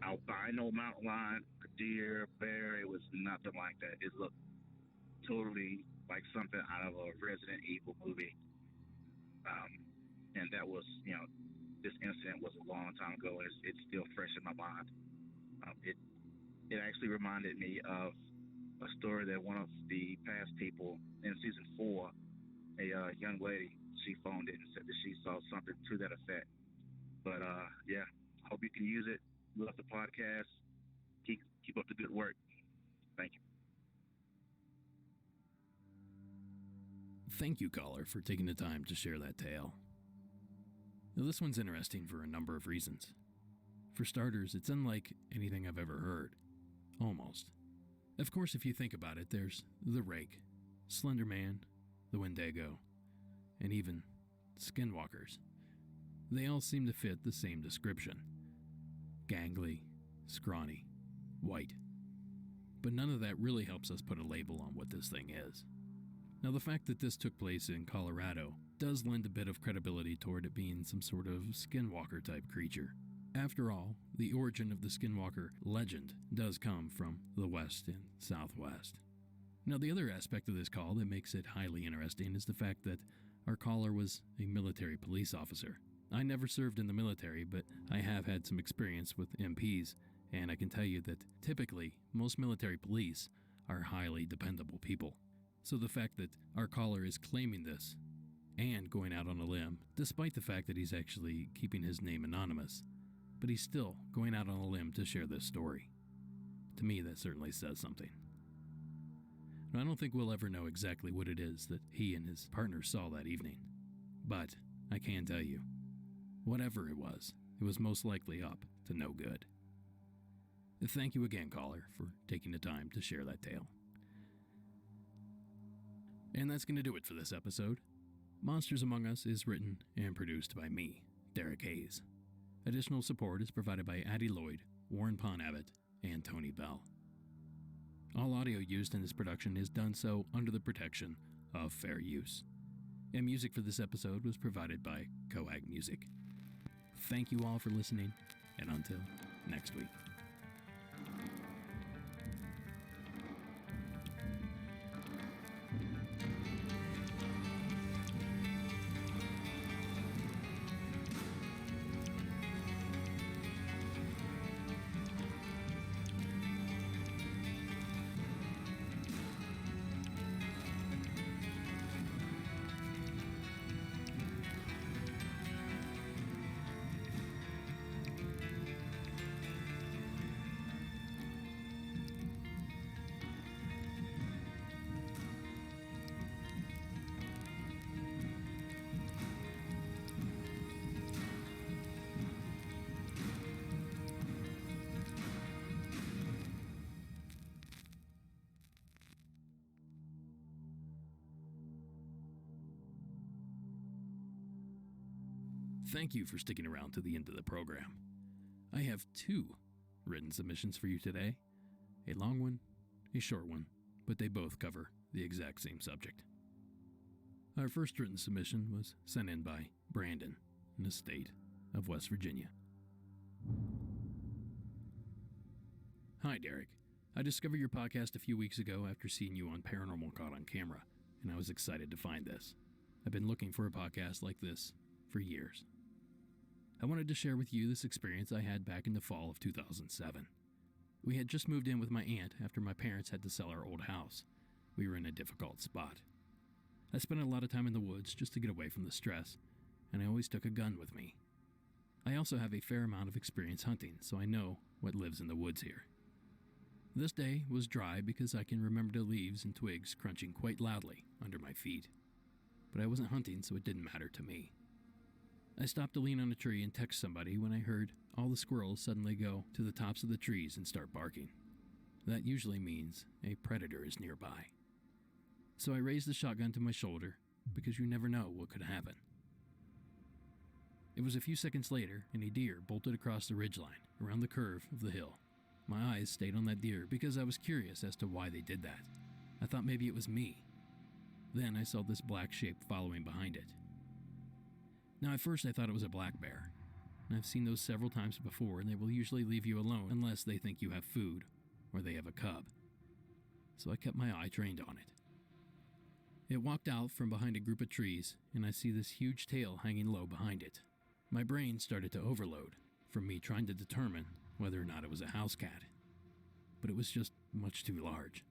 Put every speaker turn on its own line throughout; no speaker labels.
albino mountain lion, a deer, bear. It was nothing like that. It looked totally like something out of a Resident Evil movie. And that was, this incident was a long time ago, and it's still fresh in my mind. It actually reminded me of a story that one of the past people in season 4, a young lady, she phoned in and said that she saw something to that effect. But yeah, hope you can use it. Love the podcast. Keep up the good work. Thank you.
Thank you, caller, for taking the time to share that tale. Now, this one's interesting for a number of reasons. For starters, it's unlike anything I've ever heard. Almost. Of course, if you think about it, there's the Rake, Slender Man, the Wendigo, and even Skinwalkers. They all seem to fit the same description. Gangly, scrawny, white. But none of that really helps us put a label on what this thing is. Now, the fact that this took place in Colorado does lend a bit of credibility toward it being some sort of skinwalker-type creature. After all, the origin of the skinwalker legend does come from the West and Southwest. Now, the other aspect of this call that makes it highly interesting is the fact that our caller was a military police officer. I never served in the military, but I have had some experience with MPs, and I can tell you that typically, most military police are highly dependable people. So the fact that our caller is claiming this and going out on a limb, despite the fact that he's actually keeping his name anonymous, but he's still going out on a limb to share this story. To me, that certainly says something. Now, I don't think we'll ever know exactly what it is that he and his partner saw that evening, but I can tell you, whatever it was most likely up to no good. Thank you again, caller, for taking the time to share that tale. And that's going to do it for this episode. Monsters Among Us is written and produced by me, Derek Hayes. Additional support is provided by Addie Lloyd, Warren Pon Abbott, and Tony Bell. All audio used in this production is done so under the protection of fair use. And music for this episode was provided by Coag Music. Thank you all for listening, and until next week. Thank you for sticking around to the end of the program. I have 2 written submissions for you today. A long one, a short one, but they both cover the exact same subject. Our first written submission was sent in by Brandon in the state of West Virginia. Hi, Derek. I discovered your podcast a few weeks ago after seeing you on Paranormal Caught on Camera, and I was excited to find this. I've been looking for a podcast like this for years. I wanted to share with you this experience I had back in the fall of 2007. We had just moved in with my aunt after my parents had to sell our old house. We were in a difficult spot. I spent a lot of time in the woods just to get away from the stress, and I always took a gun with me. I also have a fair amount of experience hunting, so I know what lives in the woods here. This day was dry because I can remember the leaves and twigs crunching quite loudly under my feet. But I wasn't hunting, so it didn't matter to me. I stopped to lean on a tree and text somebody when I heard all the squirrels suddenly go to the tops of the trees and start barking. That usually means a predator is nearby. So I raised the shotgun to my shoulder because you never know what could happen. It was a few seconds later and a deer bolted across the ridgeline around the curve of the hill. My eyes stayed on that deer because I was curious as to why they did that. I thought maybe it was me. Then I saw this black shape following behind it. Now, at first I thought it was a black bear. and I've seen those several times before, and they will usually leave you alone unless they think you have food or they have a cub. So I kept my eye trained on it. It walked out from behind a group of trees, and I see this huge tail hanging low behind it. My brain started to overload from me trying to determine whether or not it was a house cat, but it was just much too large.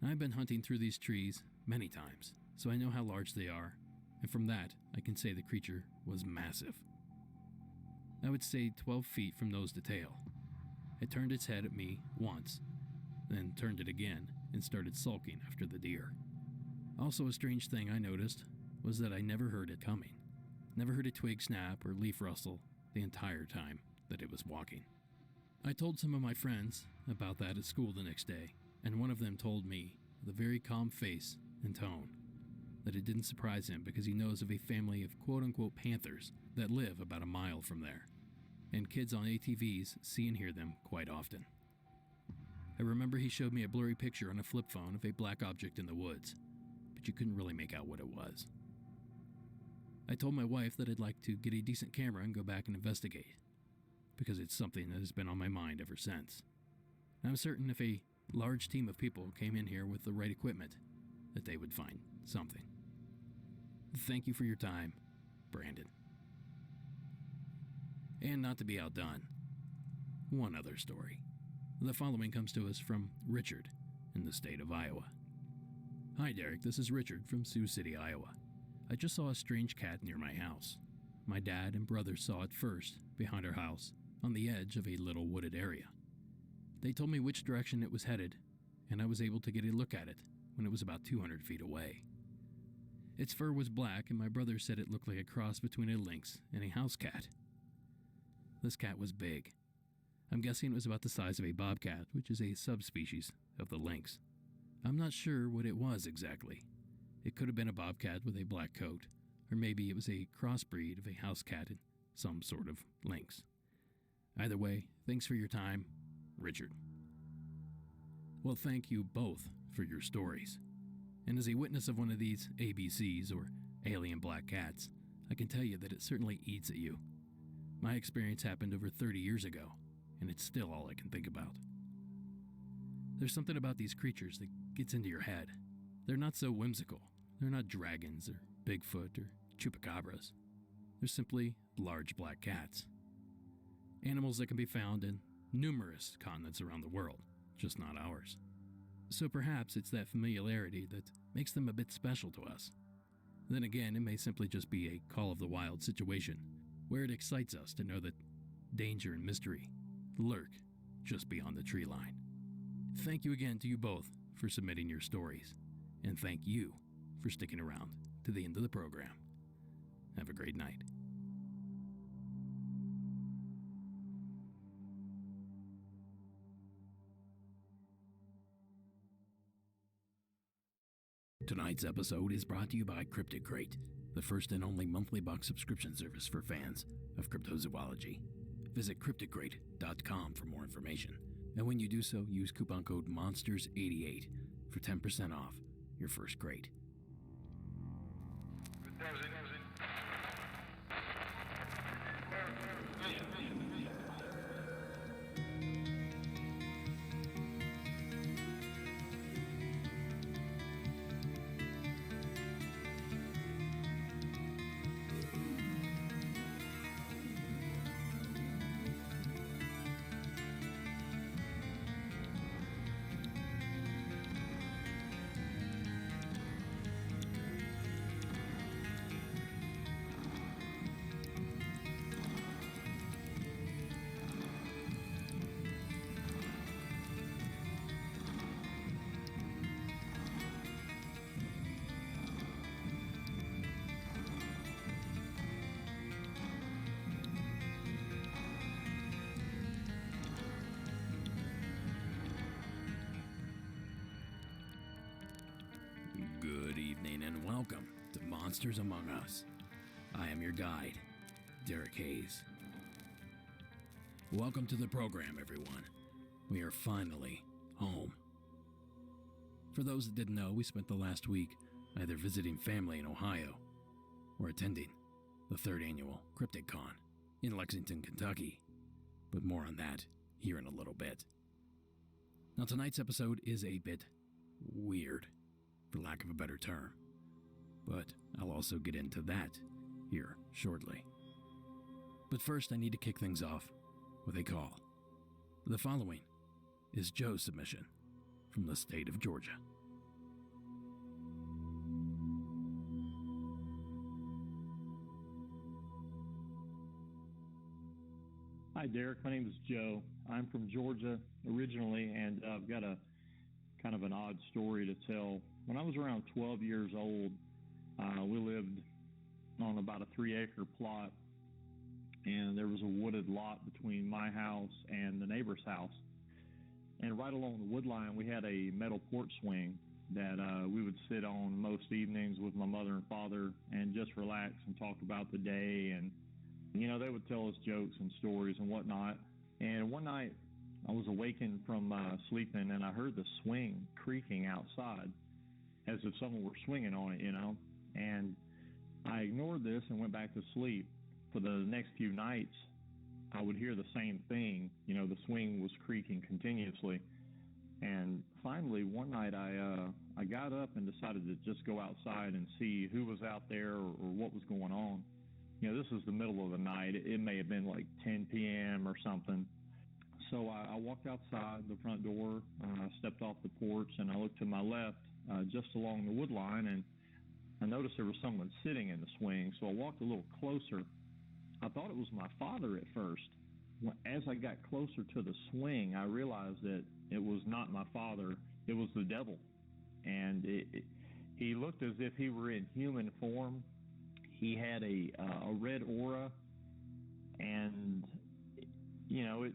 I've been hunting through these trees many times, so I know how large they are, and from that, I can say the creature was massive. I would say 12 feet from nose to tail. It turned its head at me once, then turned it again and started sulking after the deer. Also, a strange thing I noticed was that I never heard it coming. Never heard a twig snap or leaf rustle the entire time that it was walking. I told some of my friends about that at school the next day, and one of them told me, with a very calm face and tone, that it didn't surprise him because he knows of a family of quote-unquote panthers that live about a mile from there, and kids on ATVs see and hear them quite often. I remember he showed me a blurry picture on a flip phone of a black object in the woods, but you couldn't really make out what it was. I told my wife that I'd like to get a decent camera and go back and investigate, because it's something that has been on my mind ever since. And I'm certain if a large team of people came in here with the right equipment, that they would find something. Thank you for your time, Brandon. And not to be outdone, one other story. The following comes to us from Richard in the state of Iowa. Hi Derek, this is Richard from Sioux City, Iowa. I just saw a strange cat near my house. My dad and brother saw it first behind our house on the edge of a little wooded area. They told me which direction it was headed, and I was able to get a look at it when it was about 200 feet away. Its fur was black, and my brother said it looked like a cross between a lynx and a house cat. This cat was big. I'm guessing it was about the size of a bobcat, which is a subspecies of the lynx. I'm not sure what it was exactly. It could have been a bobcat with a black coat, or maybe it was a crossbreed of a house cat and some sort of lynx. Either way, thanks for your time, Richard. Well, thank you both for your stories. And as a witness of one of these ABCs, or alien black cats, I can tell you that it certainly eats at you. My experience happened over 30 years ago, and it's still all I can think about. There's something about these creatures that gets into your head. They're not so whimsical. They're not dragons or Bigfoot or chupacabras. They're simply large black cats. Animals that can be found in numerous continents around the world, just not ours. So perhaps it's that familiarity that makes them a bit special to us. Then again, it may simply just be a call of the wild situation, where it excites us to know that danger and mystery lurk just beyond the tree line. Thank you again to you both for submitting your stories, and thank you for sticking around to the end of the program. Have a great night. Tonight's episode is brought to you by Cryptic Crate, the first and only monthly box subscription service for fans of cryptozoology. Visit crypticrate.com for more information, and when you do so, use coupon code MONSTERS88 for 10% off your first crate. Good evening and welcome to Monsters Among Us. I am your guide, Derek Hayes. Welcome to the program, everyone. We are finally home. For those that didn't know, we spent the last week either visiting family in Ohio or attending the 3rd annual CrypticCon in Lexington, Kentucky, but more on that here in a little bit. Now, tonight's episode is a bit weird, for lack of a better term, but I'll also get into that here shortly. But first, I need to kick things off with a call. The following is Joe's submission from the state of Georgia.
Hi, Derek. My name is Joe. I'm from Georgia originally, and I've got a kind of an odd story to tell. When I was around 12 years old, we lived on about a 3-acre plot, and there was a wooded lot between my house and the neighbor's house. And right along the wood line, we had a metal porch swing that we would sit on most evenings with my mother and father and just relax and talk about the day. And, you know, they would tell us jokes and stories and whatnot. And one night I was awakened from sleeping, and I heard the swing creaking outside as if someone were swinging on it, you know. And I ignored this and went back to sleep. For the next few nights, I would hear the same thing. You know, the swing was creaking continuously. And finally, one night, I got up and decided to just go outside and see who was out there or what was going on. You know, this was the middle of the night. It may have been like 10 p.m. or something. So I walked outside the front door, stepped off the porch, and I looked to my left just along the wood line, and I noticed there was someone sitting in the swing. So I walked a little closer. I thought it was my father at first. As I got closer to the swing, I realized that it was not my father. It was the devil. And he looked as if he were in human form. He had a red aura. And, you know,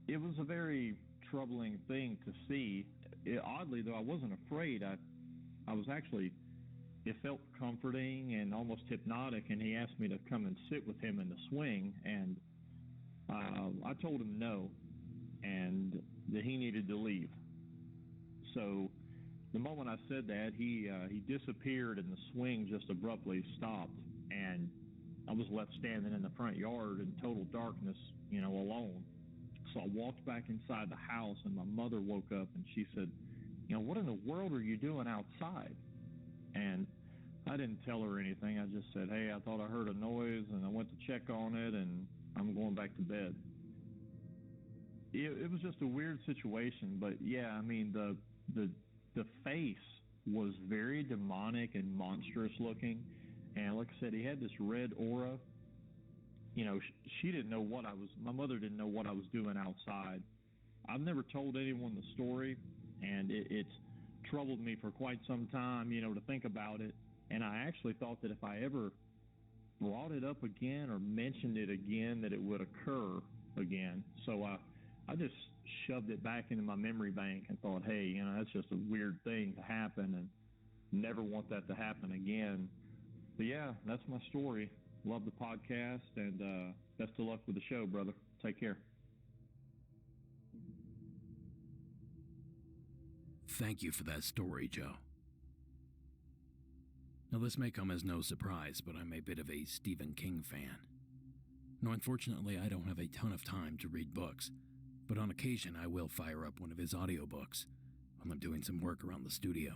it was a very troubling thing to see. Oddly, though, I wasn't afraid. I was actually... It felt comforting and almost hypnotic, and he asked me to come and sit with him in the swing, and I told him no, and that he needed to leave. So the moment I said that, he disappeared, and the swing just abruptly stopped, and I was left standing in the front yard in total darkness, you know, alone. So I walked back inside the house, and my mother woke up, and she said, you know, what in the world are you doing outside? And I didn't tell her anything. I just said, hey, I thought I heard a noise, and I went to check on it, and I'm going back to bed. It was just a weird situation, but yeah, I mean, the face was very demonic and monstrous looking, and like I said, he had this red aura. You know, she didn't know my mother didn't know what I was doing outside. I've never told anyone the story, and it's troubled me for quite some time, you know, to think about it. And I actually thought that if I ever brought it up again or mentioned it again, that it would occur again. So I just shoved it back into my memory bank and thought, hey, you know, that's just a weird thing to happen, and never want that to happen again. But yeah, that's my story. Love the podcast, and best of luck with the show, brother. Take care.
Thank you for that story, Joe. Now, this may come as no surprise, but I'm a bit of a Stephen King fan. Now, unfortunately, I don't have a ton of time to read books, but on occasion I will fire up one of his audiobooks while I'm doing some work around the studio.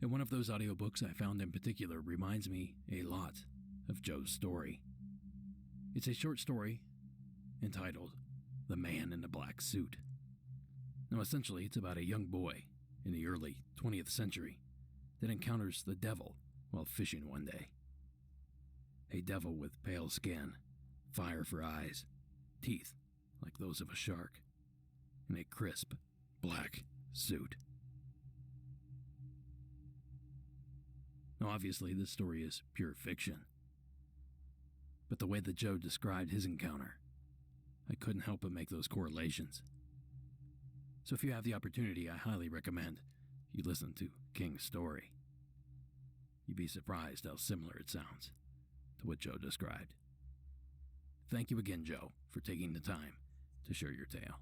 And one of those audiobooks I found in particular reminds me a lot of Joe's story. It's a short story entitled The Man in the Black Suit. Now, essentially, it's about a young boy in the early 20th century that encounters the devil while fishing one day. A devil with pale skin, fire for eyes, teeth like those of a shark, and a crisp black suit. Now, obviously, this story is pure fiction, but the way that Joe described his encounter, I couldn't help but make those correlations. So if you have the opportunity, I highly recommend you listen to King's story. You'd be surprised how similar it sounds to what Joe described. Thank you again, Joe, for taking the time to share your tale.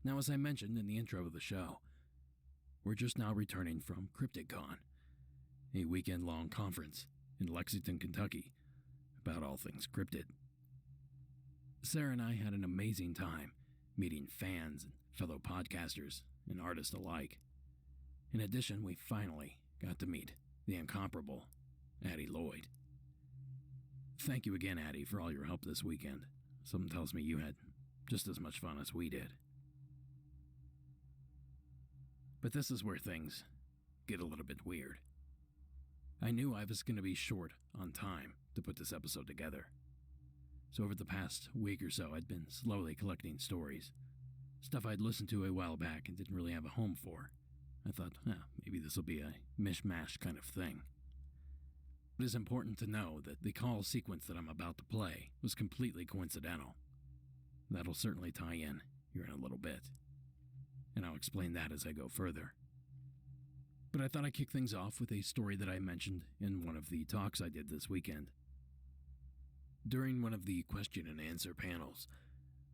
Now, as I mentioned in the intro of the show, we're just now returning from CryptidCon, a weekend-long conference in Lexington, Kentucky, about all things cryptid. Sarah and I had an amazing time meeting fans and fellow podcasters and artists alike. In addition, we finally got to meet the incomparable Addie Lloyd. Thank you again, Addie, for all your help this weekend. Something tells me you had just as much fun as we did. But this is where things get a little bit weird. I knew I was going to be short on time to put this episode together. So over the past week or so, I'd been slowly collecting stories. Stuff I'd listened to a while back and didn't really have a home for. I thought, maybe this will be a mishmash kind of thing. It is important to know that the call sequence that I'm about to play was completely coincidental. That'll certainly tie in here in a little bit, and I'll explain that as I go further. But I thought I'd kick things off with a story that I mentioned in one of the talks I did this weekend. During one of the question and answer panels,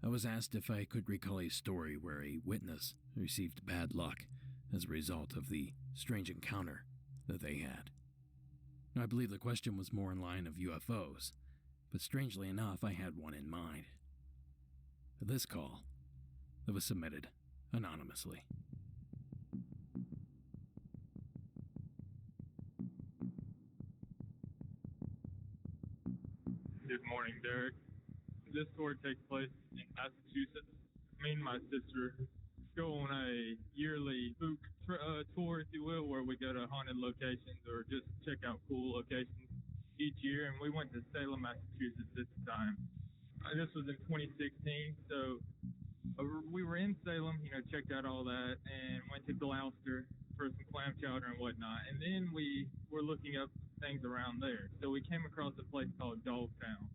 I was asked if I could recall a story where a witness received bad luck as a result of the strange encounter that they had. Now, I believe the question was more in line of UFOs, but strangely enough, I had one in mind. This call that was submitted anonymously.
Good morning, Derek. This story takes place in Massachusetts. Me and my sister go on a yearly spook tour, if you will, where we go to haunted locations or just check out cool locations each year. And we went to Salem, Massachusetts this time. This was in 2016, so we were in Salem, checked out all that, and went to Gloucester for some clam chowder and whatnot. And then we were looking up things around there. So we came across a place called Dogtown.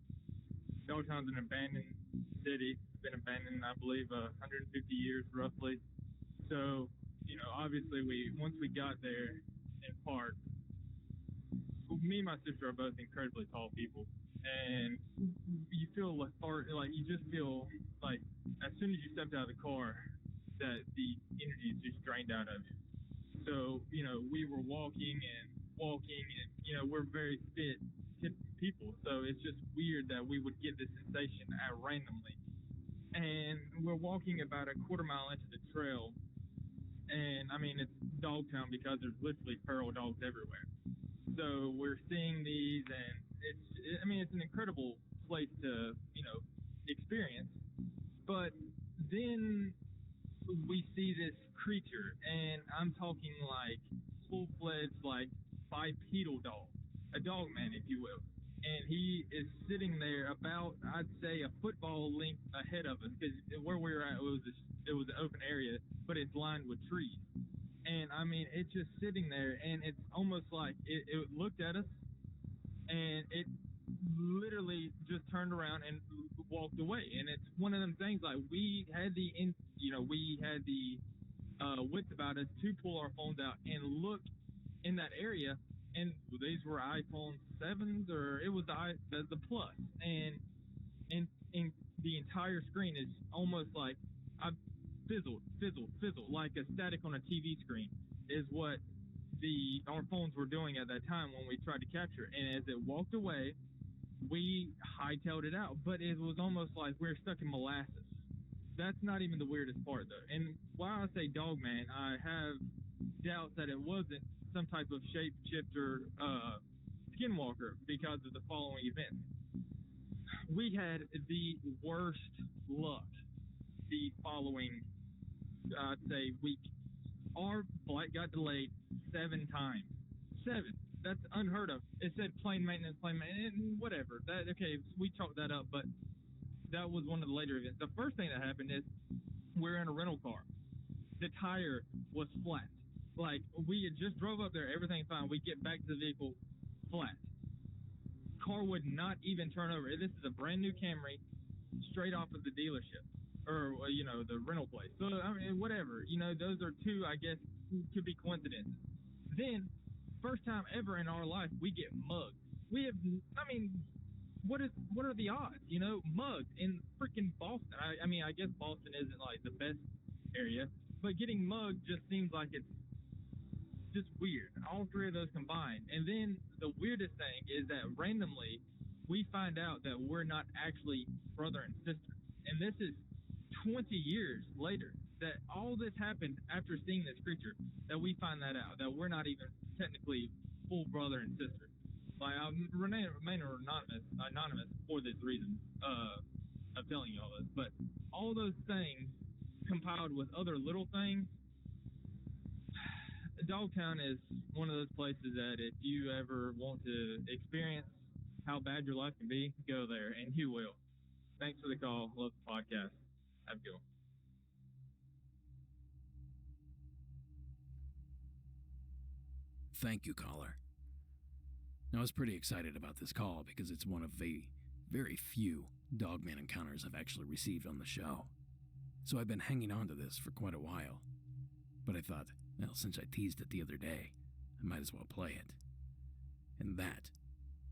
Dogtown's an abandoned city. It's been abandoned, I believe, 150 years roughly. So, obviously once we got there in park, me and my sister are both incredibly tall people. And you feel you just feel like as soon as you stepped out of the car that the energy is just drained out of you. So, we were walking and we're very fit people. So it's just weird that we would get this sensation randomly. And we're walking about a quarter mile into the trail. And it's Dogtown because there's literally feral dogs everywhere. So we're seeing these, and it's an incredible place to, experience. But then we see this creature, and I'm talking like full-fledged, like bipedal dog, a dog man, if you will. And he is sitting there about, I'd say, a football length ahead of us, because where we were at, it was an open area, but it's lined with trees. And it's just sitting there, and it's almost like it looked at us, and it literally just turned around and walked away. And it's one of them things, like we had the wits about us to pull our phones out and look in that area, and these were iPhone 7s, or it was the Plus, and the entire screen is almost like fizzled, like a static on a TV screen is what our phones were doing at that time when we tried to capture it. And as it walked away, we hightailed it out, but it was almost like we were stuck in molasses. That's not even the weirdest part, though. And while I say dog man, I have doubts that it wasn't some type of shapeshifter skinwalker because of the following events. We had the worst luck the following, I'd say, week. Our flight got delayed 7 times. 7. That's unheard of. It said plane maintenance, and whatever. Okay, we chalked that up, but that was one of the later events. The first thing that happened is we're in a rental car. The tire was flat. Like, we had just drove up there, everything fine. We get back to the vehicle, flat. Car would not even turn over. This is a brand new Camry, straight off of the dealership, or, the rental place. So, whatever. Those are 2, I guess, could be coincidences. Then, first time ever in our life, we get mugged. We have, what are the odds, mugged in freaking Boston? I guess Boston isn't, like, the best area. But getting mugged just seems like it's just weird. All three of those combined. And then the weirdest thing is that randomly we find out that we're not actually brother and sister. And this is 20 years later that all this happened after seeing this creature, that we find that out, that we're not even technically full brother and sister. Like, I remain anonymous for this reason. I'm telling you all this. But all those things compiled with other little things, Dogtown is one of those places that if you ever want to experience how bad your life can be, go there, and you will. Thanks for the call. Love the podcast. Have a good one.
Thank you, caller. Now, I was pretty excited about this call because it's one of the very few Dogman encounters I've actually received on the show. So I've been hanging on to this for quite a while. But I thought, well, since I teased it the other day, I might as well play it. And that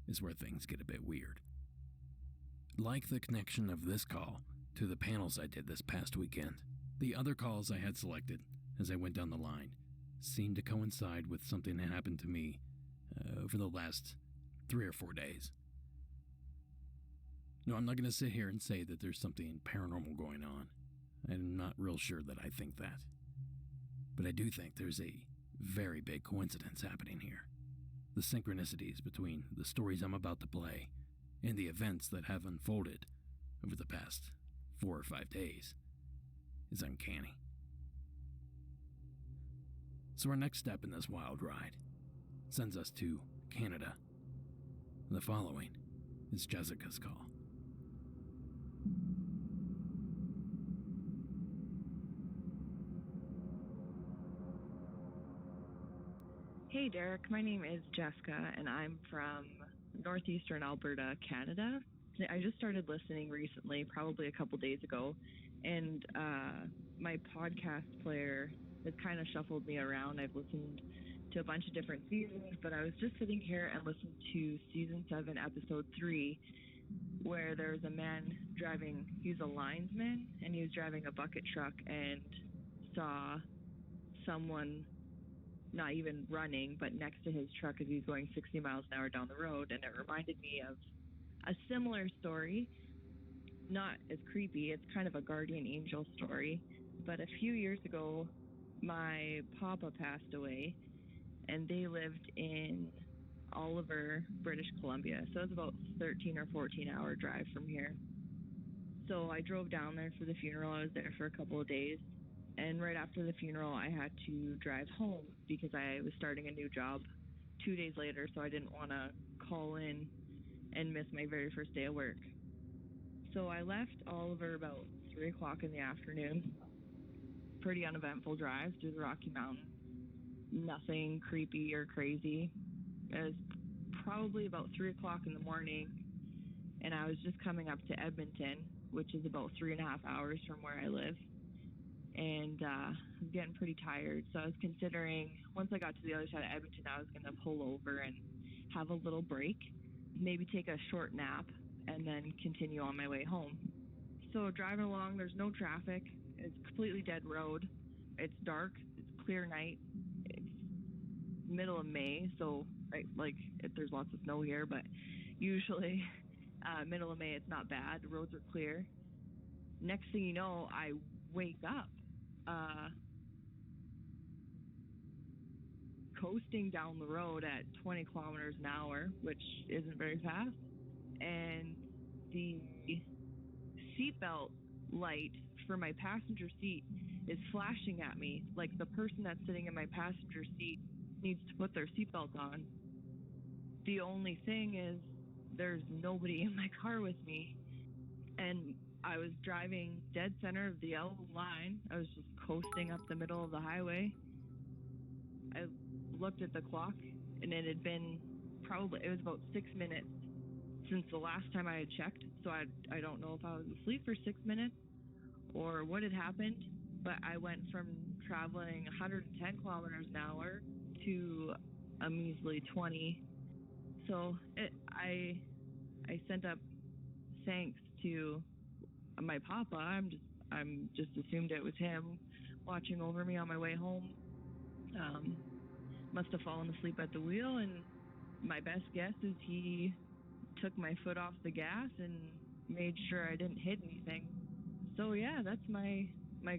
is where things get a bit weird. Like the connection of this call to the panels I did this past weekend, the other calls I had selected as I went down the line seemed to coincide with something that happened to me over the last 3 or 4 days. No, I'm not going to sit here and say that there's something paranormal going on. I'm not real sure that I think that. But I do think there's a very big coincidence happening here. The synchronicities between the stories I'm about to play and the events that have unfolded over the past 4 or 5 days is uncanny. So our next step in this wild ride sends us to Canada. The following is Jessica's call.
Hey Derek, my name is Jessica and I'm from northeastern Alberta, Canada. I just started listening recently, probably a couple days ago, and my podcast player has kind of shuffled me around. I've listened to a bunch of different seasons, but I was just sitting here and listened to season 7, episode 3, where there's a man driving, he's a linesman, and he was driving a bucket truck and saw someone not even running, but next to his truck as he's going 60 miles an hour down the road. And it reminded me of a similar story, not as creepy. It's kind of a guardian angel story. But a few years ago, my papa passed away, and they lived in Oliver, British Columbia. So it's about 13 or 14-hour drive from here. So I drove down there for the funeral. I was there for a couple of days. And right after the funeral, I had to drive home because I was starting a new job 2 days later, so I didn't want to call in and miss my very first day of work. So I left Oliver about 3 o'clock in the afternoon. Pretty uneventful drive through the Rocky Mountains. Nothing creepy or crazy. It was probably about 3 o'clock in the morning, and I was just coming up to Edmonton, which is about 3.5 hours from where I live. And I was getting pretty tired, so I was considering, once I got to the other side of Edmonton, I was going to pull over and have a little break, maybe take a short nap, and then continue on my way home. So driving along, there's no traffic. It's a completely dead road. It's dark. It's clear night. It's middle of May, so there's lots of snow here, but usually middle of May, it's not bad. The roads are clear. Next thing you know, I wake up coasting down the road at 20 kilometers an hour, which isn't very fast, and the seatbelt light for my passenger seat is flashing at me like the person that's sitting in my passenger seat needs to put their seatbelt on. The only thing is there's nobody in my car with me, and I was driving dead center of the yellow line. I was just coasting up the middle of the highway. I looked at the clock, and it had been it was about 6 minutes since the last time I had checked. So I don't know if I was asleep for 6 minutes or what had happened, but I went from traveling 110 kilometers an hour to a measly 20. So I sent up thanks to my papa. I'm just assumed it was him watching over me on my way home. Must have fallen asleep at the wheel, and my best guess is he took my foot off the gas and made sure I didn't hit anything. So yeah, that's my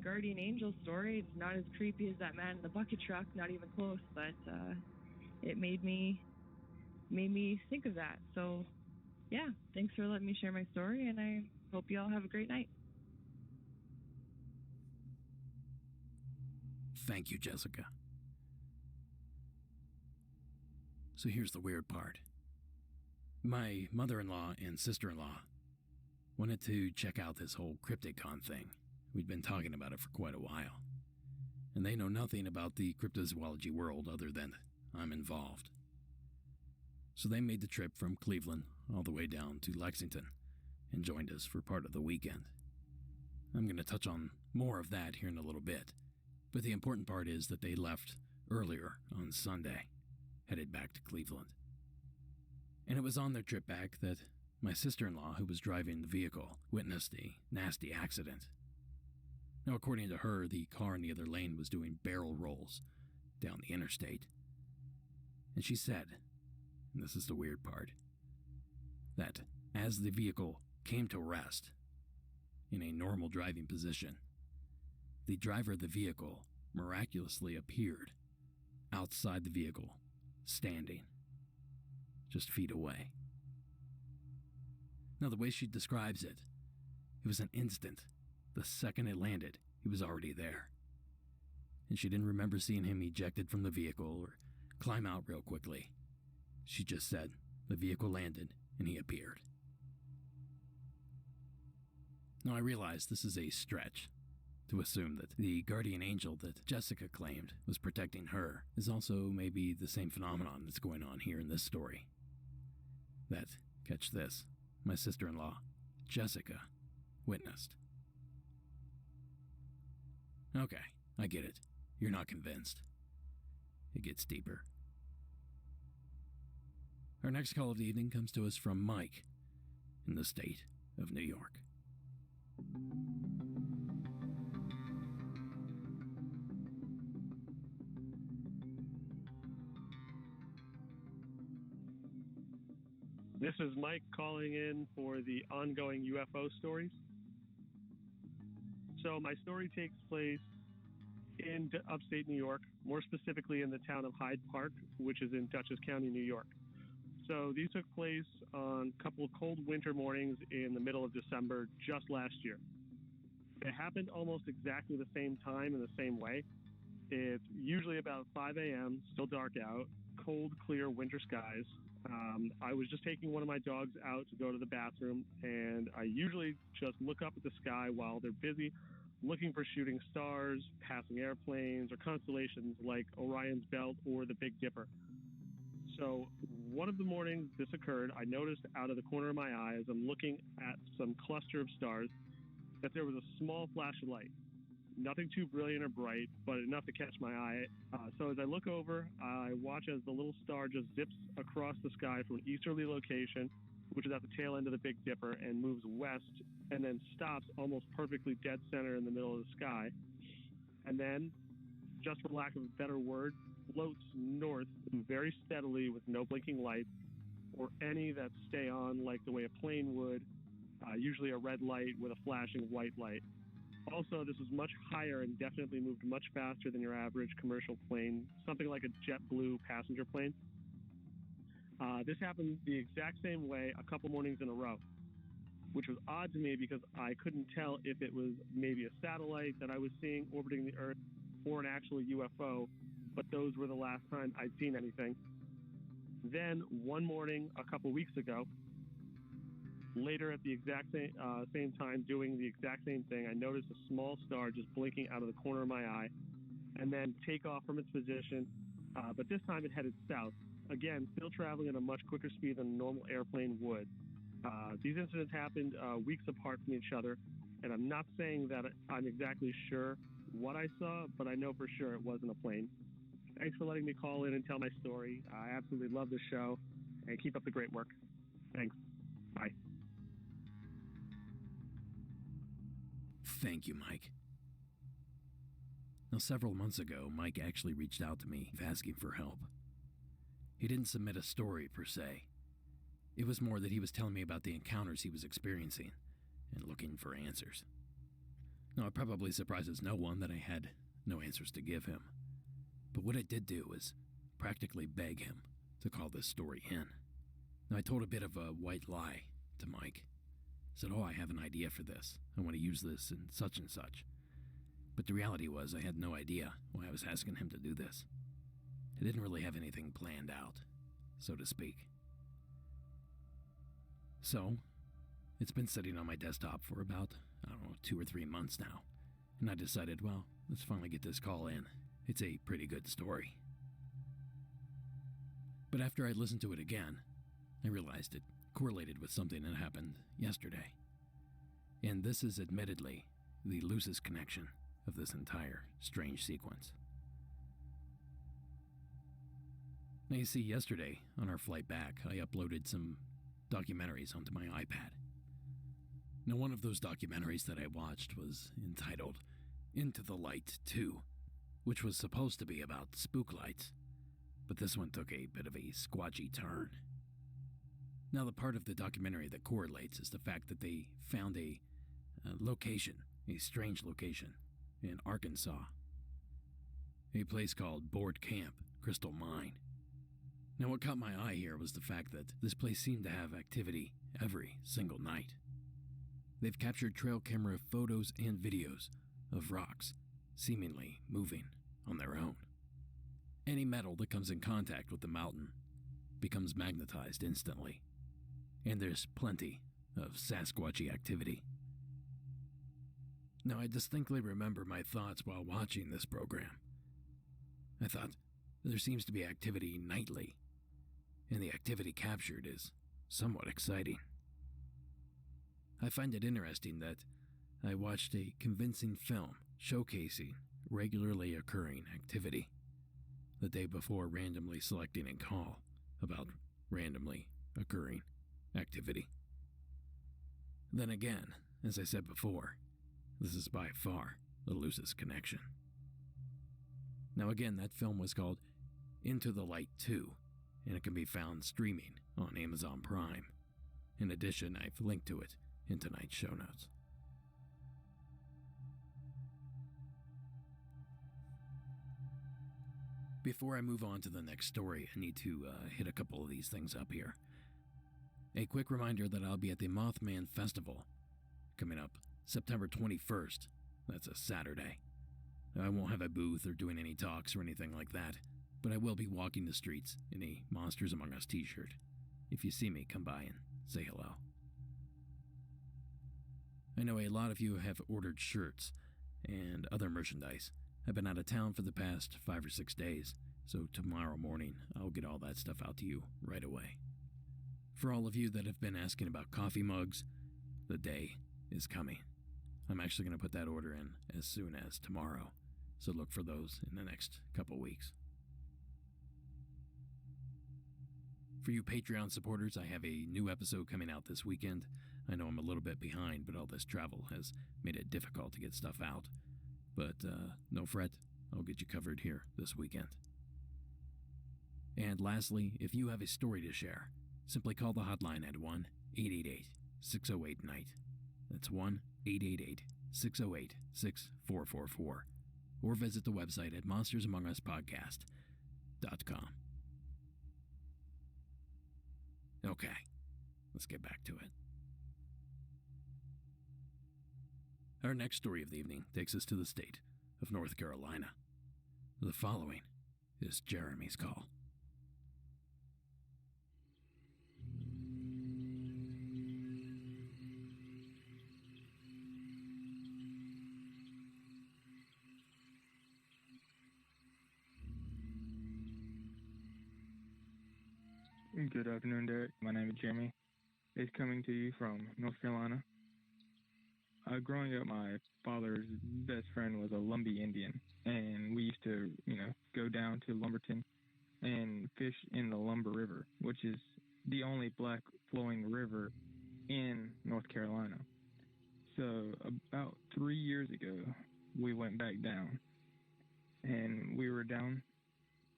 guardian angel story. It's not as creepy as that man in the bucket truck, not even close, but it made me think of that. So yeah, thanks for letting me share my story, and I hope you all have a great night.
Thank you, Jessica. So here's the weird part. My mother-in-law and sister-in-law wanted to check out this whole CryptidCon thing. We'd been talking about it for quite a while. And they know nothing about the cryptozoology world other than I'm involved. So they made the trip from Cleveland all the way down to Lexington and joined us for part of the weekend. I'm going to touch on more of that here in a little bit, but the important part is that they left earlier on Sunday, headed back to Cleveland. And it was on their trip back that my sister-in-law, who was driving the vehicle, witnessed a nasty accident. Now, according to her, the car in the other lane was doing barrel rolls down the interstate. And she said, and this is the weird part, that as the vehicle came to rest in a normal driving position, the driver of the vehicle miraculously appeared outside the vehicle, standing just feet away. Now, the way she describes it, it was an instant. The second it landed, he was already there. And she didn't remember seeing him ejected from the vehicle or climb out real quickly. She just said the vehicle landed and he appeared. Now, I realize this is a stretch to assume that the guardian angel that Jessica claimed was protecting her is also maybe the same phenomenon that's going on here in this story. That, catch this, my sister-in-law, Jessica, witnessed. Okay, I get it. You're not convinced. It gets deeper. Our next call of the evening comes to us from Mike in the state of New York.
This is Mike calling in for the ongoing UFO stories. So my story takes place in upstate New York, more specifically in the town of Hyde Park, which is in Dutchess County, New York. So these took place on a couple of cold winter mornings in the middle of December just last year. It happened almost exactly the same time in the same way. It's usually about 5 a.m., still dark out, cold, clear winter skies. I was just taking one of my dogs out to go to the bathroom, and I usually just look up at the sky while they're busy looking for shooting stars, passing airplanes, or constellations like Orion's Belt or the Big Dipper. So one of the mornings this occurred, I noticed out of the corner of my eye as I'm looking at some cluster of stars that there was a small flash of light. Nothing too brilliant or bright, but enough to catch my eye. So as I look over, I watch as the little star just zips across the sky from an easterly location, which is at the tail end of the Big Dipper, and moves west, and then stops almost perfectly dead center in the middle of the sky. And then, just for lack of a better word, floats north very steadily with no blinking lights, or any that stay on like the way a plane would, usually a red light with a flashing white light. Also, this was much higher and definitely moved much faster than your average commercial plane, something like a JetBlue passenger plane. This happened the exact same way a couple mornings in a row, which was odd to me because I couldn't tell if it was maybe a satellite that I was seeing orbiting the Earth or an actual UFO, but those were the last time I'd seen anything. Then, one morning a couple weeks ago, later at the exact same time, doing the exact same thing, I noticed a small star just blinking out of the corner of my eye and then take off from its position, but this time it headed south. Again, still traveling at a much quicker speed than a normal airplane would. These incidents happened weeks apart from each other, and I'm not saying that I'm exactly sure what I saw, but I know for sure it wasn't a plane. Thanks for letting me call in and tell my story. I absolutely love the show, and keep up the great work. Thanks. Bye.
Thank you, Mike. Now, several months ago, Mike actually reached out to me asking for help. He didn't submit a story per se. It was more that he was telling me about the encounters he was experiencing and looking for answers. Now, it probably surprises no one that I had no answers to give him. But what I did do was practically beg him to call this story in. Now, I told a bit of a white lie to Mike. I said, I have an idea for this. I want to use this and such. But the reality was I had no idea why I was asking him to do this. I didn't really have anything planned out, so to speak. So, it's been sitting on my desktop for about, 2 or 3 months now. And I decided, let's finally get this call in. It's a pretty good story. But after I listened to it again, I realized it correlated with something that happened yesterday. And this is admittedly the loosest connection of this entire strange sequence. Now, you see, yesterday, on our flight back, I uploaded some documentaries onto my iPad. Now, one of those documentaries that I watched was entitled Into the Light 2, which was supposed to be about spook lights, but this one took a bit of a squatchy turn. Now, the part of the documentary that correlates is the fact that they found a strange location in Arkansas, a place called Board Camp Crystal Mine. Now, what caught my eye here was the fact that this place seemed to have activity every single night. They've captured trail camera photos and videos of rocks seemingly moving on their own. Any metal that comes in contact with the mountain becomes magnetized instantly, and there's plenty of Sasquatchy activity. Now, I distinctly remember my thoughts while watching this program. I thought, there seems to be activity nightly, and the activity captured is somewhat exciting. I find it interesting that I watched a convincing film showcasing regularly occurring activity the day before randomly selecting a call about randomly occurring activity. Then again, as I said before, this is by far the loosest connection. Now again, that film was called Into the Light 2, and it can be found streaming on Amazon Prime. In addition, I've linked to it in tonight's show notes. Before I move on to the next story, I need to hit a couple of these things up here. A quick reminder that I'll be at the Mothman Festival coming up September 21st. That's a Saturday. I won't have a booth or doing any talks or anything like that, but I will be walking the streets in a Monsters Among Us t-shirt. If you see me, come by and say hello. I know a lot of you have ordered shirts and other merchandise. I've been out of town for the past 5 or 6 days, so tomorrow morning I'll get all that stuff out to you right away. For all of you that have been asking about coffee mugs, the day is coming. I'm actually going to put that order in as soon as tomorrow, so look for those in the next couple weeks. For you Patreon supporters, I have a new episode coming out this weekend. I know I'm a little bit behind, but all this travel has made it difficult to get stuff out. But no fret, I'll get you covered here this weekend. And lastly, if you have a story to share, simply call the hotline at 1-888-608-NIGHT. That's 1-888-608-6444. Or visit the website at monstersamonguspodcast.com. Okay, let's get back to it. Our next story of the evening takes us to the state of North Carolina. The following is Jeremy's call.
Good afternoon, Derek. My name is Jeremy. It's coming to you from North Carolina. Growing up, my father's best friend was a Lumbee Indian, and we used to, go down to Lumberton and fish in the Lumber River, which is the only black flowing river in North Carolina. So about 3 years ago, we went back down, and we were down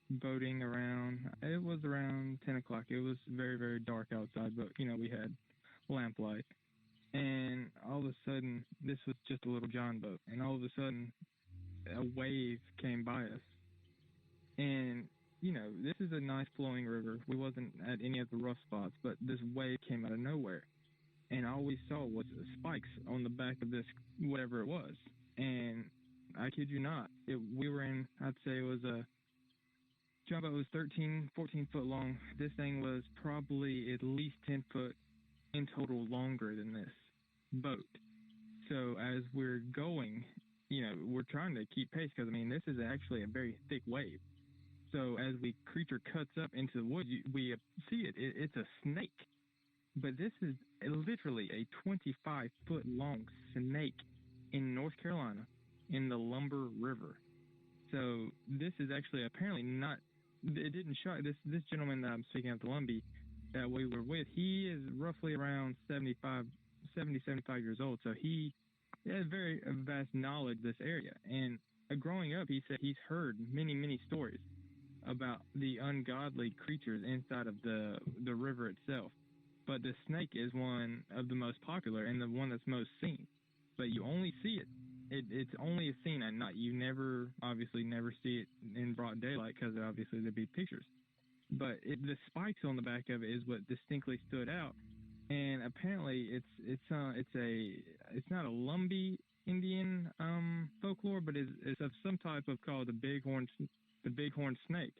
boating around. It was around 10 o'clock. It was very, very dark outside, but we had lamplight. And all of a sudden, this was just a little John boat, and all of a sudden, a wave came by us. And this is a nice flowing river. We wasn't at any of the rough spots, but this wave came out of nowhere. And all we saw was spikes on the back of this, whatever it was. And I kid you not, we were in, I'd say it was a John boat was 13, 14 foot long. This thing was probably at least 10 foot in total longer than this boat. So as we're going, we're trying to keep pace because, this is actually a very thick wave. So as the creature cuts up into the woods, we see it. It's a snake. But this is literally a 25-foot long snake in North Carolina in the Lumber River. So this is actually apparently not, it didn't shock, this gentleman that I'm speaking of, the Lumbee, that we were with, he is roughly around 75 years old. So he has very vast knowledge of this area. And growing up, he said he's heard many, many stories about the ungodly creatures inside of the river itself. But the snake is one of the most popular and the one that's most seen. But you only see it. It's only seen at night. You obviously never see it in broad daylight because obviously there'd be pictures. But the spikes on the back of it is what distinctly stood out. And apparently it's not a Lumbee Indian folklore, but it's of some type of called the bighorn snake,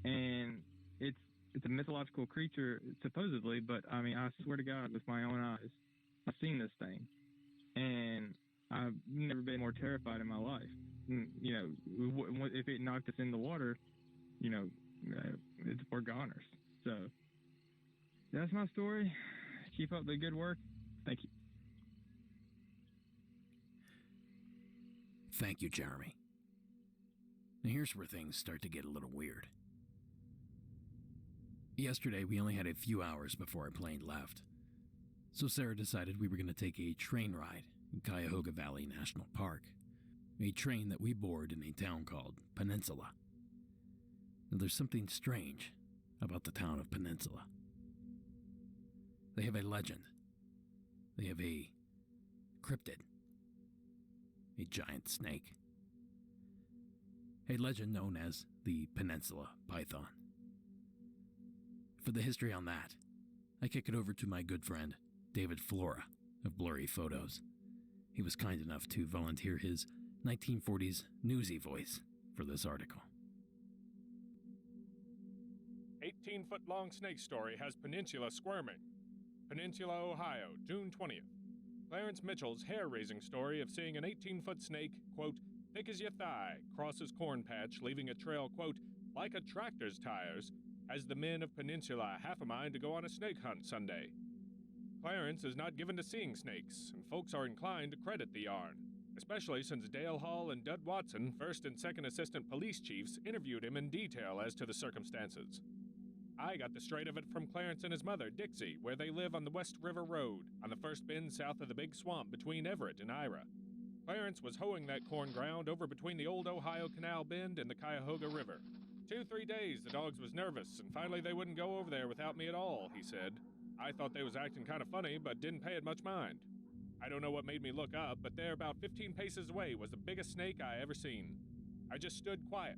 and it's a mythological creature supposedly. But I swear to God, with my own eyes, I've seen this thing, and I've never been more terrified in my life. If it knocked us in the water, we're goners. So that's my story. Keep up the good work. Thank you.
Thank you, Jeremy. Now here's where things start to get a little weird. Yesterday, we only had a few hours before our plane left. So Sarah decided we were going to take a train ride in Cuyahoga Valley National Park. A train that we board in a town called Peninsula. Now there's something strange about the town of Peninsula. They have a legend. They have a cryptid. A giant snake. A legend known as the Peninsula Python. For the history on that, I kick it over to my good friend, David Flora of Blurry Photos. He was kind enough to volunteer his 1940s newsy voice for this article.
18-foot-long snake story has Peninsula squirming. Peninsula, Ohio, June 20th. Clarence Mitchell's hair-raising story of seeing an 18-foot snake, quote, thick as your thigh, cross his corn patch, leaving a trail, quote, like a tractor's tires, has the men of Peninsula half a mind to go on a snake hunt Sunday. Clarence is not given to seeing snakes, and folks are inclined to credit the yarn, especially since Dale Hall and Dud Watson, first and second assistant police chiefs, interviewed him in detail as to the circumstances. I got the straight of it from Clarence and his mother, Dixie, where they live on the West River Road, on the first bend south of the big swamp between Everett and Ira. Clarence was hoeing that corn ground over between the old Ohio Canal Bend and the Cuyahoga River. 2-3 days the dogs was nervous, and finally they wouldn't go over there without me at all, he said. I thought they was acting kind of funny, but didn't pay it much mind. I don't know what made me look up, but there about 15 paces away was the biggest snake I ever seen. I just stood quiet.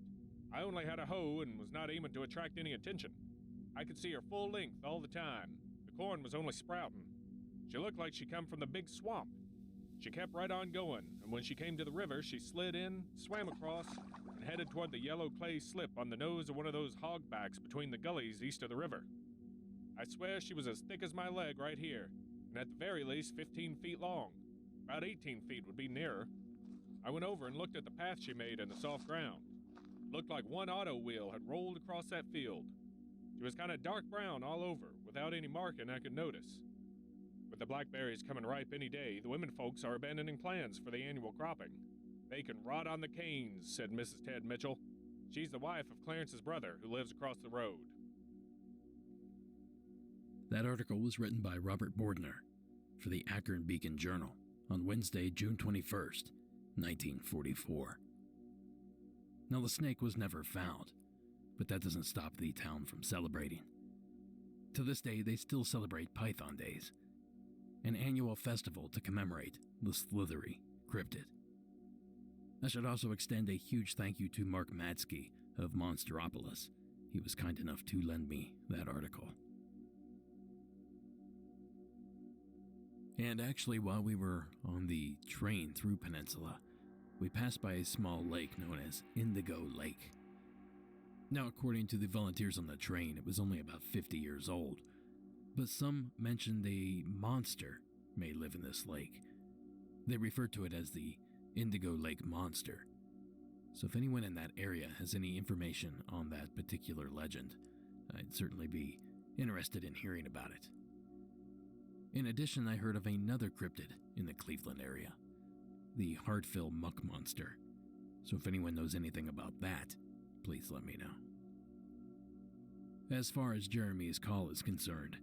I only had a hoe and was not aiming to attract any attention. I could see her full length all the time. The corn was only sprouting. She looked like she come from the big swamp. She kept right on going, and when she came to the river, she slid in, swam across, and headed toward the yellow clay slip on the nose of one of those hogbacks between the gullies east of the river. I swear she was as thick as my leg right here, and at the very least 15 feet long. About 18 feet would be nearer. I went over and looked at the path she made in the soft ground. Looked like one auto wheel had rolled across that field. She was kind of dark brown all over, without any marking I could notice. With the blackberries coming ripe any day, the women folks are abandoning plans for the annual cropping. They can rot on the canes, said Mrs. Ted Mitchell. She's the wife of Clarence's brother, who lives across the road.
That article was written by Robert Bordner for the Akron Beacon Journal on Wednesday, June 21st, 1944. Now, the snake was never found, but that doesn't stop the town from celebrating. To this day, they still celebrate Python Days, an annual festival to commemorate the slithery cryptid. I should also extend a huge thank you to Mark Madsky of Monsteropolis. He was kind enough to lend me that article. And actually, while we were on the train through Peninsula, we passed by a small lake known as Indigo Lake. Now, according to the volunteers on the train, it was only about 50 years old, but some mentioned a monster may live in this lake. They referred to it as the Indigo Lake Monster. So if anyone in that area has any information on that particular legend, I'd certainly be interested in hearing about it. In addition, I heard of another cryptid in the Cleveland area, the Hartfill Muck Monster. So if anyone knows anything about that, please let me know. As far as Jeremy's call is concerned,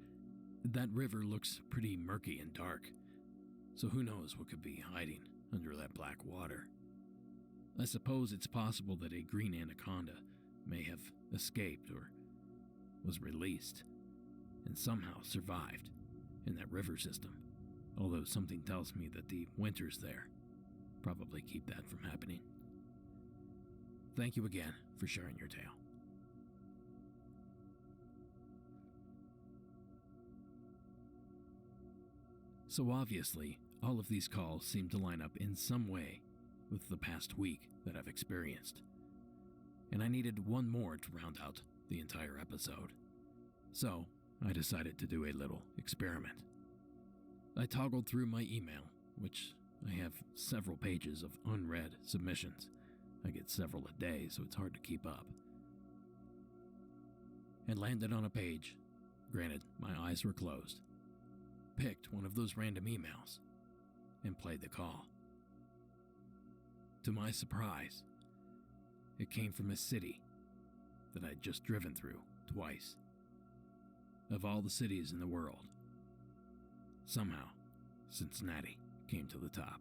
that river looks pretty murky and dark, so who knows what could be hiding under that black water. I suppose it's possible that a green anaconda may have escaped or was released and somehow survived in that river system, although something tells me that the winters there probably keep that from happening. Thank you again for sharing your tale. So obviously, all of these calls seem to line up in some way with the past week that I've experienced. And I needed one more to round out the entire episode. So, I decided to do a little experiment. I toggled through my email, which I have several pages of unread submissions. I get several a day, so it's hard to keep up. And landed on a page. Granted, my eyes were closed. Picked one of those random emails and played the call. To my surprise, it came from a city that I'd just driven through twice. Of all the cities in the world, somehow Cincinnati came to the top.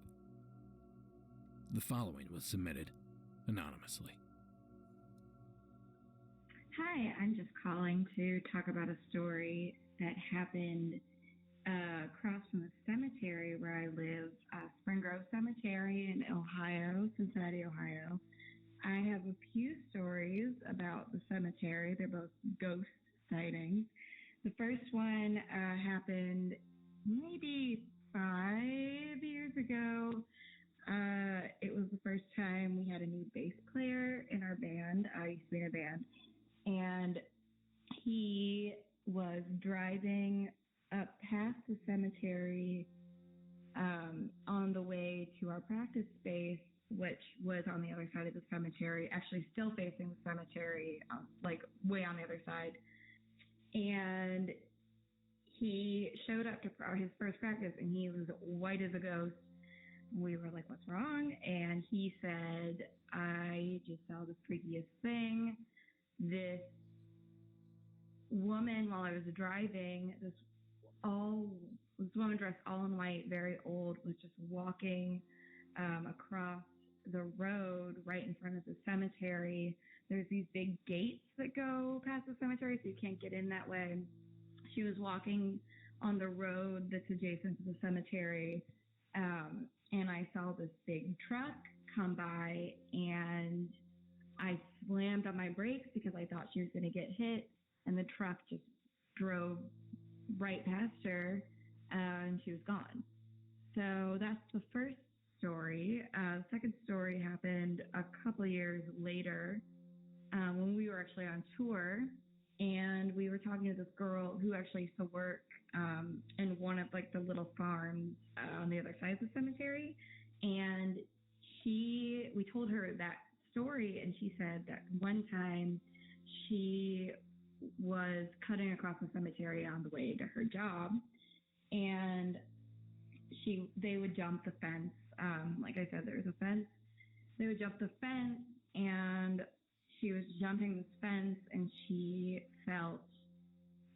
The following was submitted anonymously.
Hi, I'm just calling to talk about a story that happened across from the cemetery where I live, Spring Grove Cemetery in Ohio, Cincinnati, Ohio. I have a few stories about the cemetery. They're both ghost sightings. The first one happened maybe 5 years ago. It was the first time we had a new bass player in our band. I used to be in a band. And he was driving up past the cemetery on the way to our practice space, which was on the other side of the cemetery, actually still facing the cemetery, like way on the other side. And he showed up to his first practice, and he was white as a ghost. We were like, what's wrong? And he said, I just saw the freakiest thing. This woman, while I was driving, this woman dressed all in white, very old, was just walking across the road right in front of the cemetery. There's these big gates that go past the cemetery, so you can't get in that way. She was walking on the road that's adjacent to the cemetery, and I saw this big truck come by, and I slammed on my brakes because I thought she was going to get hit, and the truck just drove right past her, and she was gone. So that's the first story. The second story happened a couple years later when we were actually on tour, and we were talking to this girl who actually used to work in one of like the little farms on the other side of the cemetery, and we told her that story, and she said that one time she was cutting across the cemetery on the way to her job, and they would jump the fence. Like I said, there's a fence. They would jump the fence, and she was jumping this fence, and she felt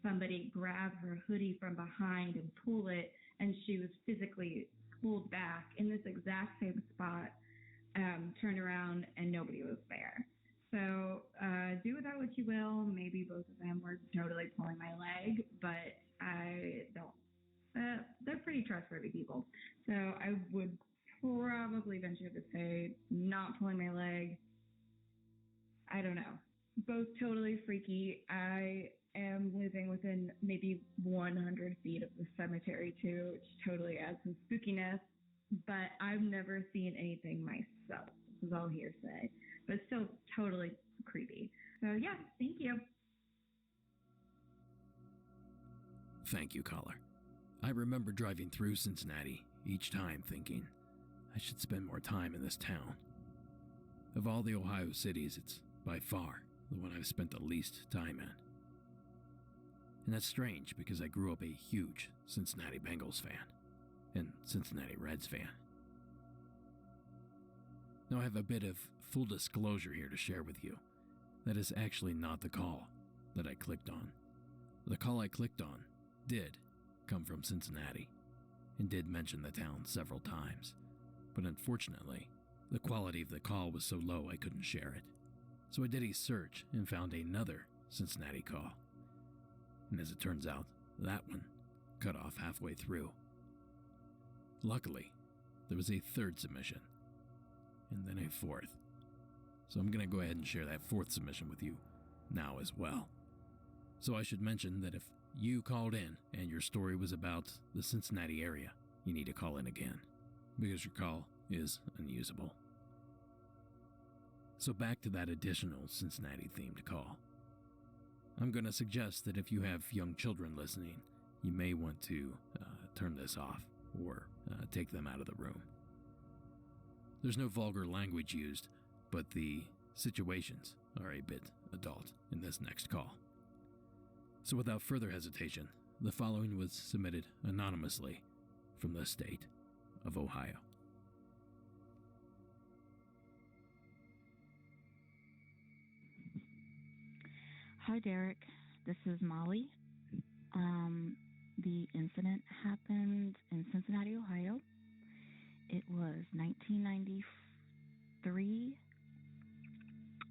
somebody grab her hoodie from behind and pull it, and she was physically pulled back in this exact same spot, turned around, and nobody was there. So do with that what you will. Maybe both of them were totally pulling my leg, but I don't. They're pretty trustworthy people. So I would probably venture to say not pulling my leg. I don't know. Both totally freaky. I am living within maybe 100 feet of the cemetery too, which totally adds some spookiness. But I've never seen anything myself. This is all hearsay, but still totally creepy. So yeah, thank you.
Thank you, caller. I remember driving through Cincinnati each time thinking, I should spend more time in this town. Of all the Ohio cities, it's by far the one I've spent the least time in. And that's strange because I grew up a huge Cincinnati Bengals fan and Cincinnati Reds fan. Now I have a bit of full disclosure here to share with you. That is actually not the call that I clicked on. The call I clicked on did come from Cincinnati and did mention the town several times, but unfortunately, the quality of the call was so low I couldn't share it. So I did a search and found another Cincinnati call. And as it turns out, that one cut off halfway through. Luckily, there was a third submission, and then a fourth. So I'm going to go ahead and share that fourth submission with you now as well. So I should mention that if you called in and your story was about the Cincinnati area, you need to call in again, because your call is unusable. So back to that additional Cincinnati-themed call. I'm going to suggest that if you have young children listening, you may want to turn this off or take them out of the room. There's no vulgar language used, but the situations are a bit adult in this next call. So without further hesitation, the following was submitted anonymously from the state of Ohio.
Hi, Derek. This is Molly. The incident happened in Cincinnati, Ohio. It was 1993.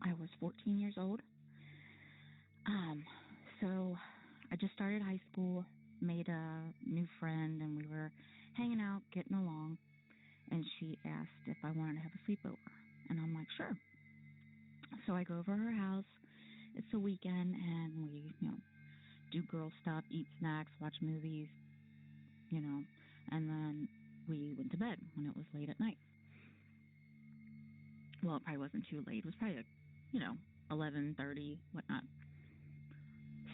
I was 14 years old. So I just started high school, made a new friend, and we were hanging out, getting along. And she asked if I wanted to have a sleepover. And I'm like, sure. So I go over to her house. It's a weekend, and we, do girl stuff, eat snacks, watch movies, and then we went to bed when it was late at night. Well, it probably wasn't too late. It was probably, 11:30, whatnot.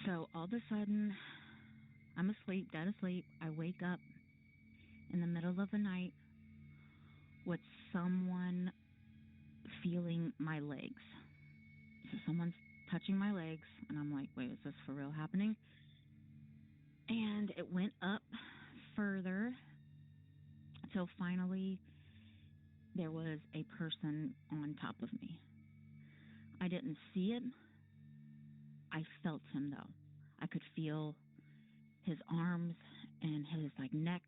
So all of a sudden, I'm asleep, dead asleep. I wake up in the middle of the night with someone feeling my legs. So someone's touching my legs, and I'm like, wait, is this for real happening? And it went up further until finally there was a person on top of me. I didn't see it. I felt him, though. I could feel his arms and his neck,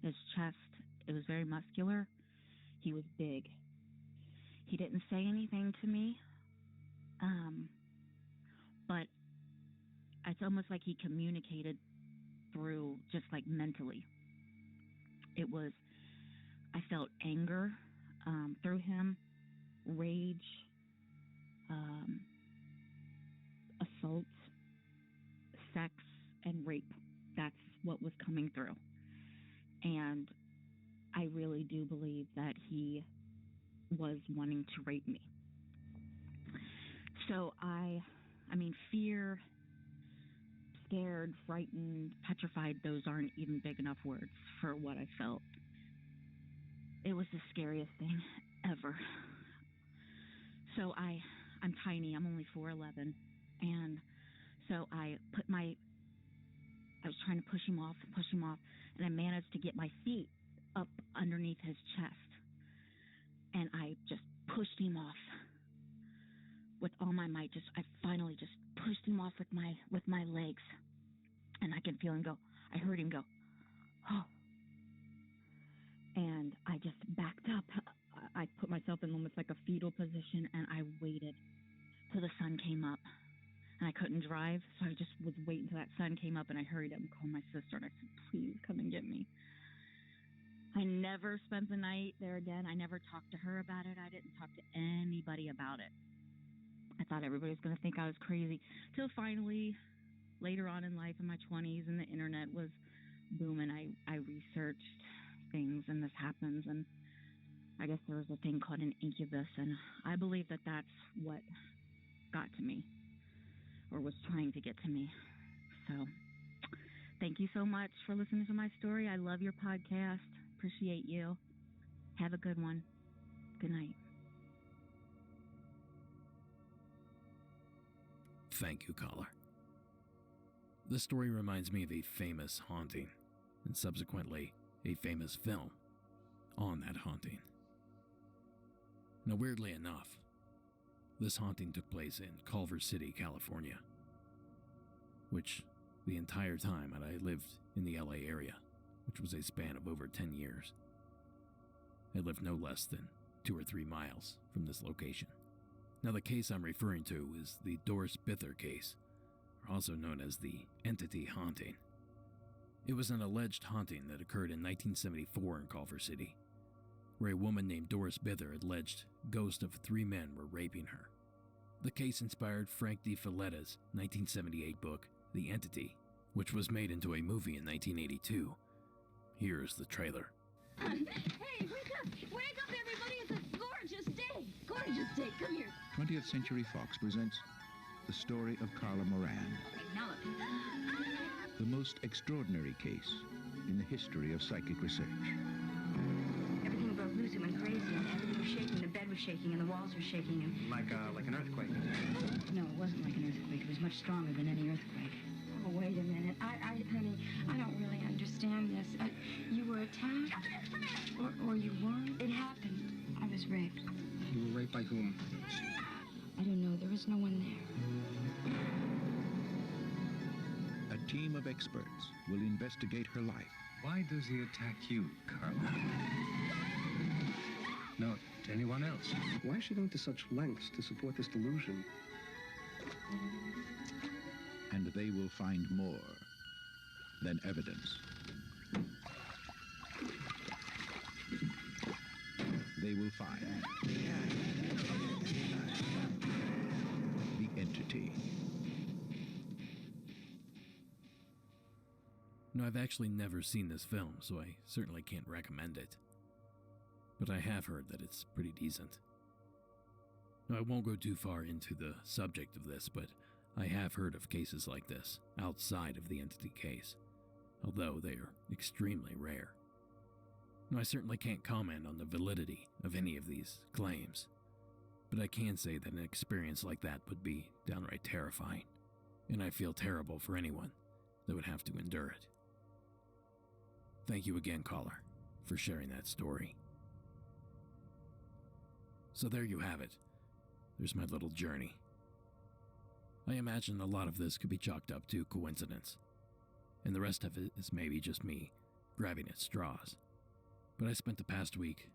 his chest. It was very muscular. He was big. He didn't say anything to me. But it's almost like he communicated through just mentally. I felt anger through him, rage, assault, sex, and rape. That's what was coming through. And I really do believe that he was wanting to rape me. So fear, scared, frightened, petrified, those aren't even big enough words for what I felt. It was the scariest thing ever. So I'm tiny. I'm only 4'11", and so I was trying to push him off, and I managed to get my feet up underneath his chest, and I just pushed him off with all my might. I finally just pushed him off with my legs, and I can feel him go. I heard him go, oh, and I just backed up. I put myself in almost like a fetal position, and I waited. sun came up. And I couldn't drive, so I just was waiting until that sun came up, and I hurried up and called my sister, and I said, please come and get me. I never spent the night there again. I never talked to her about it. I didn't talk to anybody about it. I thought everybody was going to think I was crazy. Till finally, later on in life, in my 20s, and the internet was booming, I researched things, and this happens, and I guess there was a thing called an incubus, and I believe that that's what got to me, or was trying to get to me. So thank you so much for listening to my story. I love your podcast. Appreciate you. Have a good one. Good night.
Thank you, caller. This story reminds me of a famous haunting, and subsequently a famous film on that haunting. Now, weirdly enough, this haunting took place in Culver City, California, which the entire time that I lived in the LA area, which was a span of over 10 years, I lived no less than 2 or 3 miles from this location. Now, the case I'm referring to is the Doris Bither case, also known as the Entity Haunting. It was an alleged haunting that occurred in 1974 in Culver City, where a woman named Doris Bither alleged ghosts of 3 men were raping her. The case inspired Frank D. Falletta's 1978 book, The Entity, which was made into a movie in 1982. Here's the trailer.
Hey, wake up! Wake up, everybody! It's a gorgeous day! Gorgeous day! Come here.
20th Century Fox presents the story of Carla Moran.
Okay, now look.
The most extraordinary case in the history of psychic research.
Everything broke loose. It went crazy, and everything was shaking. The bed was shaking, and the walls were shaking, and...
Like an earthquake?
No, it wasn't like an earthquake. It was much stronger than any earthquake. Oh, wait a minute. Honey, I don't really understand this. You were attacked? Or you weren't? It happened. I was raped.
You were raped by whom?
I don't know. There was no one there.
A team of experts will investigate her life.
Why does he attack you, Carla? Not anyone else.
Why is she going to such lengths to support this delusion?
And they will find more than evidence. They will find the entity.
No, I've actually never seen this film, so I certainly can't recommend it. But I have heard that it's pretty decent. Now, I won't go too far into the subject of this, but I have heard of cases like this outside of the entity case, although they are extremely rare. Now, I certainly can't comment on the validity of any of these claims, but I can say that an experience like that would be downright terrifying, and I feel terrible for anyone that would have to endure it. Thank you again, caller, for sharing that story. So there you have it. There's my little journey. I imagine a lot of this could be chalked up to coincidence, and the rest of it is maybe just me grabbing at straws. But I spent the past week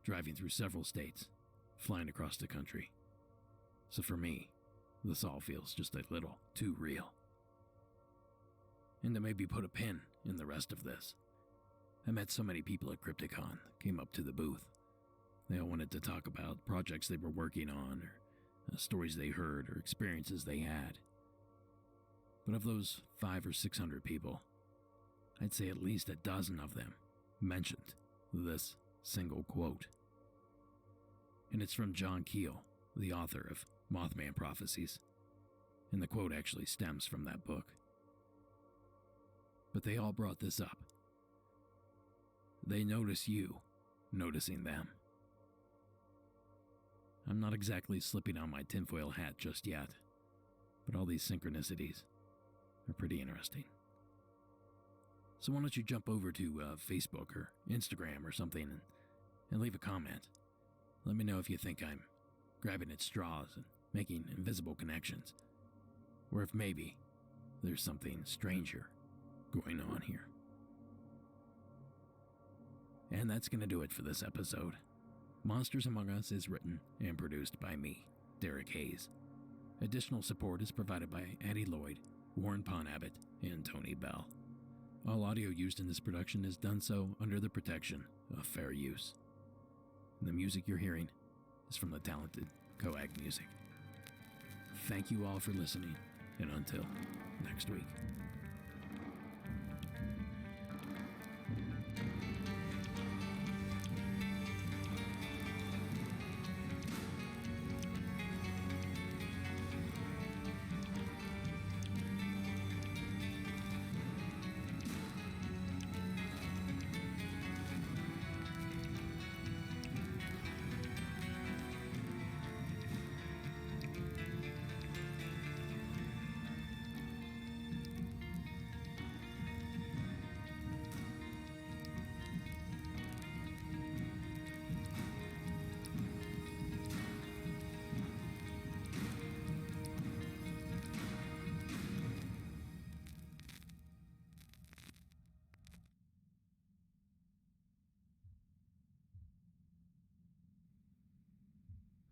driving through several states, flying across the country. So for me, this all feels just a little too real. And to maybe put a pin in the rest of this, I met so many people at Crypticon that came up to the booth. They all wanted to talk about projects they were working on, or stories they heard, or experiences they had. But of those 500 or 600 people, I'd say at least a dozen of them mentioned this single quote. And it's from John Keel, the author of Mothman Prophecies, and the quote actually stems from that book. But they all brought this up. They notice you noticing them. I'm not exactly slipping on my tinfoil hat just yet, but all these synchronicities are pretty interesting. So why don't you jump over to Facebook or Instagram or something and leave a comment. Let me know if you think I'm grabbing at straws and making invisible connections, or if maybe there's something stranger going on here. And that's going to do it for this episode. Monsters Among Us is written and produced by me, Derek Hayes. Additional support is provided by Addie Lloyd, Warren Pond Abbott, and Tony Bell. All audio used in this production is done so under the protection of fair use. And the music you're hearing is from the talented Coag Music. Thank you all for listening, and until next week.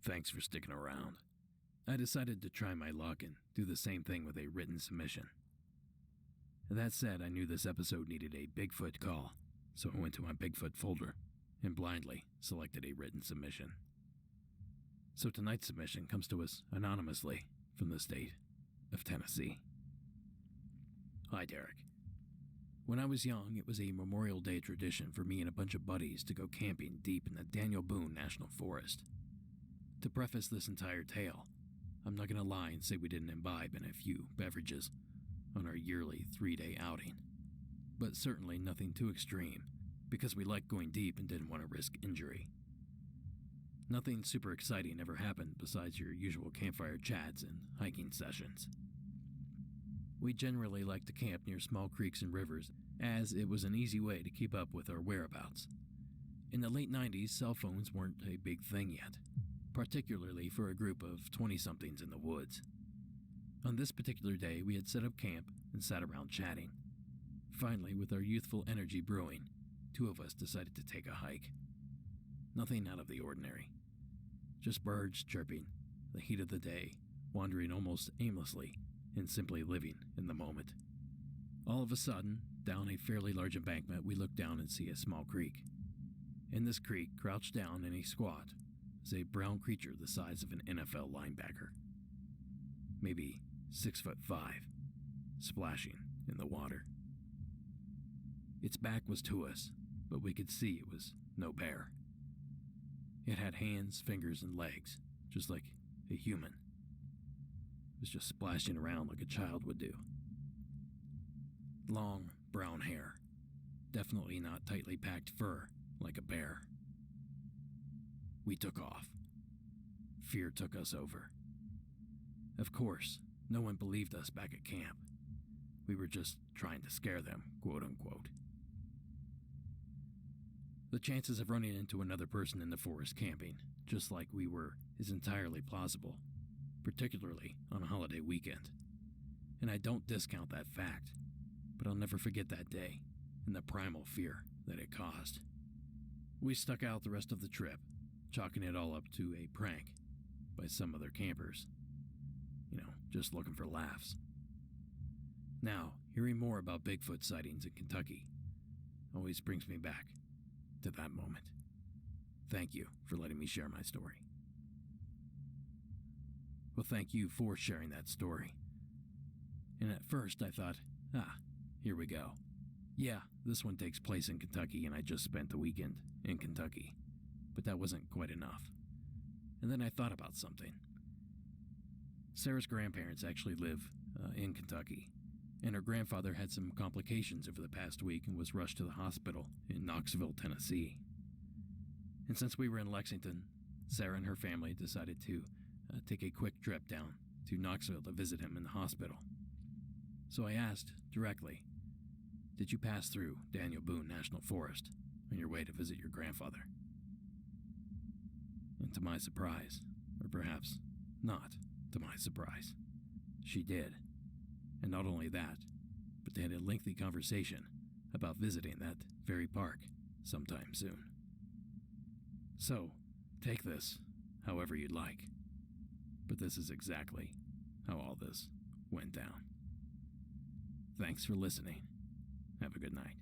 Thanks for sticking around. I decided to try my luck and do the same thing with a written submission. That said, I knew this episode needed a Bigfoot call, so I went to my Bigfoot folder and blindly selected a written submission. So tonight's submission comes to us anonymously from the state of Tennessee. Hi, Derek. When I was young, it was a Memorial Day tradition for me and a bunch of buddies to go camping deep in the Daniel Boone National Forest. To preface this entire tale, I'm not going to lie and say we didn't imbibe in a few beverages on our yearly 3-day outing, but certainly nothing too extreme because we liked going deep and didn't want to risk injury. Nothing super exciting ever happened besides your usual campfire chats and hiking sessions. We generally liked to camp near small creeks and rivers as it was an easy way to keep up with our whereabouts. In the late 90s, cell phones weren't a big thing yet, particularly for a group of 20-somethings in the woods. On this particular day, we had set up camp and sat around chatting. Finally, with our youthful energy brewing, 2 of us decided to take a hike. Nothing out of the ordinary. Just birds chirping, the heat of the day, wandering almost aimlessly, and simply living in the moment. All of a sudden, down a fairly large embankment, we look down and see a small creek. In this creek, crouched down in a squat, is a brown creature the size of an NFL linebacker. Maybe 6'5", splashing in the water. Its back was to us, but we could see it was no bear. It had hands, fingers, and legs, just like a human. It was just splashing around like a child would do. Long, brown hair. Definitely not tightly packed fur like a bear. We took off. Fear took us over. Of course, no one believed us back at camp. We were just trying to scare them, quote unquote. The chances of running into another person in the forest camping, just like we were, is entirely plausible, particularly on a holiday weekend. And I don't discount that fact, but I'll never forget that day and the primal fear that it caused. We stuck out the rest of the trip, chalking it all up to a prank by some other campers. Just looking for laughs. Now, hearing more about Bigfoot sightings in Kentucky always brings me back to that moment. Thank you for letting me share my story. Well, thank you for sharing that story. And at first I thought, here we go. Yeah, this one takes place in Kentucky and I just spent the weekend in Kentucky. But that wasn't quite enough. And then I thought about something. Sarah's grandparents actually live in Kentucky, and her grandfather had some complications over the past week and was rushed to the hospital in Knoxville, Tennessee. And since we were in Lexington, Sarah and her family decided to take a quick trip down to Knoxville to visit him in the hospital. So I asked directly, did you pass through Daniel Boone National Forest on your way to visit your grandfather? And to my surprise, or perhaps not to my surprise, she did. And not only that, but they had a lengthy conversation about visiting that very park sometime soon. So, take this however you'd like, but this is exactly how all this went down. Thanks for listening. Have a good night.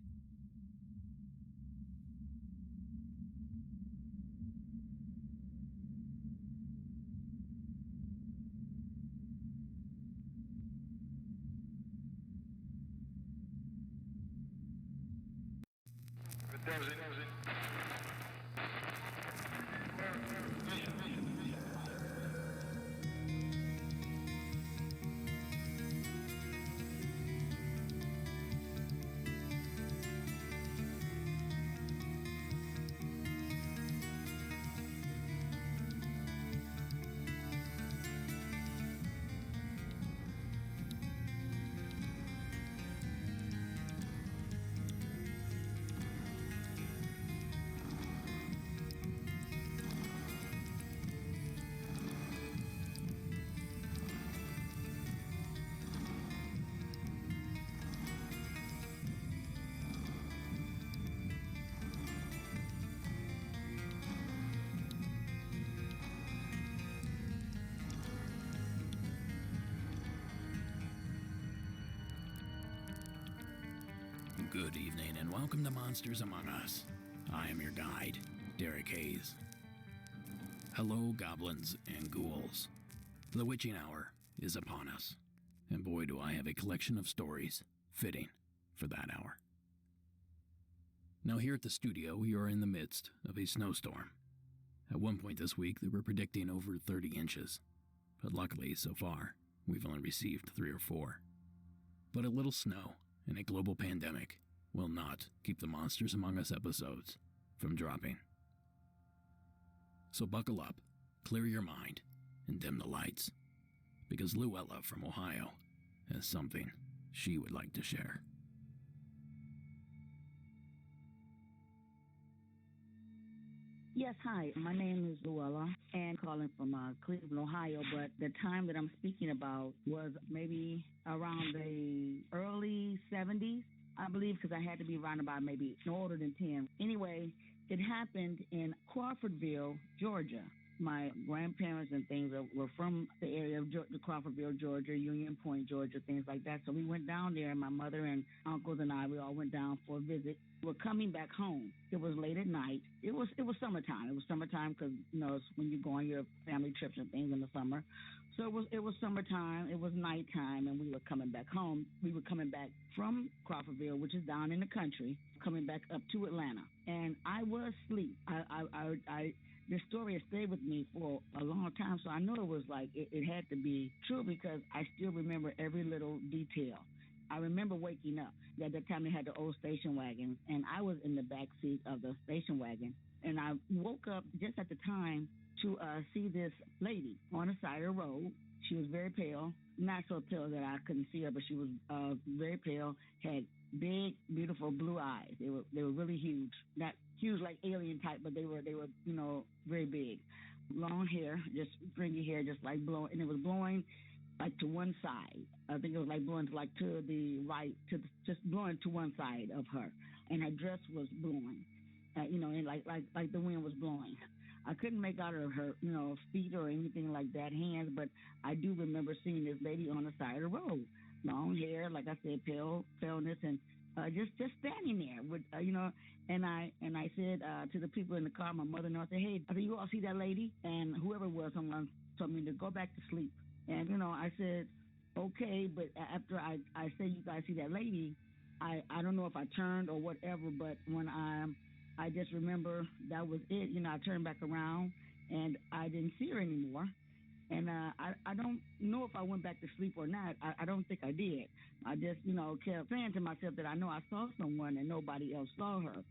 Good evening and welcome to Monsters Among Us. I am your guide, Derek Hayes. Hello, goblins and ghouls. The witching hour is upon us, and boy do I have a collection of stories fitting for that hour. Now here at the studio, we are in the midst of a snowstorm. At one point this week, they were predicting over 30 inches, but luckily, so far, we've only received 3 or 4. But a little snow and a global pandemic will not keep the Monsters Among Us episodes from dropping. So buckle up, clear your mind, and dim the lights, because Luella from Ohio has something she would like to share.
Yes, hi. My name is Luella, and calling from Cleveland, Ohio. But the time that I'm speaking about was maybe around the early 70s, I believe, because I had to be around about maybe no older than 10. Anyway, it happened in Crawfordville, Georgia. My grandparents and things were from the area of Crawfordville, Georgia, Union Point, Georgia, things like that. So we went down there, my mother and uncles and I, we all went down for a visit. We were coming back home. It was late at night. It was summertime. It was summertime because, you know, it's when you go on your family trips and things in the summer. So it was summertime. It was nighttime, and we were coming back home. We were coming back from Crawfordville, which is down in the country, coming back up to Atlanta. And I was asleep. This story has stayed with me for a long time, so I know it was like, it had to be true because I still remember every little detail. I remember waking up. At that time, they had the old station wagon, and I was in the back seat of the station wagon. And I woke up just at the time to see this lady on the side of the road. She was very pale, not so pale that I couldn't see her, but she was very pale, had big, beautiful blue eyes. They were really huge. Not huge like alien type, but they were you know, very big. Long hair, just stringy hair, just like blowing, and it was blowing like to one side. I think it was like blowing like to the right, just blowing to one side of her, and her dress was blowing, you know, and like the wind was blowing. I couldn't make out of her, you know, feet or anything like that, hands, but I do remember seeing this lady on the side of the road, long hair, like I said, paleness, and just standing there with, you know, and I said to the people in the car, my mother and I said, hey, I said, you all see that lady? And whoever it was, someone told me to go back to sleep. And, you know, I said, okay, but after I said, you guys see that lady, I don't know if I turned or whatever, but when I just remember that was it. You know, I turned back around and I didn't see her anymore. And I don't know if I went back to sleep or not. I don't think I did. I just, you know, kept saying to myself that I know I saw someone and nobody else saw her.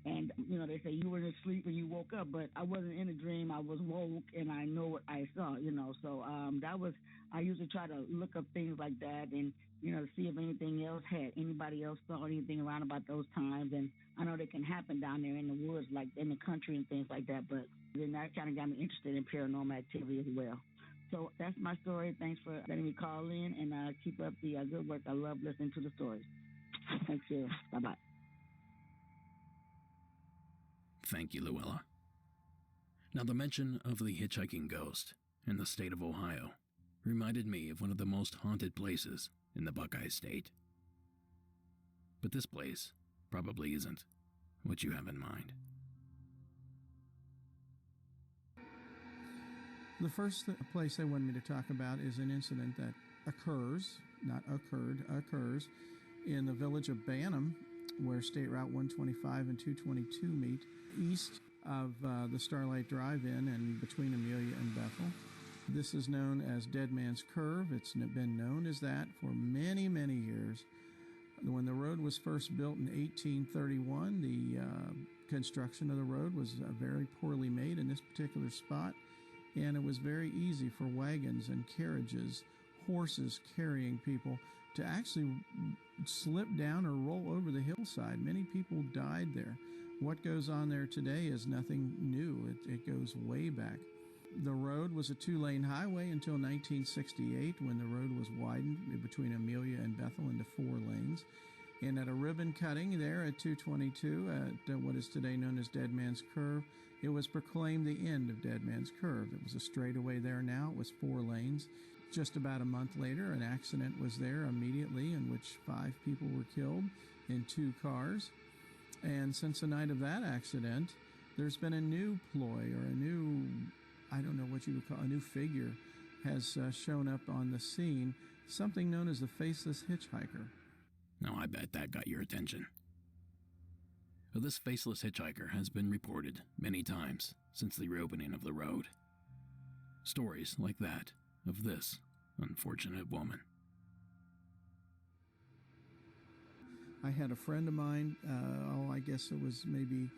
And, you know, they say you were in sleep and you woke up, but I wasn't in a dream. I was woke and I know what I saw, you know. So that was, I usually try to look up things like that and, you know, see if anything else anybody else saw anything around about those times. And I know they can happen down there in the woods, like in the country and things like that. But then that kind of got me interested in paranormal activity as well. So that's my story. Thanks for letting me call in, and keep up the good work. I love listening to the stories. Thank you. Bye-bye.
Thank you, Luella. Now, the mention of the hitchhiking ghost in the state of Ohio reminded me of one of the most haunted places in the Buckeye State. But this place probably isn't what you have in mind.
The first place they wanted me to talk about is an incident that occurs, not occurred, occurs in the village of Bantam, where State Route 125 and 222 meet, east of the Starlight Drive-In and between Amelia and Bethel. This is known as Dead Man's Curve. It's been known as that for many, many years. When the road was first built in 1831, the construction of the road was very poorly made in this particular spot, and it was very easy for wagons and carriages, horses carrying people, to actually slip down or roll over the hillside. Many people died there. What goes on there today is nothing new. It goes way back. The road was a 2-lane highway until 1968, when the road was widened between Amelia and Bethel into 4 lanes. And at a ribbon cutting there at 222, at what is today known as Dead Man's Curve, it was proclaimed the end of Dead Man's Curve. It was a straightaway there now. It was 4 lanes. Just about a month later, an accident was there immediately in which 5 people were killed in 2 cars. And since the night of that accident, there's been a new ploy, or a new, I don't know what you would call, a new figure has shown up on the scene, something known as the Faceless Hitchhiker.
Now, I bet that got your attention. Well, this faceless hitchhiker has been reported many times since the reopening of the road. Stories like that of this unfortunate woman.
I had a friend of mine, I guess it was maybe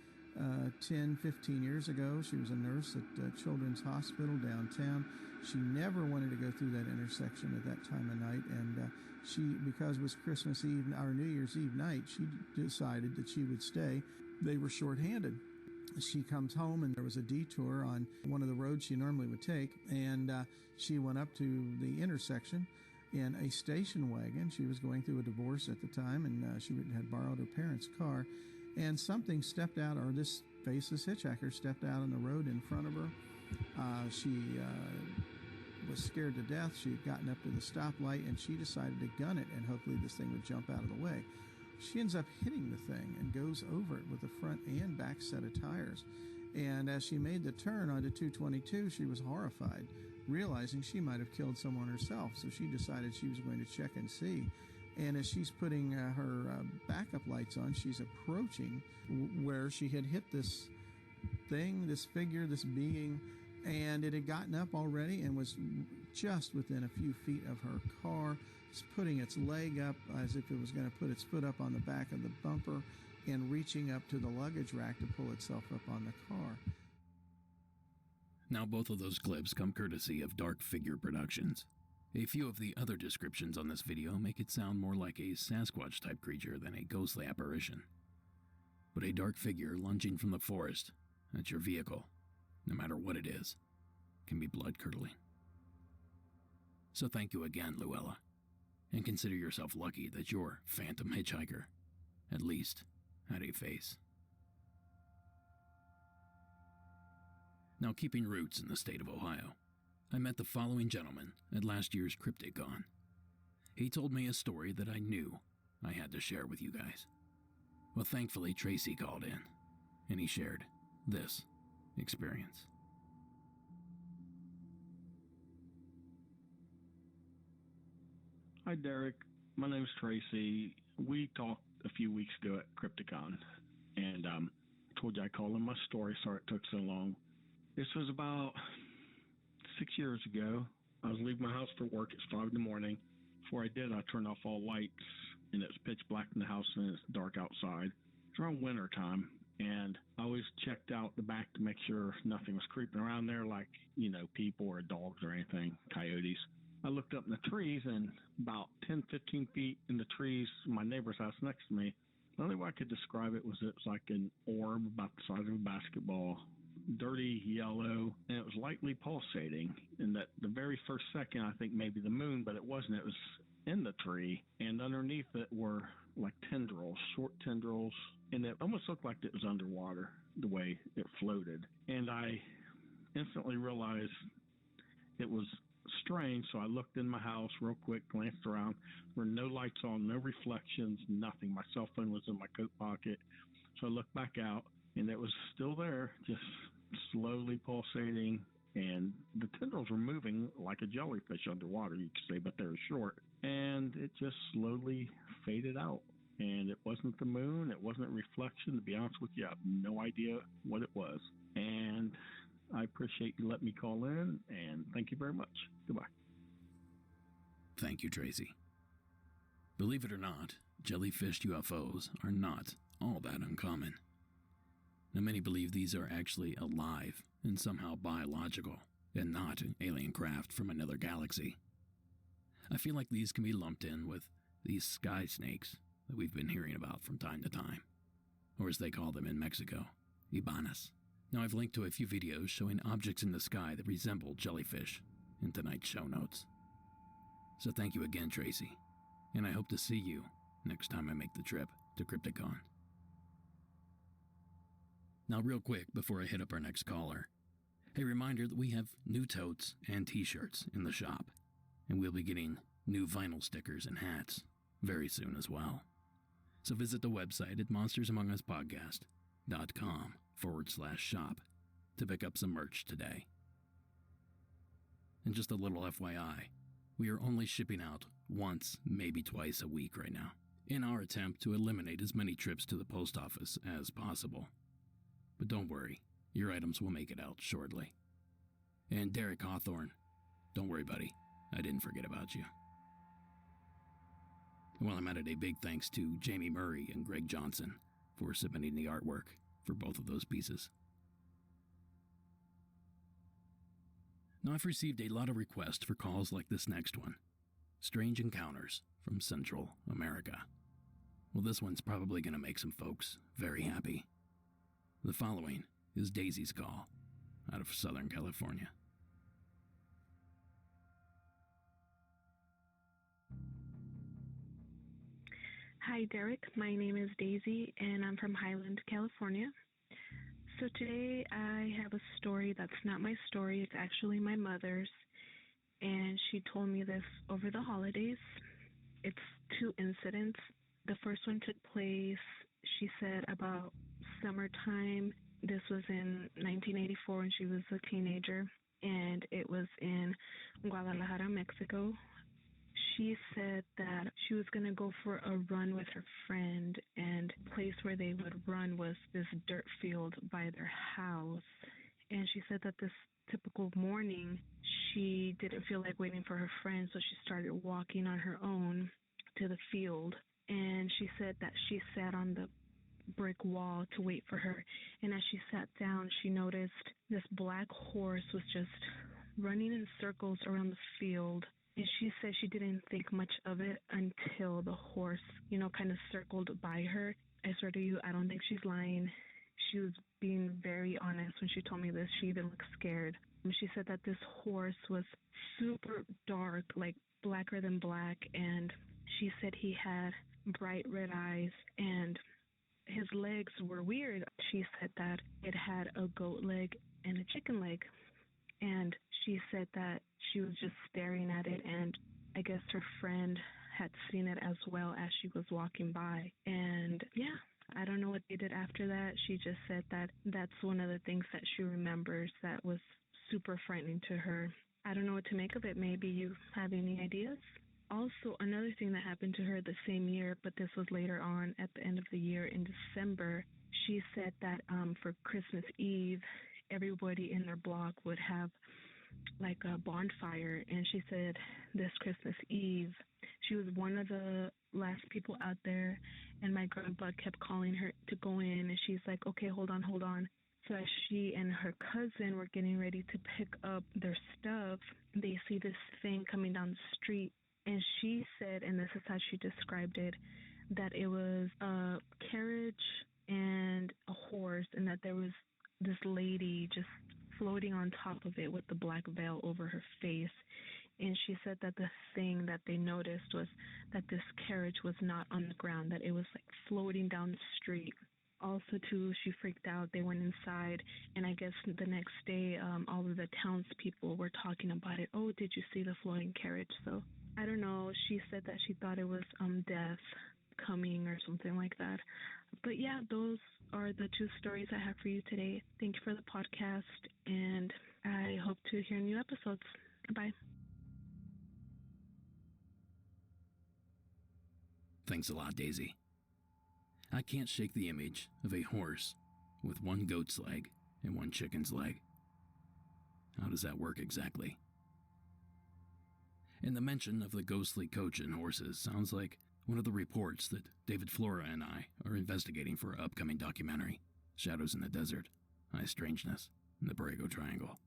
10, 15 years ago. She was a nurse at Children's Hospital downtown. She never wanted to go through that intersection at that time of night, and she, because it was Christmas Eve or New Year's Eve night, she decided that she would stay. They were shorthanded. She comes home, and there was a detour on one of the roads she normally would take, and she went up to the intersection in a station wagon. She was going through a divorce at the time, and she had borrowed her parents' car, and something stepped out, or this faceless hitchhiker stepped out on the road in front of her. She was scared to death. She had gotten up to the stoplight, and she decided to gun it, and hopefully this thing would jump out of the way. She ends up hitting the thing and goes over it with the front and back set of tires. And as she made the turn onto 222, she was horrified, realizing she might have killed someone herself. So she decided she was going to check and see. And as she's putting her backup lights on, she's approaching where she had hit this thing, this figure, this being, and it had gotten up already and was just within a few feet of her car. It's putting its leg up as if it was going to put its foot up on the back of the bumper and reaching up to the luggage rack to pull itself up on the car.
Now, both of those clips come courtesy of Dark Figure Productions. A few of the other descriptions on this video make it sound more like a Sasquatch-type creature than a ghostly apparition. But a dark figure lunging from the forest at your vehicle, no matter what it is, can be blood-curdling. So thank you again, Luella, and consider yourself lucky that your phantom hitchhiker, at least, had a face. Now, keeping roots in the state of Ohio, I met the following gentleman at last year's Crypticon. He told me a story that I knew I had to share with you guys. Well, thankfully, Tracy called in, and he shared this experience.
Hi, Derek. My name's Tracy. We talked a few weeks ago at Crypticon, and told you I'd call in my story. Sorry it took so long. This was about 6 years ago. I was leaving my house for work. It's 5 in the morning. Before I did, I turned off all lights, and it's pitch black in the house, and it's dark outside. It's around winter time, and I always checked out the back to make sure nothing was creeping around there, like, people or dogs or anything, coyotes. I looked up in the trees, and about 10, 15 feet in the trees, my neighbor's house next to me, the only way I could describe it was it's like an orb about the size of a basketball, dirty yellow, and it was lightly pulsating. And that the very first second, I think maybe the moon, but it wasn't. It was in the tree, and underneath it were like tendrils, short tendrils, and it almost looked like it was underwater the way it floated. And I instantly realized it was strange, so I looked in my house real quick, glanced around. There were no lights on, no reflections, nothing. My cell phone was in my coat pocket. So I looked back out, and it was still there, just slowly pulsating, and the tendrils were moving like a jellyfish underwater, you could say, but they were short. And it just slowly faded out. And it wasn't the moon, it wasn't reflection. To be honest with you, I have no idea what it was. And I appreciate you letting me call in, and thank you very much. Goodbye.
Thank you, Tracy. Believe it or not, jellyfish UFOs are not all that uncommon. Now, many believe these are actually alive and somehow biological, and not an alien craft from another galaxy. I feel like these can be lumped in with these sky snakes that we've been hearing about from time to time, or as they call them in Mexico, ibanas. Now, I've linked to a few videos showing objects in the sky that resemble jellyfish in tonight's show notes. So thank you again, Tracy, and I hope to see you next time I make the trip to Crypticon. Now, real quick before I hit up our next caller, a reminder that we have new totes and t-shirts in the shop, and we'll be getting new vinyl stickers and hats very soon as well. So visit the website at monstersamonguspodcast.com/shop to pick up some merch today. And just a little FYI, we are only shipping out once, maybe twice a week right now, in our attempt to eliminate as many trips to the post office as possible. But don't worry, your items will make it out shortly. And Derek Hawthorne, don't worry, buddy, I didn't forget about you. And while I'm at it, a big thanks to Jamie Murray and Greg Johnson for submitting the artwork for both of those pieces. Now, I've received a lot of requests for calls like this next one. Strange encounters from Central America. Well, this one's probably going to make some folks very happy. The following is Daisy's call out of Southern California.
Hi, Derek. My name is Daisy, and I'm from Highland, California. So today I have a story that's not my story. It's actually my mother's, and she told me this over the holidays. It's two incidents. The first one took place, she said, about summertime. This was in 1984 when she was a teenager, and it was in Guadalajara, Mexico. She said that she was going to go for a run with her friend, and the place where they would run was this dirt field by their house. And she said that this typical morning, she didn't feel like waiting for her friend, so she started walking on her own to the field. And she said that she sat on the brick wall to wait for her. And as she sat down, she noticed this black horse was just running in circles around the field. And she said she didn't think much of it until the horse, kind of circled by her. I swear to you, I don't think she's lying. She was being very honest when she told me this. She even looked scared. She said that this horse was super dark, like blacker than black, and she said he had bright red eyes, and his legs were weird. She said that it had a goat leg and a chicken leg, and she said that she was just staring at it, and I guess her friend had seen it as well as she was walking by. And yeah, I don't know what they did after that. She just said that that's one of the things that she remembers that was super frightening to her. I don't know what to make of it. Maybe you have any ideas? Also, another thing that happened to her the same year, but this was later on at the end of the year in December, she said that for Christmas Eve, everybody in their block would have like a bonfire, and she said this Christmas Eve, she was one of the last people out there, and my grandpa kept calling her to go in, and she's like, okay, hold on. So as she and her cousin were getting ready to pick up their stuff, they see this thing coming down the street, and she said, and this is how she described it, that it was a carriage and a horse, and that there was this lady just floating on top of it with the black veil over her face. And she said that the thing that they noticed was that this carriage was not on the ground, that it was like floating down the street. also, too, she freaked out. They went inside, and I guess the next day, all of the townspeople were talking about it. Oh, did you see the floating carriage? So I don't know. She said that she thought it was death coming or something like that. But yeah, those are the two stories I have for you today. Thank you for the podcast, and I hope to hear new episodes. Goodbye.
Thanks a lot, Daisy. I can't shake the image of a horse with one goat's leg and one chicken's leg. How does that work exactly? And the mention of the ghostly coach and horses sounds like one of the reports that David Flora and I are investigating for our upcoming documentary, Shadows in the Desert, High Strangeness, and the Borrego Triangle.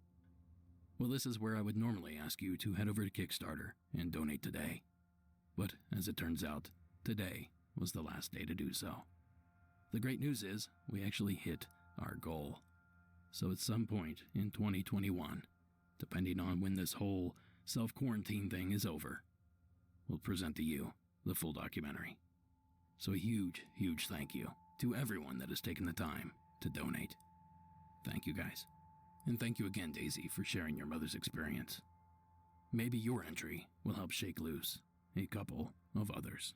Well, this is where I would normally ask you to head over to Kickstarter and donate today. But as it turns out, today was the last day to do so. The great news is we actually hit our goal. So at some point in 2021, depending on when this whole self-quarantine thing is over, we'll present to you the full documentary. So a huge, huge thank you to everyone that has taken the time to donate. Thank you, guys. And thank you again, Daisy, for sharing your mother's experience. Maybe your entry will help shake loose a couple of others.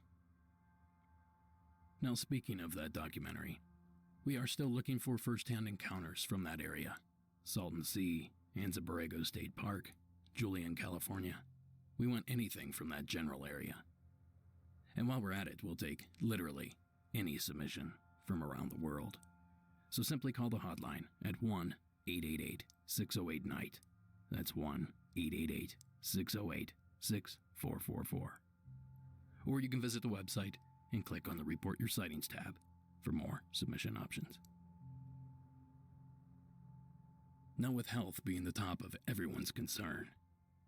Now, speaking of that documentary, we are still looking for first-hand encounters from that area. Salton Sea, Anza Borrego State Park, Julian, California. We want anything from that general area. And while we're at it, we'll take literally any submission from around the world. So simply call the hotline at 1-888-608-NIGHT. That's 1-888-608-6444. Or you can visit the website and click on the Report Your Sightings tab for more submission options. Now, with health being the top of everyone's concern,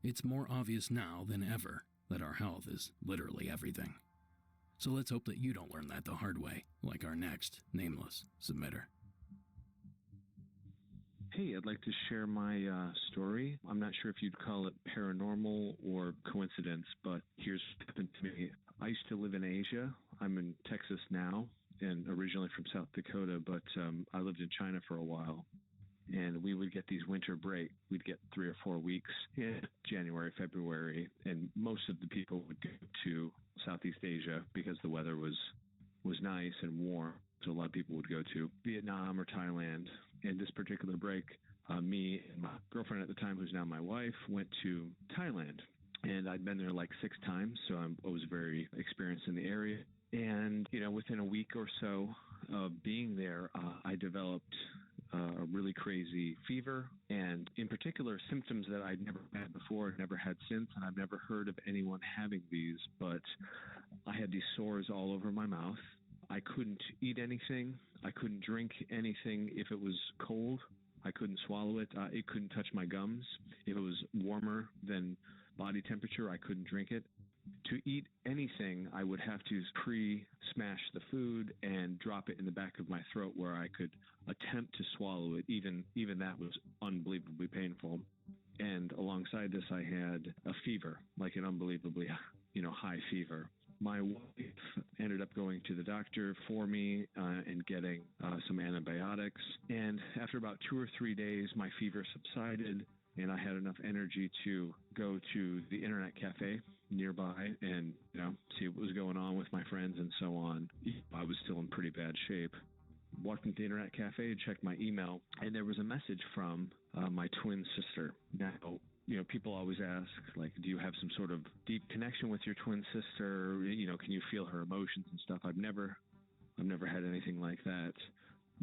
it's more obvious now than ever that our health is literally everything. So let's hope that you don't learn that the hard way, like our next nameless submitter.
Hey, I'd like to share my story. I'm not sure if you'd call it paranormal or coincidence, but here's what happened to me. I used to live in Asia. I'm in Texas now, and originally from South Dakota, but I lived in China for a while. And we would get these winter break. We'd get 3 or 4 weeks in January, February, and most of the people would go to Southeast Asia because the weather was nice and warm. So a lot of people would go to Vietnam or Thailand. And this particular break, me and my girlfriend at the time, who's now my wife, went to Thailand. And I'd been there like 6 times, so I was very experienced in the area. And, within a week or so of being there, I developed a really crazy fever, and in particular symptoms that I'd never had before, never had since, and I've never heard of anyone having these, but I had these sores all over my mouth. I couldn't eat anything. I couldn't drink anything if it was cold. I couldn't swallow it. It couldn't touch my gums. If it was warmer than body temperature, I couldn't drink it. To eat anything, I would have to pre-smash the food and drop it in the back of my throat where I could attempt to swallow it. Even that was unbelievably painful. And alongside this, I had a fever, like an unbelievably, high fever. My wife ended up going to the doctor for me and getting some antibiotics. And after about 2 or 3 days, my fever subsided, and I had enough energy to go to the internet cafe nearby and, see what was going on with my friends and so on. I was still in pretty bad shape. Walked into the internet cafe and checked my email, and there was a message from my twin sister. Now, people always ask, like, do you have some sort of deep connection with your twin sister? Can you feel her emotions and stuff? I've never had anything like that.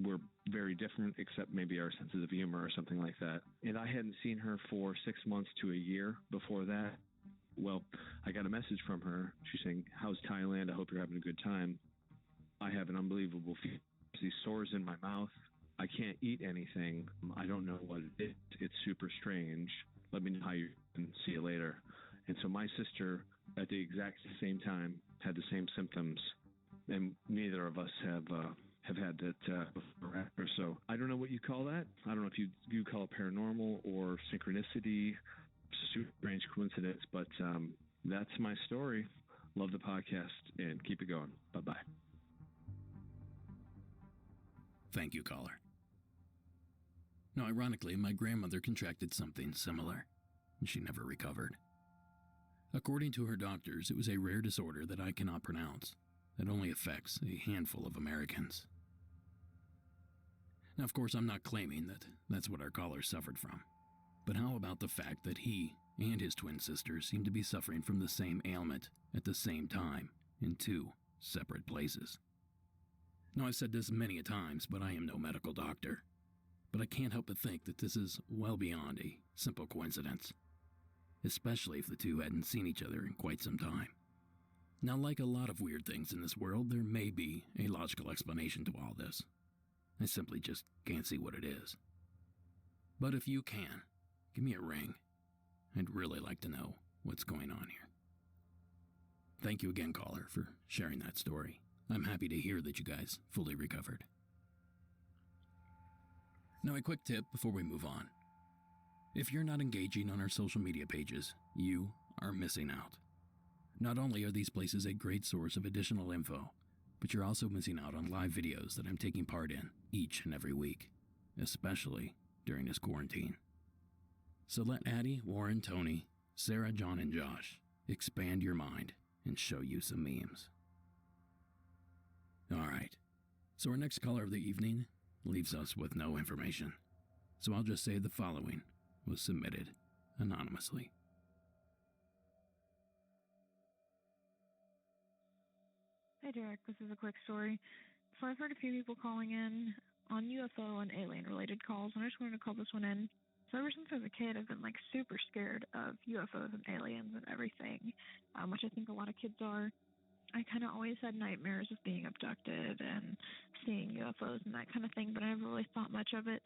We're very different, except maybe our senses of humor or something like that. And I hadn't seen her for 6 months to a year before that. Well, I got a message from her. She's saying, "How's Thailand? I hope you're having a good time. I have an unbelievable fever. These sores in my mouth. I can't eat anything. I don't know what it is. It's super strange. Let me know how you can. See you later." And so my sister, at the exact same time, had the same symptoms, and neither of us have had that before or after. So I don't know what you call that. I don't know if you call it paranormal or synchronicity, super strange coincidence, but that's my story. Love the podcast, and keep it going. Bye-bye.
Thank you, caller. Now, ironically, my grandmother contracted something similar, and she never recovered. According to her doctors, it was a rare disorder that I cannot pronounce, that only affects a handful of Americans. Now, of course, I'm not claiming that that's what our caller suffered from, but how about the fact that he and his twin sister seem to be suffering from the same ailment at the same time in two separate places? Now, I've said this many a times, but I am no medical doctor. But I can't help but think that this is well beyond a simple coincidence, especially if the two hadn't seen each other in quite some time. Now, like a lot of weird things in this world, there may be a logical explanation to all this. I simply just can't see what it is. But if you can, give me a ring. I'd really like to know what's going on here. Thank you again, caller, for sharing that story. I'm happy to hear that you guys fully recovered. Now, a quick tip before we move on. If you're not engaging on our social media pages, you are missing out. Not only are these places a great source of additional info, but you're also missing out on live videos that I'm taking part in each and every week, especially during this quarantine. So let Addie, Warren, Tony, Sarah, John, and Josh expand your mind and show you some memes. Alright, so our next caller of the evening leaves us with no information, so I'll just say the following was submitted anonymously.
Hey Derek, this is a quick story. So I've heard a few people calling in on UFO and alien related calls, and I just wanted to call this one in. So ever since I was a kid, I've been super scared of UFOs and aliens and everything, which I think a lot of kids are. I kind of always had nightmares of being abducted and seeing UFOs and that kind of thing, but I never really thought much of it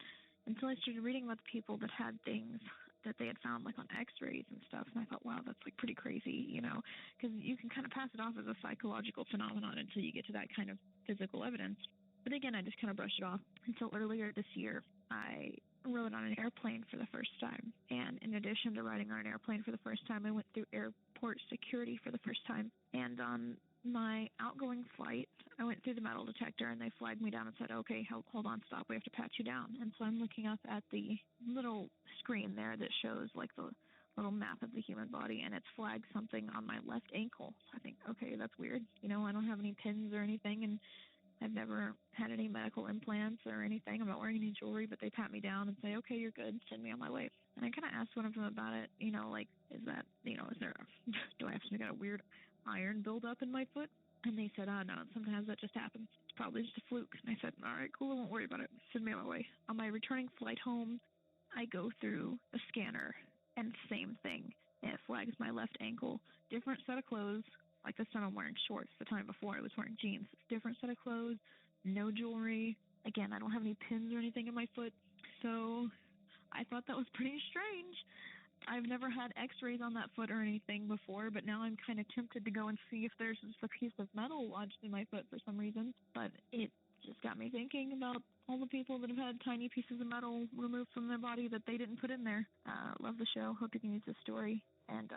until I started reading about the people that had things that they had found on x-rays and stuff, and I thought, wow, that's pretty crazy, because you can kind of pass it off as a psychological phenomenon until you get to that kind of physical evidence. But again, I just kind of brushed it off until earlier this year. I rode on an airplane for the first time, and in addition to riding on an airplane for the first time, I went through airport security for the first time, and on my outgoing flight, I went through the metal detector and they flagged me down and said, okay, hold on, stop, we have to pat you down. And so I'm looking up at the little screen there that shows the little map of the human body, and it's flagged something on my left ankle. So I think, okay, that's weird. I don't have any pins or anything, and I've never had any medical implants or anything. I'm not wearing any jewelry, but they pat me down and say, okay, you're good, send me on my way. And I kind of asked one of them about it, is that, is there do I have some kind of weird iron buildup in my foot? And they said, no, sometimes that just happens. It's probably just a fluke. And I said, all right, cool, I won't worry about it. Send me on my way. On my returning flight home, I go through a scanner, and same thing. It flags my left ankle. Different set of clothes. Like this time I'm wearing shorts. The time before I was wearing jeans. Different set of clothes, no jewelry. Again, I don't have any pins or anything in my foot. So I thought that was pretty strange. I've never had x-rays on that foot or anything before, but now I'm kind of tempted to go and see if there's just a piece of metal lodged in my foot for some reason. But it just got me thinking about all the people that have had tiny pieces of metal removed from their body that they didn't put in there. Love the show. Hope you can use this story, and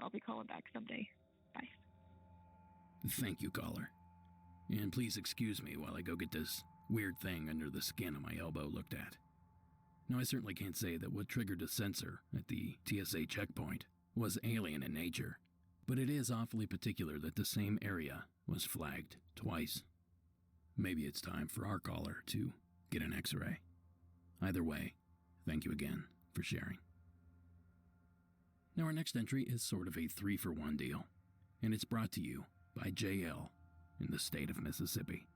I'll be calling back someday. Bye.
Thank you, caller. And please excuse me while I go get this weird thing under the skin of my elbow looked at. Now, I certainly can't say that what triggered a sensor at the TSA checkpoint was alien in nature, but it is awfully particular that the same area was flagged twice. Maybe it's time for our caller to get an X-ray. Either way, thank you again for sharing. Now, our next entry is sort of a 3-for-1 deal, and it's brought to you by JL in the state of Mississippi.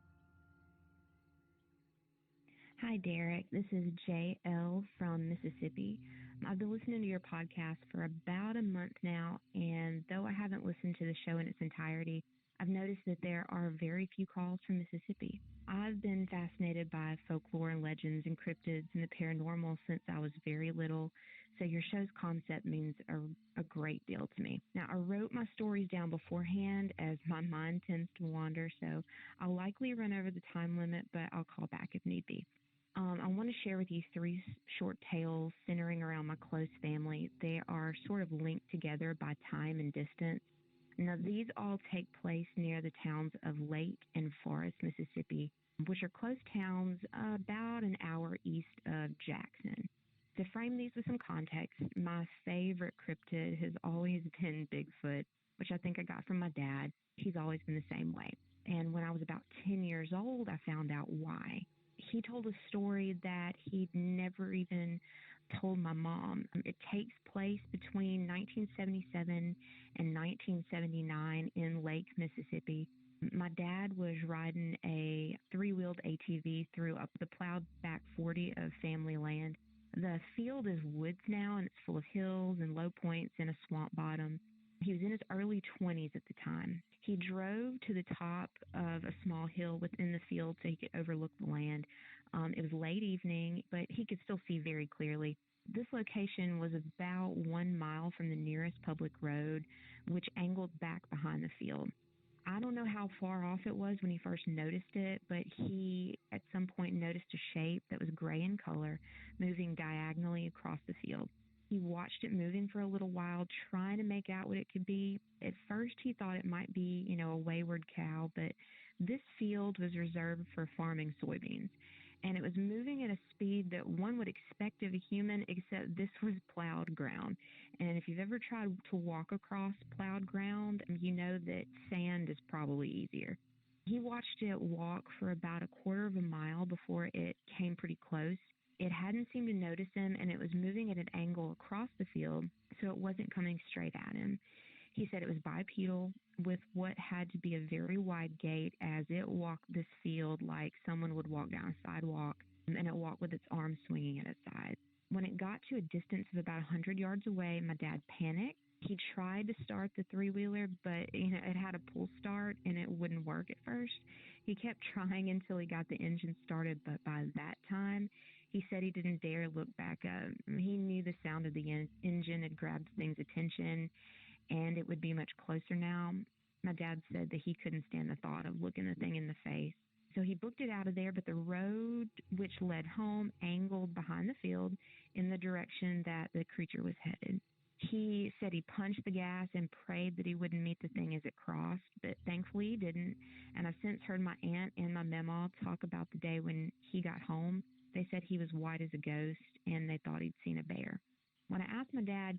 Hi, Derek. This is JL from Mississippi. I've been listening to your podcast for about a month now, and though I haven't listened to the show in its entirety, I've noticed that there are very few calls from Mississippi. I've been fascinated by folklore and legends and cryptids and the paranormal since I was very little, so your show's concept means a great deal to me. Now, I wrote my stories down beforehand as my mind tends to wander, so I'll likely run over the time limit, but I'll call back if need be. I want to share with you 3 short tales centering around my close family. They are sort of linked together by time and distance. Now, these all take place near the towns of Lake and Forest, Mississippi. which are close towns about an hour east of Jackson. To frame these with some context, my favorite cryptid has always been Bigfoot, which I think I got from my dad. He's always been the same way. And when I was about 10 years old, I found out why. He told a story that he'd never even told my mom. It takes place between 1977 and 1979 in Lake Mississippi. My dad was riding a three-wheeled ATV through up the plowed back 40 of family land. The field is woods now, and it's full of hills and low points and a swamp bottom. He was in his early 20s at the time. He drove to the top of a small hill within the field so he could overlook the land. It was late evening, but he could still see very clearly. This location was about 1 mile from the nearest public road, which angled back behind the field. I don't know how far off it was when he first noticed it, but he at some point noticed a shape that was gray in color moving diagonally across the field. He watched it moving for a little while, trying to make out what it could be. At first, he thought it might be, a wayward cow, but this field was reserved for farming soybeans, and it was moving at a speed that one would expect of a human, except this was plowed ground. And if you've ever tried to walk across plowed ground, you know that sand is probably easier. He watched it walk for about a quarter of a mile before it came pretty close. It hadn't seemed to notice him, and it was moving at an angle across the field, so it wasn't coming straight at him. He said it was bipedal with what had to be a very wide gait as it walked this field like someone would walk down a sidewalk, and it walked with its arms swinging at its side. When it got to a distance of about 100 yards away, my dad panicked. He tried to start the three-wheeler, but it had a pull start, and it wouldn't work at first. He kept trying until he got the engine started, but by that time, he said he didn't dare look back up. He knew the sound of the engine had grabbed things' attention, and it would be much closer now. My dad said that he couldn't stand the thought of looking the thing in the face. So he booked it out of there, but the road which led home angled behind the field in the direction that the creature was headed. He said he punched the gas and prayed that he wouldn't meet the thing as it crossed, but thankfully he didn't. And I've since heard my aunt and my mama talk about the day when he got home. They said he was white as a ghost, and they thought he'd seen a bear. When I asked my dad,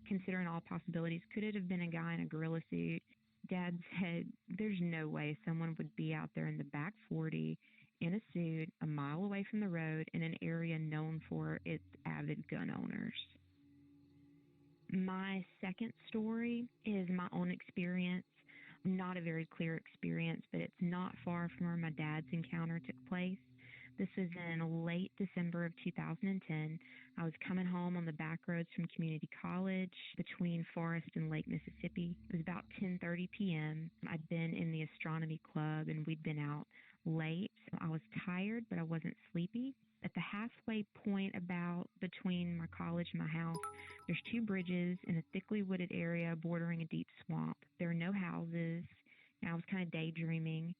considering all possibilities, could it have been a guy in a gorilla suit? Dad said, there's no way someone would be out there in the back 40 in a suit a mile away from the road in an area known for its avid gun owners. My second story is my own experience. Not a very clear experience, but it's not far from where my dad's encounter took place. This was in late December of 2010. I was coming home on the back roads from community college between Forest and Lake Mississippi. It was about 10:30 p.m. I'd been in the astronomy club, and we'd been out late. I was tired, but I wasn't sleepy. At the halfway point about between my college and my house, there's two bridges in a thickly wooded area bordering a deep swamp. There are no houses, and I was kind of daydreaming.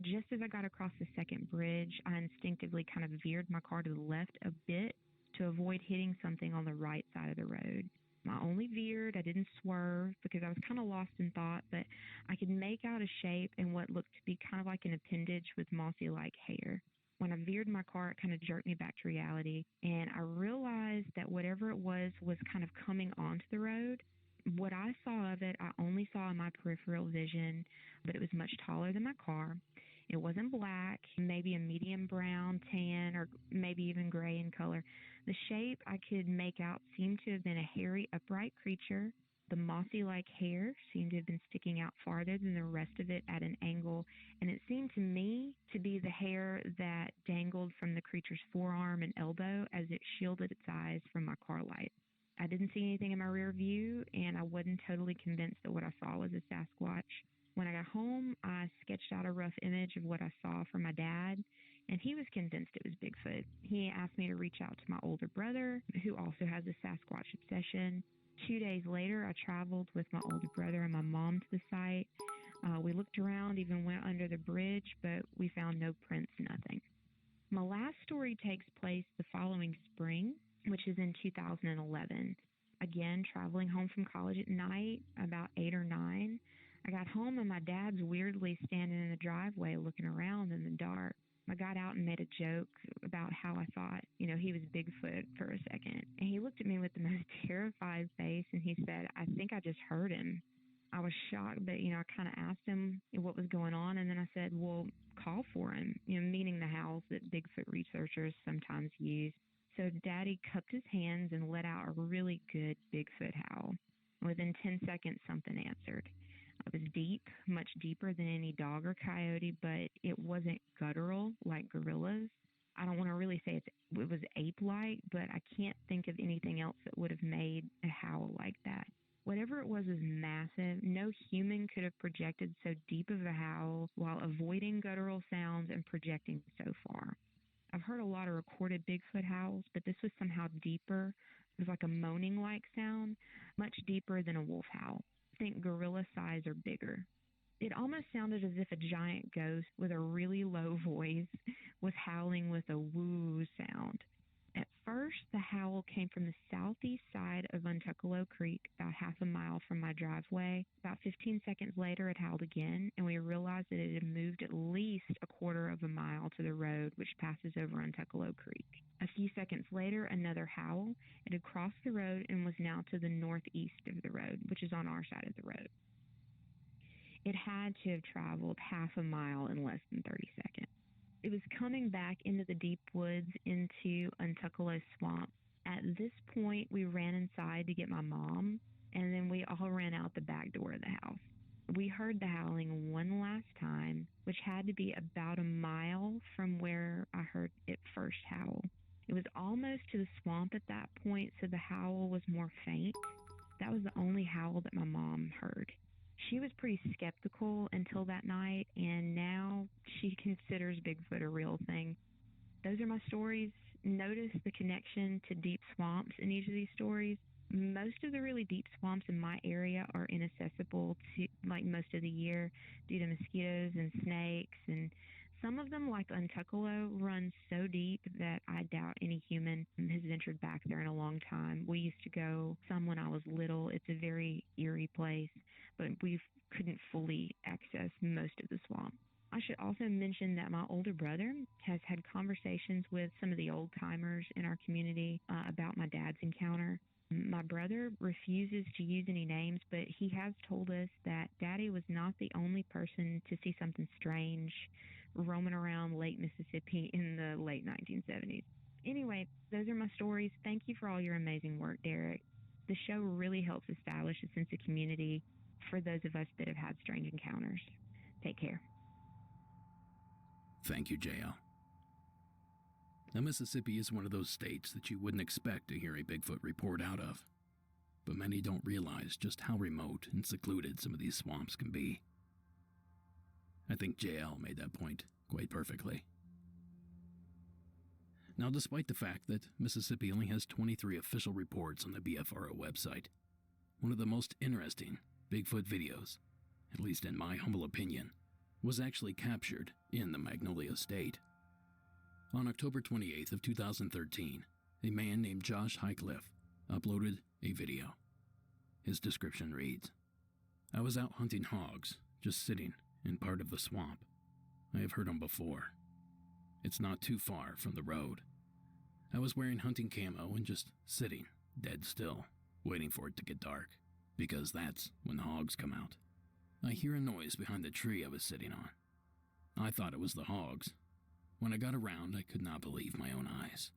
Just as I got across the second bridge, I instinctively kind of veered my car to the left a bit to avoid hitting something on the right side of the road. I only veered. I didn't swerve because I was kind of lost in thought, but I could make out a shape and what looked to be kind of like an appendage with mossy-like hair. When I veered my car, it kind of jerked me back to reality, and I realized that whatever it was kind of coming onto the road. What I saw of it, I only saw in my peripheral vision, but it was much taller than my car. It wasn't black, maybe a medium brown, tan, or maybe even gray in color. The shape I could make out seemed to have been a hairy, upright creature. The mossy-like hair seemed to have been sticking out farther than the rest of it at an angle, and it seemed to me to be the hair that dangled from the creature's forearm and elbow as it shielded its eyes from my car light. I didn't see anything in my rear view, and I wasn't totally convinced that what I saw was a Sasquatch. When I got home, I sketched out a rough image of what I saw for my dad, and he was convinced it was Bigfoot. He asked me to reach out to my older brother, who also has a Sasquatch obsession. 2 days later, I traveled with my older brother and my mom to the site. We looked around, even went under the bridge, but we found no prints, nothing. My last story takes place the following spring, which is in 2011. Again, traveling home from college at night, about 8 or 9. I got home and my dad's weirdly standing in the driveway looking around in the dark. I got out and made a joke about how I thought, he was Bigfoot for a second. And he looked at me with the most terrified face and he said, I think I just heard him. I was shocked, but, I kind of asked him what was going on. And then I said, well, call for him, meaning the howls that Bigfoot researchers sometimes use. So Daddy cupped his hands and let out a really good Bigfoot howl. Within 10 seconds, something answered. It was deep, much deeper than any dog or coyote, but it wasn't guttural like gorillas. I don't want to really say it was ape-like, but I can't think of anything else that would have made a howl like that. Whatever it was massive. No human could have projected so deep of a howl while avoiding guttural sounds and projecting so far. I've heard a lot of recorded Bigfoot howls, but this was somehow deeper. It was like a moaning-like sound, much deeper than a wolf howl. Think gorilla size or bigger. It almost sounded as if a giant ghost with a really low voice was howling with a woo sound. At first, the howl came from the southeast side of Untuckalo Creek, about half a mile from my driveway. About 15 seconds later, it howled again, and we realized that it had moved at least a quarter of a mile to the road, which passes over Untuckalo Creek. A few seconds later, another howl. It had crossed the road and was now to the northeast of the road, which is on our side of the road. It had to have traveled half a mile in less than 30 seconds. It was coming back into the deep woods into Untuckalo Swamp. At this point, we ran inside to get my mom, and then we all ran out the back door of the house. We heard the howling one last time, which had to be about a mile from where I heard it first howl. It was almost to the swamp at that point, so the howl was more faint. That was the only howl that my mom heard. She was pretty skeptical until that night, and now she considers Bigfoot a real thing. Those are my stories. Notice the connection to deep swamps in each of these stories. Most of the really deep swamps in my area are inaccessible to most of the year due to mosquitoes and snakes, and some of them, like Untuckalo, run so deep that I doubt any human has ventured back there in a long time. We used to go some when I was little. It's a very eerie place, but we couldn't fully access most of the swamp. I should also mention that my older brother has had conversations with some of the old-timers in our community about my dad's encounter. My brother refuses to use any names, but he has told us that Daddy was not the only person to see something strange roaming around Lake Mississippi in the late 1970s. Anyway, those are my stories. Thank you for all your amazing work, Derek. The show really helps establish a sense of community for those of us that have had strange encounters. Take care.
Thank you, JL. Now, Mississippi is one of those states that you wouldn't expect to hear a Bigfoot report out of, but many don't realize just how remote and secluded some of these swamps can be. I think JL made that point quite perfectly. Now, despite the fact that Mississippi only has 23 official reports on the BFRO website, one of the most interesting Bigfoot videos, at least in my humble opinion, was actually captured in the Magnolia State. On October 28th of 2013, a man named Josh Highcliffe uploaded a video. His description reads, "I was out hunting hogs, just sitting in part of the swamp. I have heard them before. It's not too far from the road. I was wearing hunting camo and just sitting, dead still, waiting for it to get dark, because that's when the hogs come out. I hear a noise behind the tree I was sitting on. I thought it was the hogs. When I got around, I could not believe my own eyes.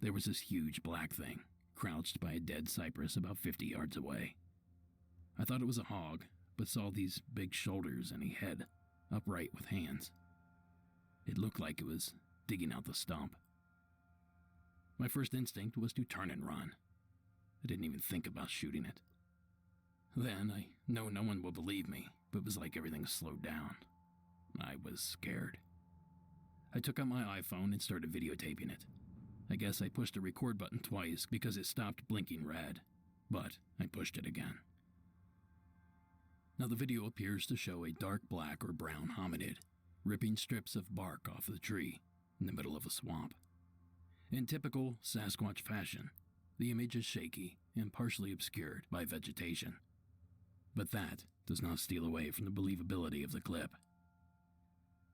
There was this huge black thing, crouched by a dead cypress about 50 yards away. I thought it was a hog, but saw these big shoulders and a head, upright with hands. It looked like it was digging out the stump. My first instinct was to turn and run. I didn't even think about shooting it. Then, I know no one will believe me, but it was like everything slowed down. I was scared. I took out my iPhone and started videotaping it. I guess I pushed the record button twice because it stopped blinking red, but I pushed it again. Now the video appears to show a dark black or brown hominid ripping strips of bark off the tree in the middle of a swamp. In typical Sasquatch fashion, the image is shaky and partially obscured by vegetation. But that does not steal away from the believability of the clip.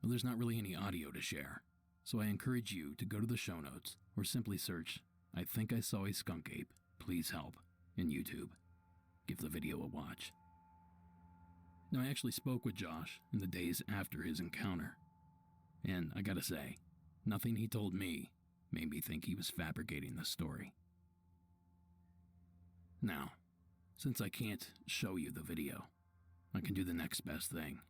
Well, there's not really any audio to share, so I encourage you to go to the show notes or simply search "I think I saw a skunk ape, please help" in YouTube. Give the video a watch. Now, I actually spoke with Josh in the days after his encounter, and I gotta say, nothing he told me made me think he was fabricating the story. Now, since I can't show you the video, I can do the next best thing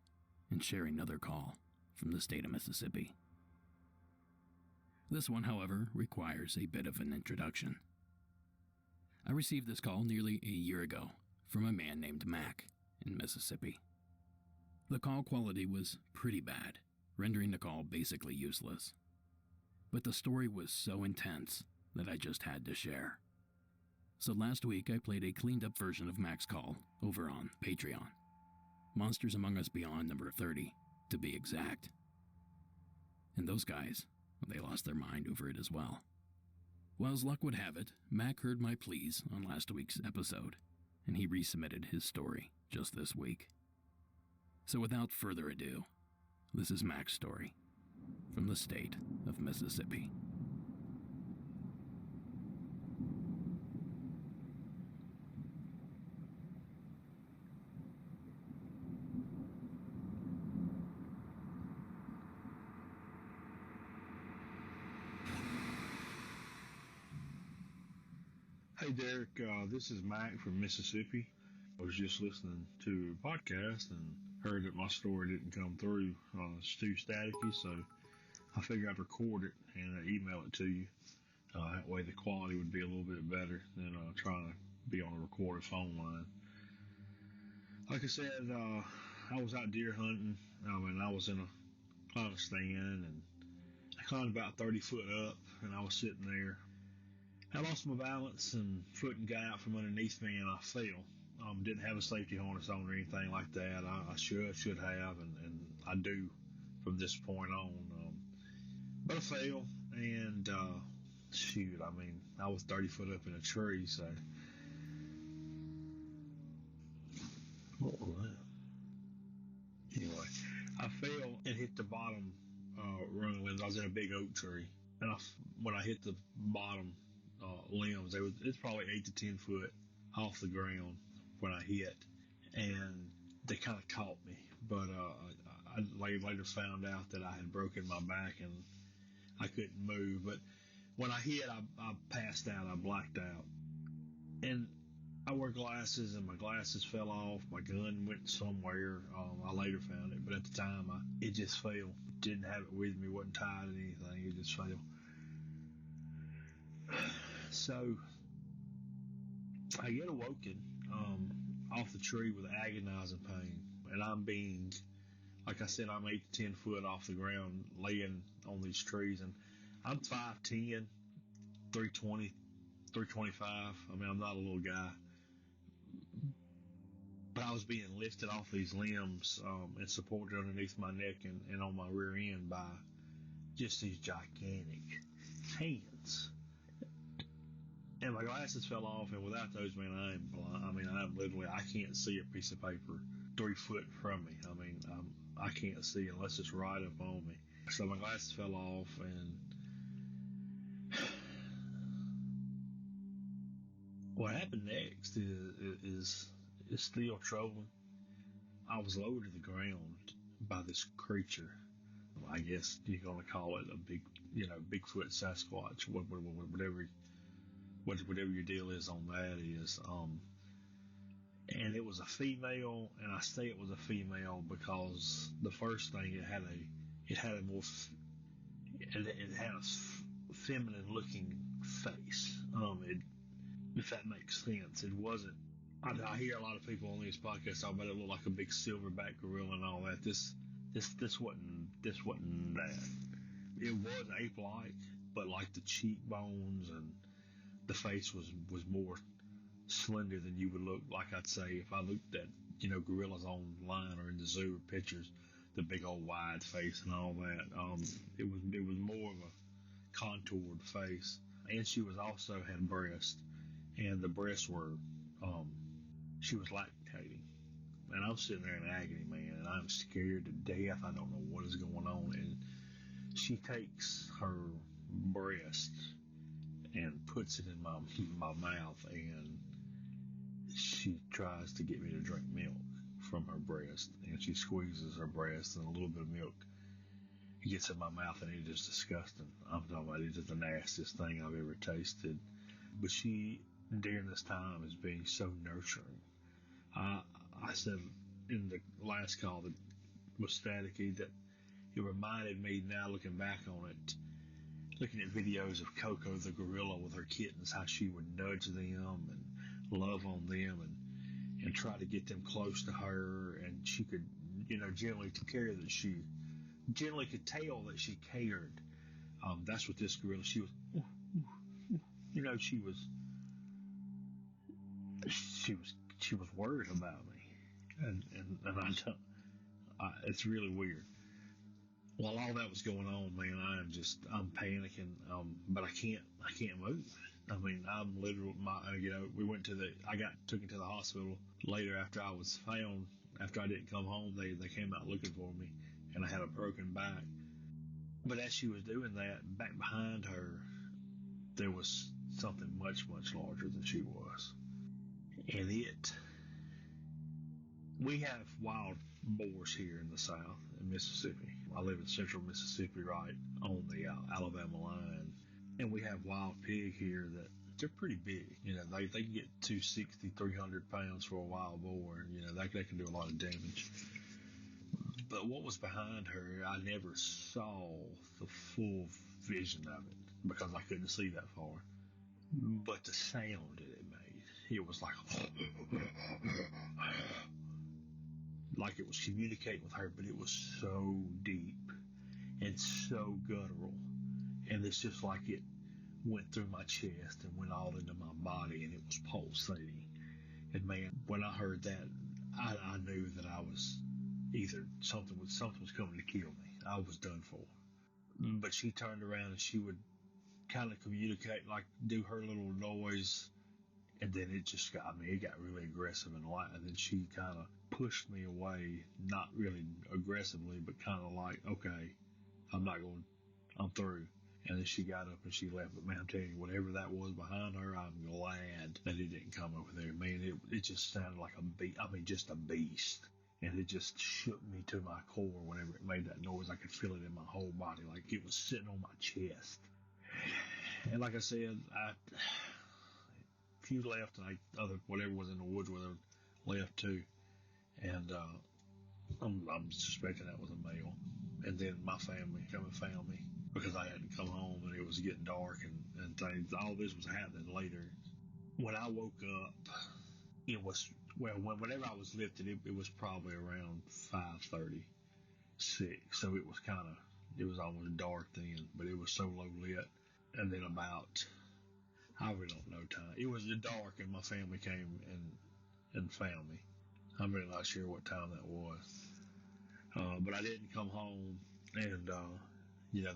and share another call from the state of Mississippi. This one, however, requires a bit of an introduction. I received this call nearly a year ago from a man named Mac in Mississippi. The call quality was pretty bad, rendering the call basically useless. But the story was so intense that I just had to share. So last week I played a cleaned up version of Mac's call over on Patreon. Monsters Among Us Beyond number 30, to be exact. And those guys, they lost their mind over it as well. Well, as luck would have it, Mac heard my pleas on last week's episode, and he resubmitted his story just this week. So without further ado, this is Mac's story from the state of Mississippi.
Hey Derek, this is Mac from Mississippi. I was just listening to a podcast and heard that my story didn't come through. It's too staticky, so I figured I'd record it and email it to you. That way the quality would be a little bit better than trying to be on a recorded phone line. Like I said, I was out deer hunting. I was in a climbing stand and I climbed about 30 foot up and I was sitting there. I lost my balance and foot got out from underneath me and I fell. Didn't have a safety harness on or anything like that. I should have, and I do from this point on. But I fell and I was 30 foot up in a tree, so. What was that? Anyway, I fell and hit the bottom rung limbs. I was in a big oak tree, and when I hit the bottom limbs, it's probably 8 to 10 foot off the ground when I hit, and they kind of caught me. But I later found out that I had broken my back and I couldn't move. But when I hit, I passed out. I blacked out, and I wear glasses, and my glasses fell off. My gun went somewhere. I later found it, but at the time, it just fell. Didn't have it with me. Wasn't tied to anything. It just fell. So I get awoken off the tree with agonizing pain, and I'm being, like I said, I'm 8 to 10 foot off the ground, laying on these trees, and I'm 5'10", 320, 325. I'm not a little guy, but I was being lifted off these limbs and supported underneath my neck and on my rear end by just these gigantic hands. And my glasses fell off, and without those, man, I am blind. I can't see a piece of paper 3 foot from me. I can't see unless it's right up on me. So my glasses fell off, and what happened next is still troubling. I was lowered to the ground by this creature. I guess you're gonna call it a Bigfoot, Sasquatch, whatever your deal is on that is. And it was a female, and I say it was a female because the first thing it had a feminine looking face. If that makes sense, it wasn't. I hear a lot of people on these podcasts talk about it looked like a big silverback gorilla and all that. This wasn't that. It was ape-like, but like the cheekbones and the face was more slender than you would look like. I'd say if I looked at gorillas online or in the zoo or pictures, the big old wide face and all that. It was more of a contoured face, and she was also had breasts, and the breasts were she was lactating, and I'm sitting there in agony, man, and I'm scared to death. I don't know what is going on. And she takes her breast and puts it in my mouth, and she tries to get me to drink milk from her breast, and she squeezes her breast, and a little bit of milk gets in my mouth, and it is disgusting. I'm talking about it is the nastiest thing I've ever tasted. But she, during this time, is being so nurturing. I said in the last call that was staticky that it reminded me, now looking back on it, looking at videos of Coco the gorilla with her kittens, how she would nudge them and love on them and try to get them close to her, and she could, generally could tell that she cared. That's what this gorilla, she was, she was worried about me, and it's really weird. While all that was going on, man, I'm panicking, but I can't move. I mean, I'm literally, I got taken to the hospital later after I was found. After I didn't come home, they came out looking for me, and I had a broken back. But as she was doing that, back behind her, there was something much, much larger than she was. And we have wild boars here in the South, in Mississippi. I live in central Mississippi, right on the Alabama line. And we have wild pig here that they're pretty big. They can get 260, 300 pounds for a wild boar. They can do a lot of damage. But what was behind her, I never saw the full vision of it because I couldn't see that far. But the sound that it made, it was like it was communicating with her, but it was so deep and so guttural. And it's just like it went through my chest and went all into my body, and it was pulsating. And man, when I heard that, I knew that I was either something was coming to kill me. I was done for. But she turned around and she would kind of communicate, like do her little noise, and then it got really aggressive and loud. And then she kind of pushed me away, not really aggressively, but kind of like, okay, I'm through. And then she got up and she left. But man, I'm telling you, whatever that was behind her, I'm glad that it didn't come over there. Man, it just sounded like just a beast. And it just shook me to my core whenever it made that noise. I could feel it in my whole body, like it was sitting on my chest. And like I said, a few left, and whatever was in the woods with her left too. And I'm suspecting that was a male. And then my family come and found me because I hadn't come home and it was getting dark and things. All this was happening later. When I woke up, it was, whenever I was lifted, it was probably around 5:30, 6. So it was almost dark then, but it was so low lit. And then I really don't know time. It was dark and my family came and found me. I'm really not sure what time that was. But I didn't come home, and,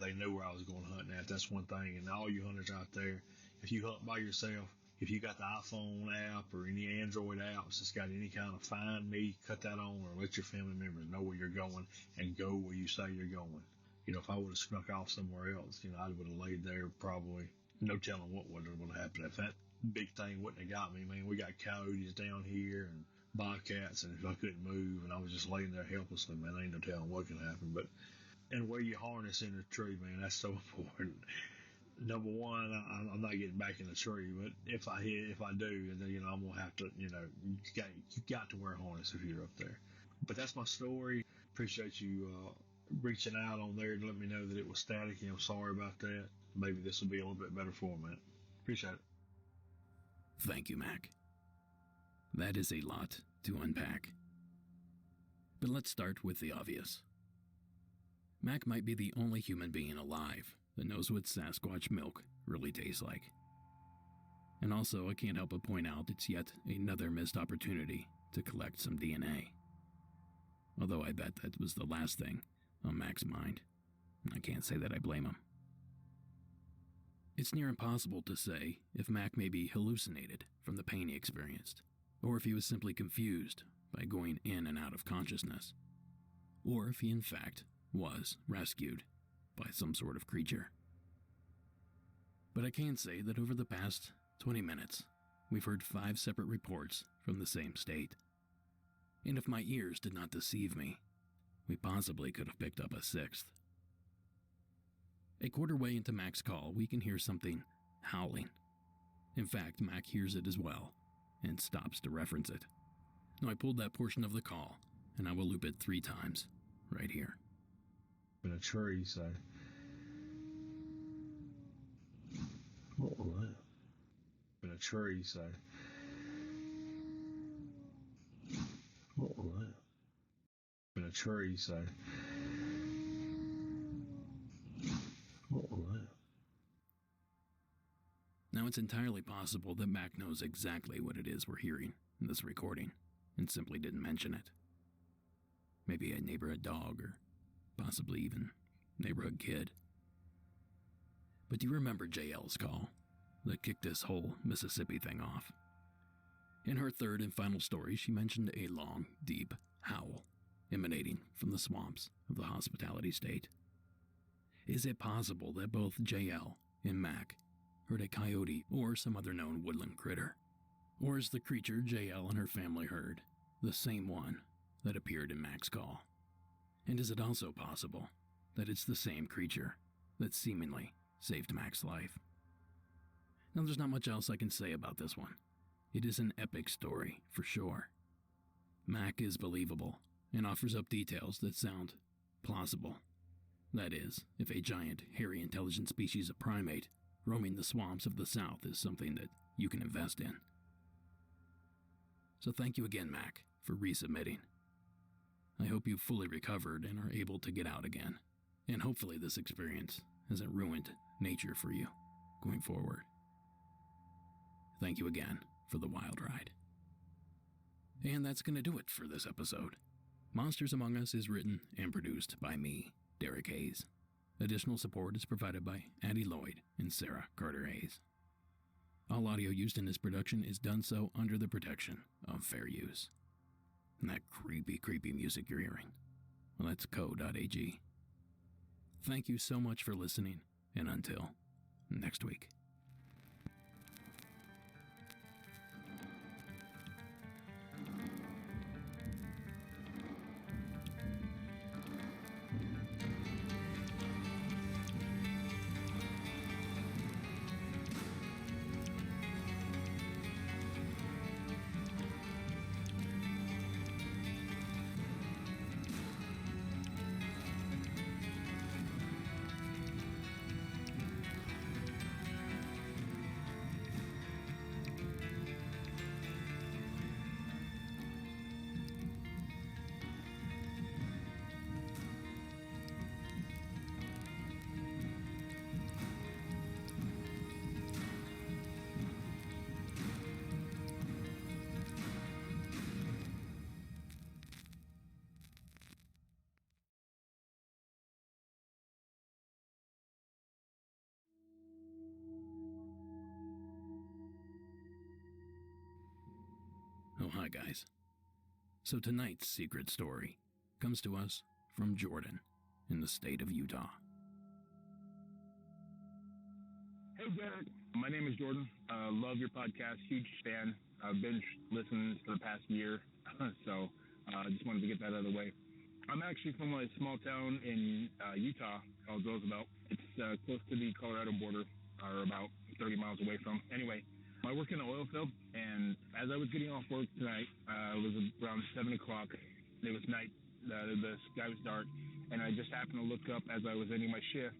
they knew where I was going hunting at. That's one thing. And all you hunters out there, if you hunt by yourself, if you got the iPhone app or any Android apps that's got any kind of find me, cut that on, or let your family members know where you're going and go where you say you're going. If I would have snuck off somewhere else, I would have laid there probably, no telling what would have happened. If that big thing wouldn't have got me, man, we got coyotes down here and bobcats, and if I couldn't move and I was just laying there helplessly, man, ain't no telling what could happen. And where you harness in the tree, man, that's so important. Number one, I'm not getting back in the tree, but if I do, then, I'm going to have to, you got to wear a harness if you're up there. But that's my story. Appreciate you, reaching out on there to let me know that it was staticky. I'm sorry about that. Maybe this will be a little bit better format. Appreciate it.
Thank you, Mac. That is a lot to unpack. But let's start with the obvious. Mac might be the only human being alive that knows what Sasquatch milk really tastes like. And also, I can't help but point out it's yet another missed opportunity to collect some DNA. Although I bet that was the last thing on Mac's mind. I can't say that I blame him. It's near impossible to say if Mac may be hallucinated from the pain he experienced, or if he was simply confused by going in and out of consciousness, or if he in fact was rescued by some sort of creature. But I can say that over the past 20 minutes, we've heard 5 separate reports from the same state. And if my ears did not deceive me, we possibly could have picked up a 6th. A quarter way into Mac's call, we can hear something howling. In fact, Mac hears it as well and stops to reference it. Now I pulled that portion of the call, and I will loop it 3 times right here.
In a tree, so what was that? In a tree, so what was that? In a tree, so what was that?
Now it's entirely possible that Mac knows exactly what it is we're hearing in this recording and simply didn't mention it. Maybe a neighborhood dog or possibly even neighborhood kid. But do you remember JL's call that kicked this whole Mississippi thing off? In her third and final story, she mentioned a long, deep howl emanating from the swamps of the hospitality state. Is it possible that both JL and Mac heard a coyote or some other known woodland critter? Or is the creature JL and her family heard the same one that appeared in Mac's call? And is it also possible that it's the same creature that seemingly saved Mac's life? Now, there's not much else I can say about this one. It is an epic story, for sure. Mac is believable and offers up details that sound plausible. That is, if a giant, hairy, intelligent species of primate roaming the swamps of the South is something that you can invest in. So thank you again, Mac, for resubmitting. I hope you've fully recovered and are able to get out again, and hopefully this experience hasn't ruined nature for you going forward. Thank you again for the wild ride. And that's going to do it for this episode. Monsters Among Us is written and produced by me, Derek Hayes. Additional support is provided by Addie Lloyd and Sarah Carter Hayes. All audio used in this production is done so under the protection of fair use. And that creepy music you're hearing, well, that's co.ag. Thank you so much for listening, and until next week. Oh, hi guys. So tonight's secret story comes to us from Jordan in the state of Utah.
Hey Derek, my name is Jordan. Love your podcast, huge fan. I've been listening for the past year, so I just wanted to get that out of the way. I'm actually from a small town in Utah called Roosevelt. It's close to the Colorado border, or about 30 miles away from. Anyway, I work in an oil field, and as I was getting off work tonight, it was around 7 o'clock. It was night. The sky was dark, and I just happened to look up as I was ending my shift.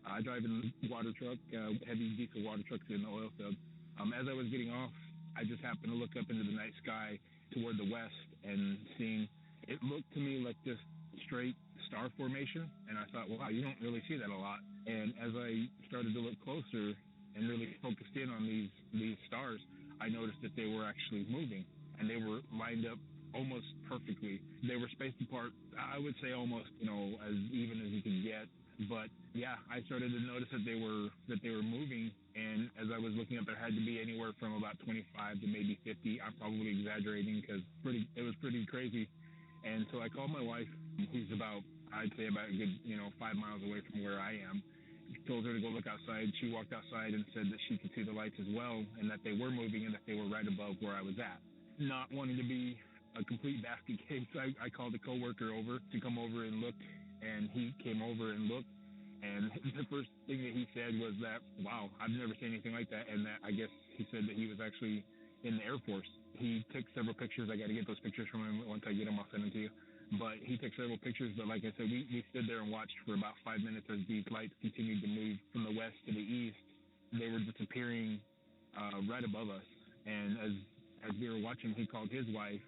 I drive a water truck, heavy diesel water trucks in the oil field. As I was getting off, I just happened to look up into the night sky toward the west and seeing, it looked to me like this straight star formation, and I thought, wow, you don't really see that a lot. And as I started to look closer and really focused in on these stars, I noticed that they were actually moving, and they were lined up almost perfectly. They were spaced apart, I would say almost, as even as you could get. But yeah, I started to notice that they were moving, and as I was looking up, there had to be anywhere from about 25 to maybe 50. I'm probably exaggerating because it was pretty crazy. And so I called my wife, who's I'd say about a good 5 miles away from where I am. Told her to go look outside. She walked outside and said that she could see the lights as well, and that they were moving, and that they were right above where I was at. Not wanting to be a complete basket case, I called a coworker over to come over and look, and he came over and looked, and the first thing that he said was that, wow, I've never seen anything like that, and that I guess he said that he was actually in the Air Force. He took several pictures. I got to get those pictures from him. Once I get them, I'll send them to you. But he took several pictures, but like I said, we stood there and watched for about 5 minutes as these lights continued to move from the west to the east. They were disappearing right above us, and as we were watching, he called his wife,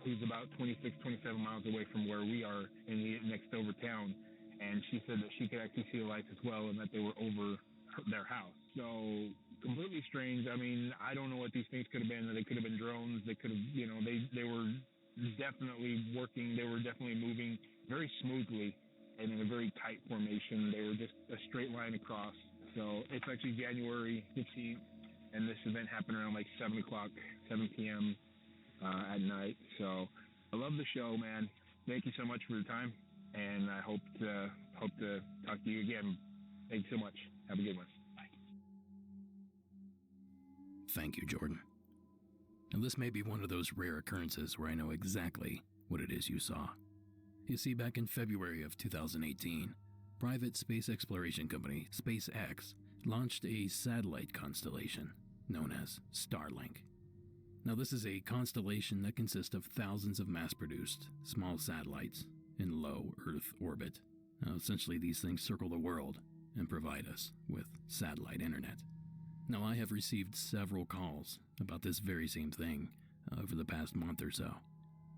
who's about 26, 27 miles away from where we are in the next over town, and she said that she could actually see the lights as well, and that they were over their house. So completely strange. I mean, I don't know what these things could have been. They could have been drones. They could have, they were definitely working. They were definitely moving very smoothly and in a very tight formation. They were just a straight line across. So it's actually January 15th, and this event happened around like 7 p.m. At night. So I love the show, man. Thank you so much for your time, and I hope to talk to you again. Thanks so much. Have a good one. Bye.
Thank you, Jordan. And this may be one of those rare occurrences where I know exactly what it is you saw. You see, back in February of 2018, private space exploration company SpaceX launched a satellite constellation known as Starlink. Now, this is a constellation that consists of thousands of mass-produced small satellites in low Earth orbit. Now, essentially, these things circle the world and provide us with satellite internet. Now, I have received several calls about this very same thing over the past month or so,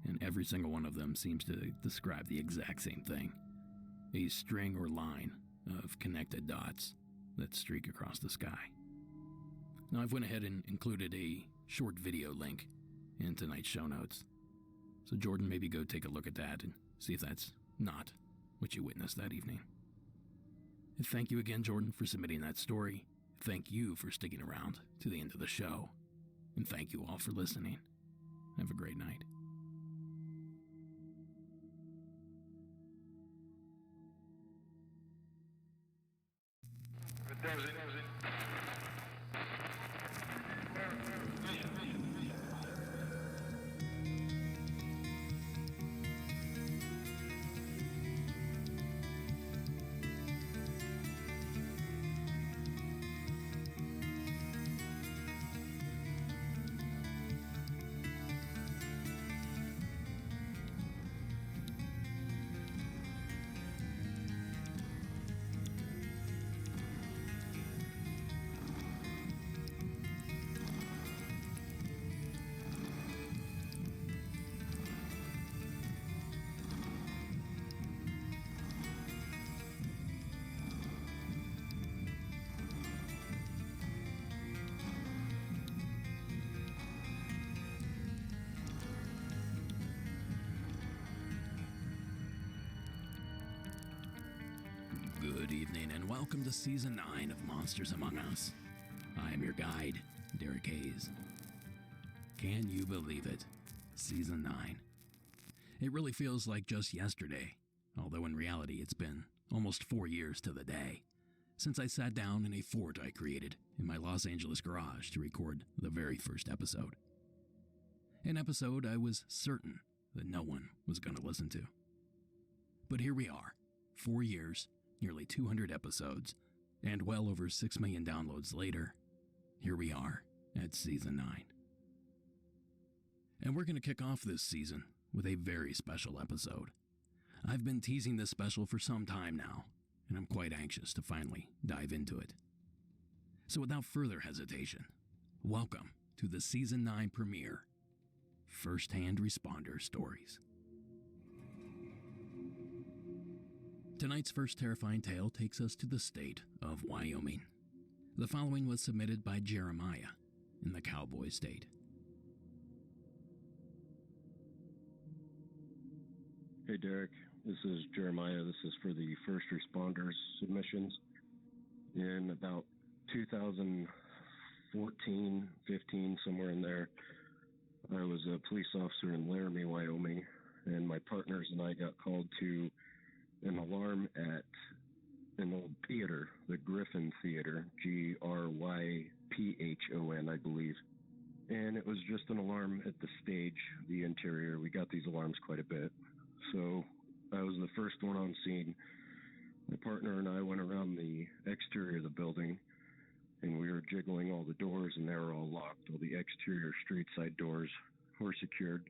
and every single one of them seems to describe the exact same thing. A string or line of connected dots that streak across the sky. Now, I've went ahead and included a short video link in tonight's show notes. So Jordan, maybe go take a look at that and see if that's not what you witnessed that evening. And thank you again, Jordan, for submitting that story. Thank you for sticking around to the end of the show. And thank you all for listening. Have a great night. Good evening and welcome to Season 9 of Monsters Among Us. I am your guide, Derek Hayes. Can you believe it? Season 9. It really feels like just yesterday, although in reality it's been almost 4 years to the day since I sat down in a fort I created in my Los Angeles garage to record the very first episode. An episode I was certain that no one was going to listen to. But here we are, 4 years, nearly 200 episodes, and well over 6 million downloads later, here we are at Season 9. And we're going to kick off this season with a very special episode. I've been teasing this special for some time now, and I'm quite anxious to finally dive into it. So without further hesitation, welcome to the Season 9 premiere, First-Hand Responder Stories. Tonight's first terrifying tale takes us to the state of Wyoming. The following was submitted by Jeremiah in the Cowboy State.
Hey Derek,
This is Jeremiah. This is for the first responders submissions. In about 2014, 15, somewhere in there, I was a police officer in Laramie, Wyoming, and my partners and I got called to an alarm at an old theater, the Griffin Theater, Gryphon, I believe. And it was just an alarm at the stage, the interior. We got these alarms quite a bit. So I was the first one on scene. My partner and I went around the exterior of the building, and we were jiggling all the doors, and they were all locked. All the exterior street side doors were secured.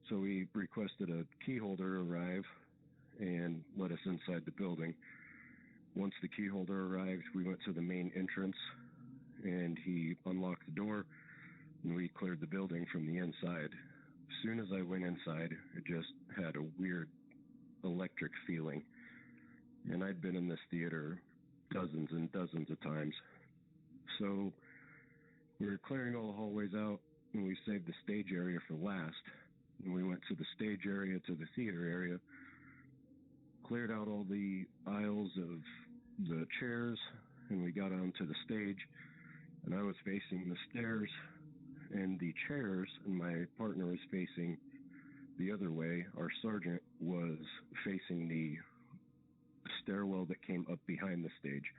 So we requested a key holder arrive and let us inside the building. Once the key holder arrived, we went to the main entrance, and he unlocked the door, and we cleared the building from the inside. As soon as I went inside, it just had a weird electric feeling. And I'd been in this theater dozens and dozens of times. So we were clearing all the hallways out, and we saved the stage area for last. And we went to the stage area, to the theater area, cleared out all the aisles of the chairs, and we got onto the stage. And I was facing the stairs and the chairs, and my partner was facing the other way. Our sergeant was facing the stairwell that came up behind the stage.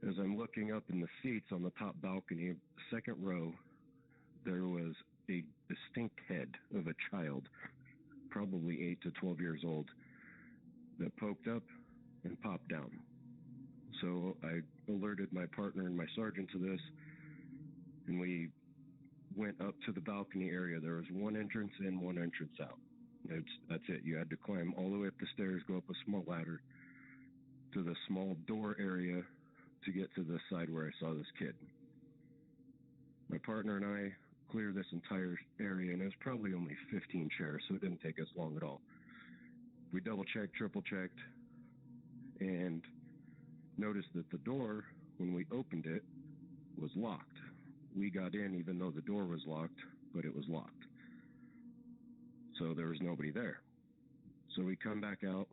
As I'm looking up in the seats on the top balcony, second row, there was a distinct head of a child, probably 8 to 12 years old, that poked up and popped down. So I alerted my partner and my sergeant to this, and we went up to the balcony area. There was one entrance in, one entrance out. That's it. You had to climb all the way up the stairs, go up a small ladder to the small door area to get to the side where I saw this kid. My partner and I cleared this entire area, and it was probably only 15 chairs, so it didn't take us long at all. We double-checked, triple-checked, and noticed that the door, when we opened it, was locked. We got in even though the door was locked, but it was locked. So there was nobody there. So we come back out,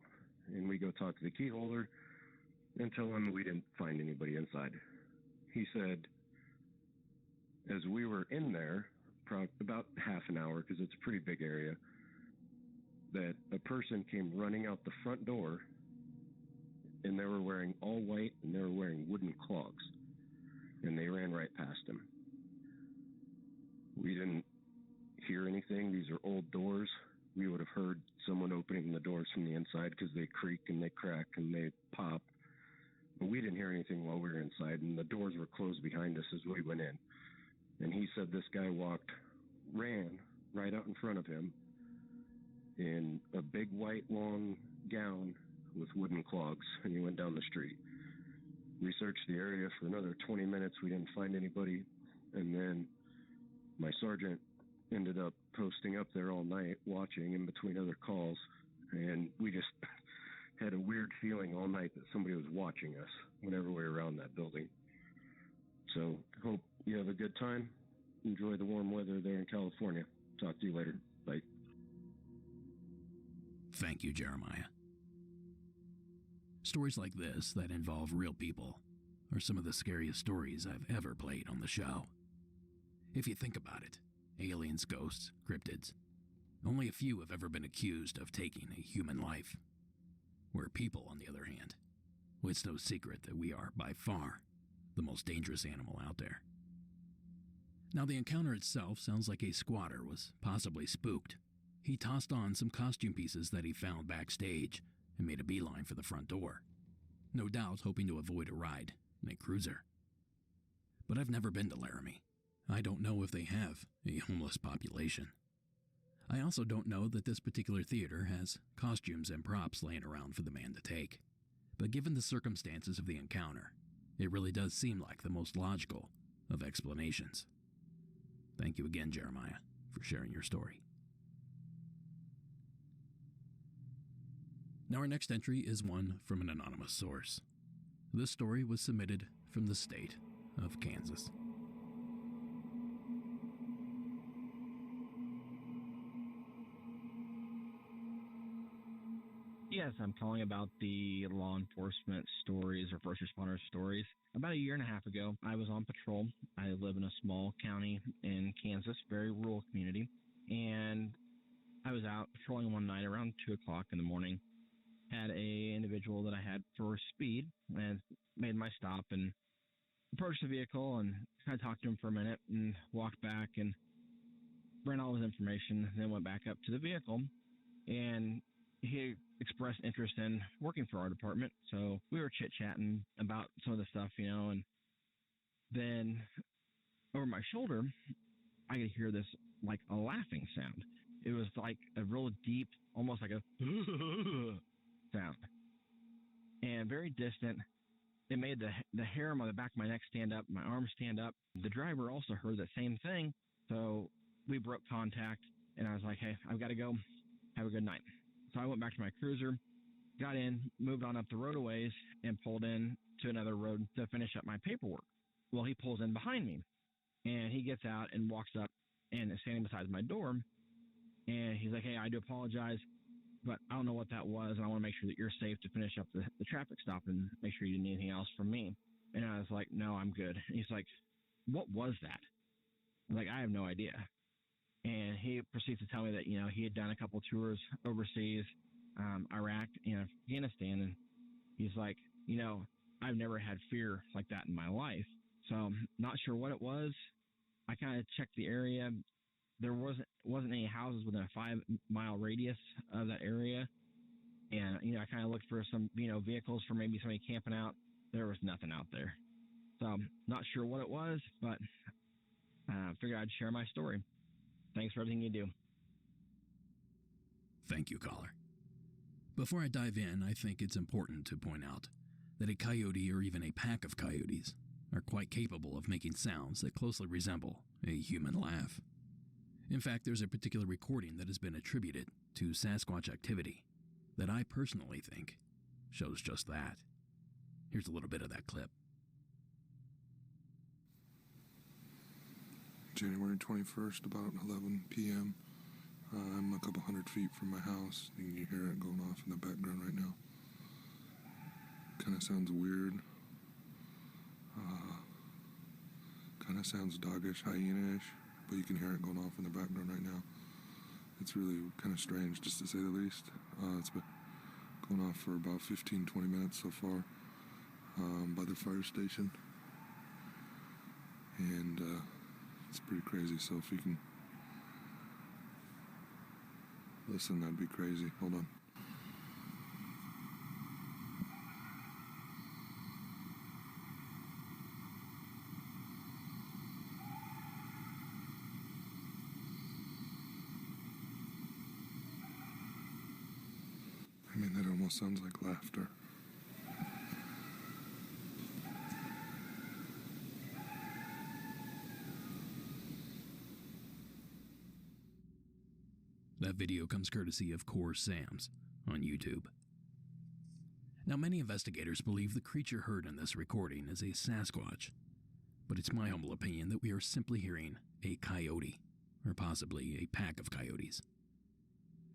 and we go talk to the key holder and tell him we didn't find anybody inside. He said, as we were in there, about half an hour, because it's a pretty big area, that a person came running out the front door, and they were wearing all white, and they were wearing wooden clogs, and they ran right past him. We didn't hear anything. These are old doors. We would have heard someone opening the doors from the inside because they creak and they crack and they pop. But we didn't hear anything while we were inside, and the doors were closed behind us as we went in. And he said this guy ran right out in front of him in a big white long gown with wooden clogs, and he went down the street. We searched the area for another 20 minutes. We didn't find anybody, and then my sergeant ended up posting up there all night, watching in between other calls, and we just had a weird feeling all night that somebody was watching us whenever we were around that building. So, hope you have a good time. Enjoy the warm weather there in California. Talk to you later. Bye.
Thank you, Jeremiah. Stories like this that involve real people are some of the scariest stories I've ever played on the show. If you think about it, aliens, ghosts, cryptids, only a few have ever been accused of taking a human life. We're people, on the other hand. It's no secret that we are, by far, the most dangerous animal out there. Now, the encounter itself sounds like a squatter was possibly spooked. He tossed on some costume pieces that he found backstage and made a beeline for the front door, no doubt hoping to avoid a ride in a cruiser. But I've never been to Laramie. I don't know if they have a homeless population. I also don't know that this particular theater has costumes and props laying around for the man to take. But given the circumstances of the encounter, it really does seem like the most logical of explanations. Thank you again, Jeremiah, for sharing your story. Now our next entry is one from an anonymous source. This story was submitted from the state of Kansas.
Yes, I'm calling about the law enforcement stories or first responder stories. About a year and a half ago, I was on patrol. I live in a small county in Kansas, very rural community, and I was out patrolling one night around 2 o'clock in the morning. Had a individual that I had for speed and made my stop and approached the vehicle and kind of talked to him for a minute and walked back and ran all his information, then went back up to the vehicle, and he expressed interest in working for our department. So we were chit-chatting about some of the stuff, and then over my shoulder, I could hear this, like a laughing sound. It was like a real deep, almost like a sound, and very distant. It made the hair on the back of my neck stand up, my arms stand up. The driver also heard the same thing, so we broke contact, and I was like, hey, I've got to go. Have a good night. So I went back to my cruiser, got in, moved on up the road a ways, and pulled in to another road to finish up my paperwork. Well, he pulls in behind me, and he gets out and walks up and is standing beside my door, and he's like, hey, I do apologize, but I don't know what that was, and I want to make sure that you're safe to finish up the traffic stop and make sure you didn't need anything else from me. And I was like, no, I'm good. And he's like, what was that? I'm like, I have no idea. And he proceeds to tell me that, he had done a couple tours overseas, Iraq, Afghanistan. And he's like, I've never had fear like that in my life. So I'm not sure what it was. I kind of checked the area. There wasn't any houses within a 5-mile radius of that area. And, I kind of looked for some, vehicles for maybe somebody camping out. There was nothing out there. So I'm not sure what it was, but figured I'd share my story. Thanks for everything you do.
Thank you, caller. Before I dive in, I think it's important to point out that a coyote or even a pack of coyotes are quite capable of making sounds that closely resemble a human laugh. In fact, there's a particular recording that has been attributed to Sasquatch activity that I personally think shows just that. Here's a little bit of that clip.
January 21st, about 11 p.m. I'm a couple hundred feet from my house, and you hear it going off in the background right now. Kind of sounds weird. Kind of sounds doggish, hyena-ish, but you can hear it going off in the background right now. It's really kind of strange, just to say the least. It's been going off for about 15-20 minutes so far by the fire station. And it's pretty crazy, so if you can listen, that'd be crazy. Hold on. I mean, that almost sounds like laughter.
That video comes courtesy of Core Sam's on YouTube. Now, many investigators believe the creature heard in this recording is a Sasquatch, but it's my humble opinion that we are simply hearing a coyote, or possibly a pack of coyotes.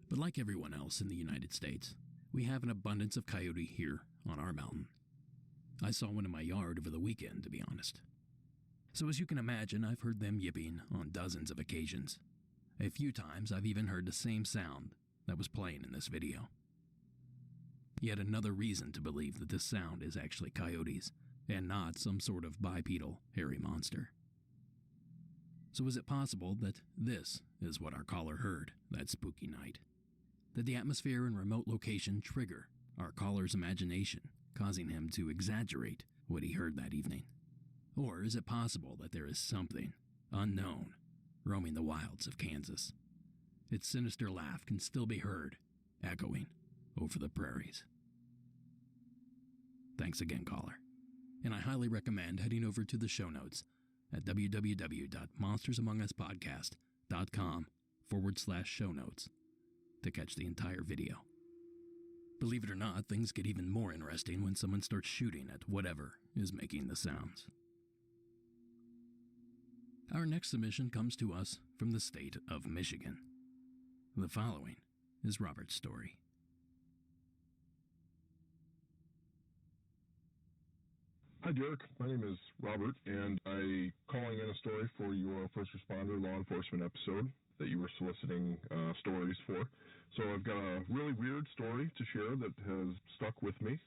But like everyone else in the United States, we have an abundance of coyote here on our mountain. I saw one in my yard over the weekend, to be honest. So as you can imagine, I've heard them yipping on dozens of occasions. A few times I've even heard the same sound that was playing in this video. Yet another reason to believe that this sound is actually coyotes, and not some sort of bipedal hairy monster. So is it possible that this is what our caller heard that spooky night? That the atmosphere and remote location trigger our caller's imagination, causing him to exaggerate what he heard that evening? Or is it possible that there is something unknown roaming the wilds of Kansas? Its sinister laugh can still be heard, echoing over the prairies. Thanks again, caller. And I highly recommend heading over to the show notes at www.monstersamonguspodcast.com/show notes to catch the entire video. Believe it or not, things get even more interesting when someone starts shooting at whatever is making the sounds. Our next submission comes to us from the state of Michigan. The following is Robert's story.
Hi, Derek. My name is Robert, and I'm calling in a story for your first responder law enforcement episode that you were soliciting stories for. So I've got a really weird story to share that has stuck with me.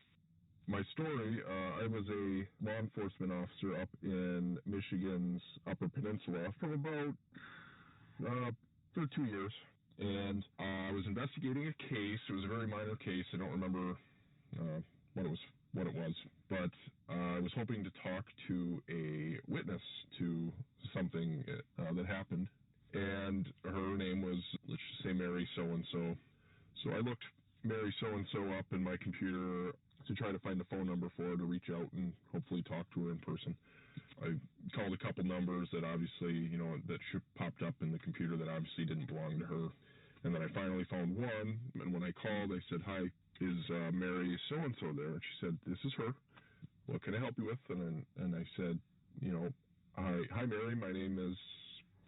My story, I was a law enforcement officer up in Michigan's Upper Peninsula for about for 2 years, and I was investigating a case. It was a very minor case. I don't remember what it was, but I was hoping to talk to a witness to something that happened, and her name was, let's just say, Mary so-and-so. So I looked Mary so-and-so up in my computer to try to find a phone number for her to reach out and hopefully talk to her in person. I called a couple numbers that obviously, that popped up in the computer that obviously didn't belong to her. And then I finally found one, and when I called, I said, "Hi, is Mary so-and-so there?" And she said, "This is her. What can I help you with?" And I said, "Hi, Mary, my name is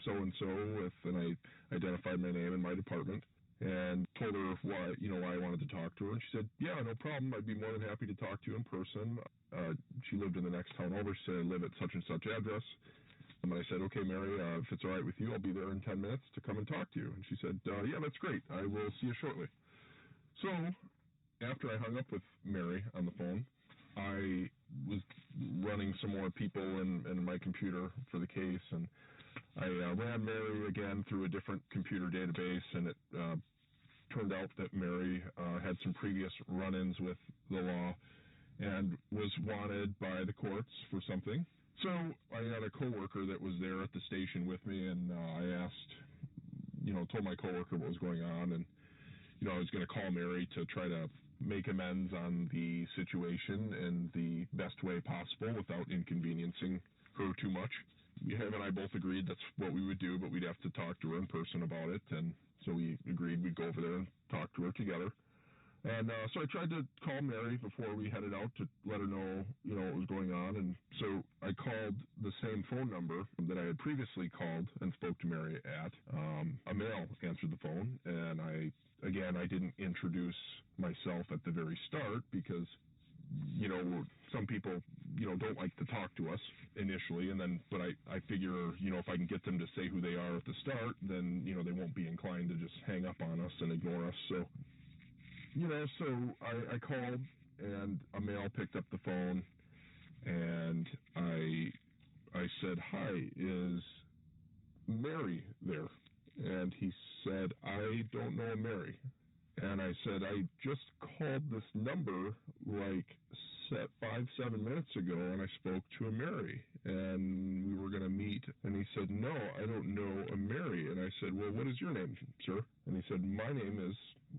so-and-so," and I identified my name and my department, and told her why I wanted to talk to her. And she said, "Yeah, no problem. I'd be more than happy to talk to you in person." She lived in the next town over. She said, "I live at such and such address." And I said, "Okay, Mary, if it's all right with you, I'll be there in 10 minutes to come and talk to you." And she said, "Yeah, that's great. I will see you shortly." So after I hung up with Mary on the phone, I was running some more people in my computer for the case, and I ran Mary again through a different computer database, and it turned out that Mary had some previous run-ins with the law and was wanted by the courts for something. So I had a coworker that was there at the station with me, and I asked, told my coworker what was going on, and I was going to call Mary to try to make amends on the situation in the best way possible without inconveniencing her too much. Him and I both agreed that's what we would do, but we'd have to talk to her in person about it, and so we agreed we'd go over there and talk to her together. And so I tried to call Mary before we headed out to let her know, what was going on. And so I called the same phone number that I had previously called and spoke to Mary at. A male answered the phone, and I didn't introduce myself at the very start because, some people, don't like to talk to us initially, but I figure, if I can get them to say who they are at the start, then, they won't be inclined to just hang up on us and ignore us. So, so I called, and a male picked up the phone, and I said, "Hi, is Mary there?" And he said, "I don't know a Mary." And I said, "I just called this number like 5-7 minutes ago, and I spoke to a Mary, and we were going to meet." And he said, "No, I don't know a Mary." And I said, "Well, what is your name, sir?" And he said, "My name is,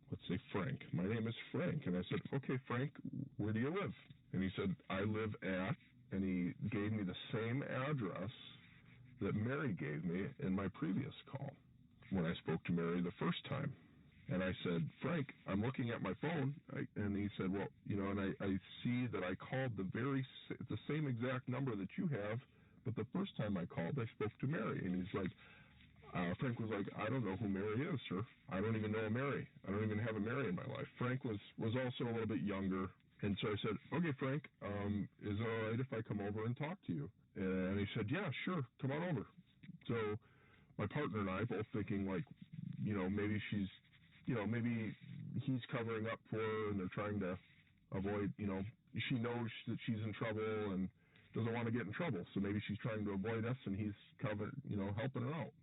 let's say, Frank. My name is Frank." And I said, "Okay, Frank, where do you live?" And he said, "I live at," and he gave me the same address that Mary gave me in my previous call when I spoke to Mary the first time. And I said, "Frank, I'm looking at my phone." And he said, "Well, and I see that I called the same exact number that you have, but the first time I called, I spoke to Mary." And he's like, Frank was like, "I don't know who Mary is, sir. I don't even know a Mary. I don't even have a Mary in my life." Frank was also a little bit younger. And so I said, "Okay, Frank, is it all right if I come over and talk to you?" And he said, "Yeah, sure, come on over." So my partner and I both thinking like, maybe she's, maybe he's covering up for her and they're trying to avoid, she knows that she's in trouble and doesn't want to get in trouble. So maybe she's trying to avoid us and he's helping her out.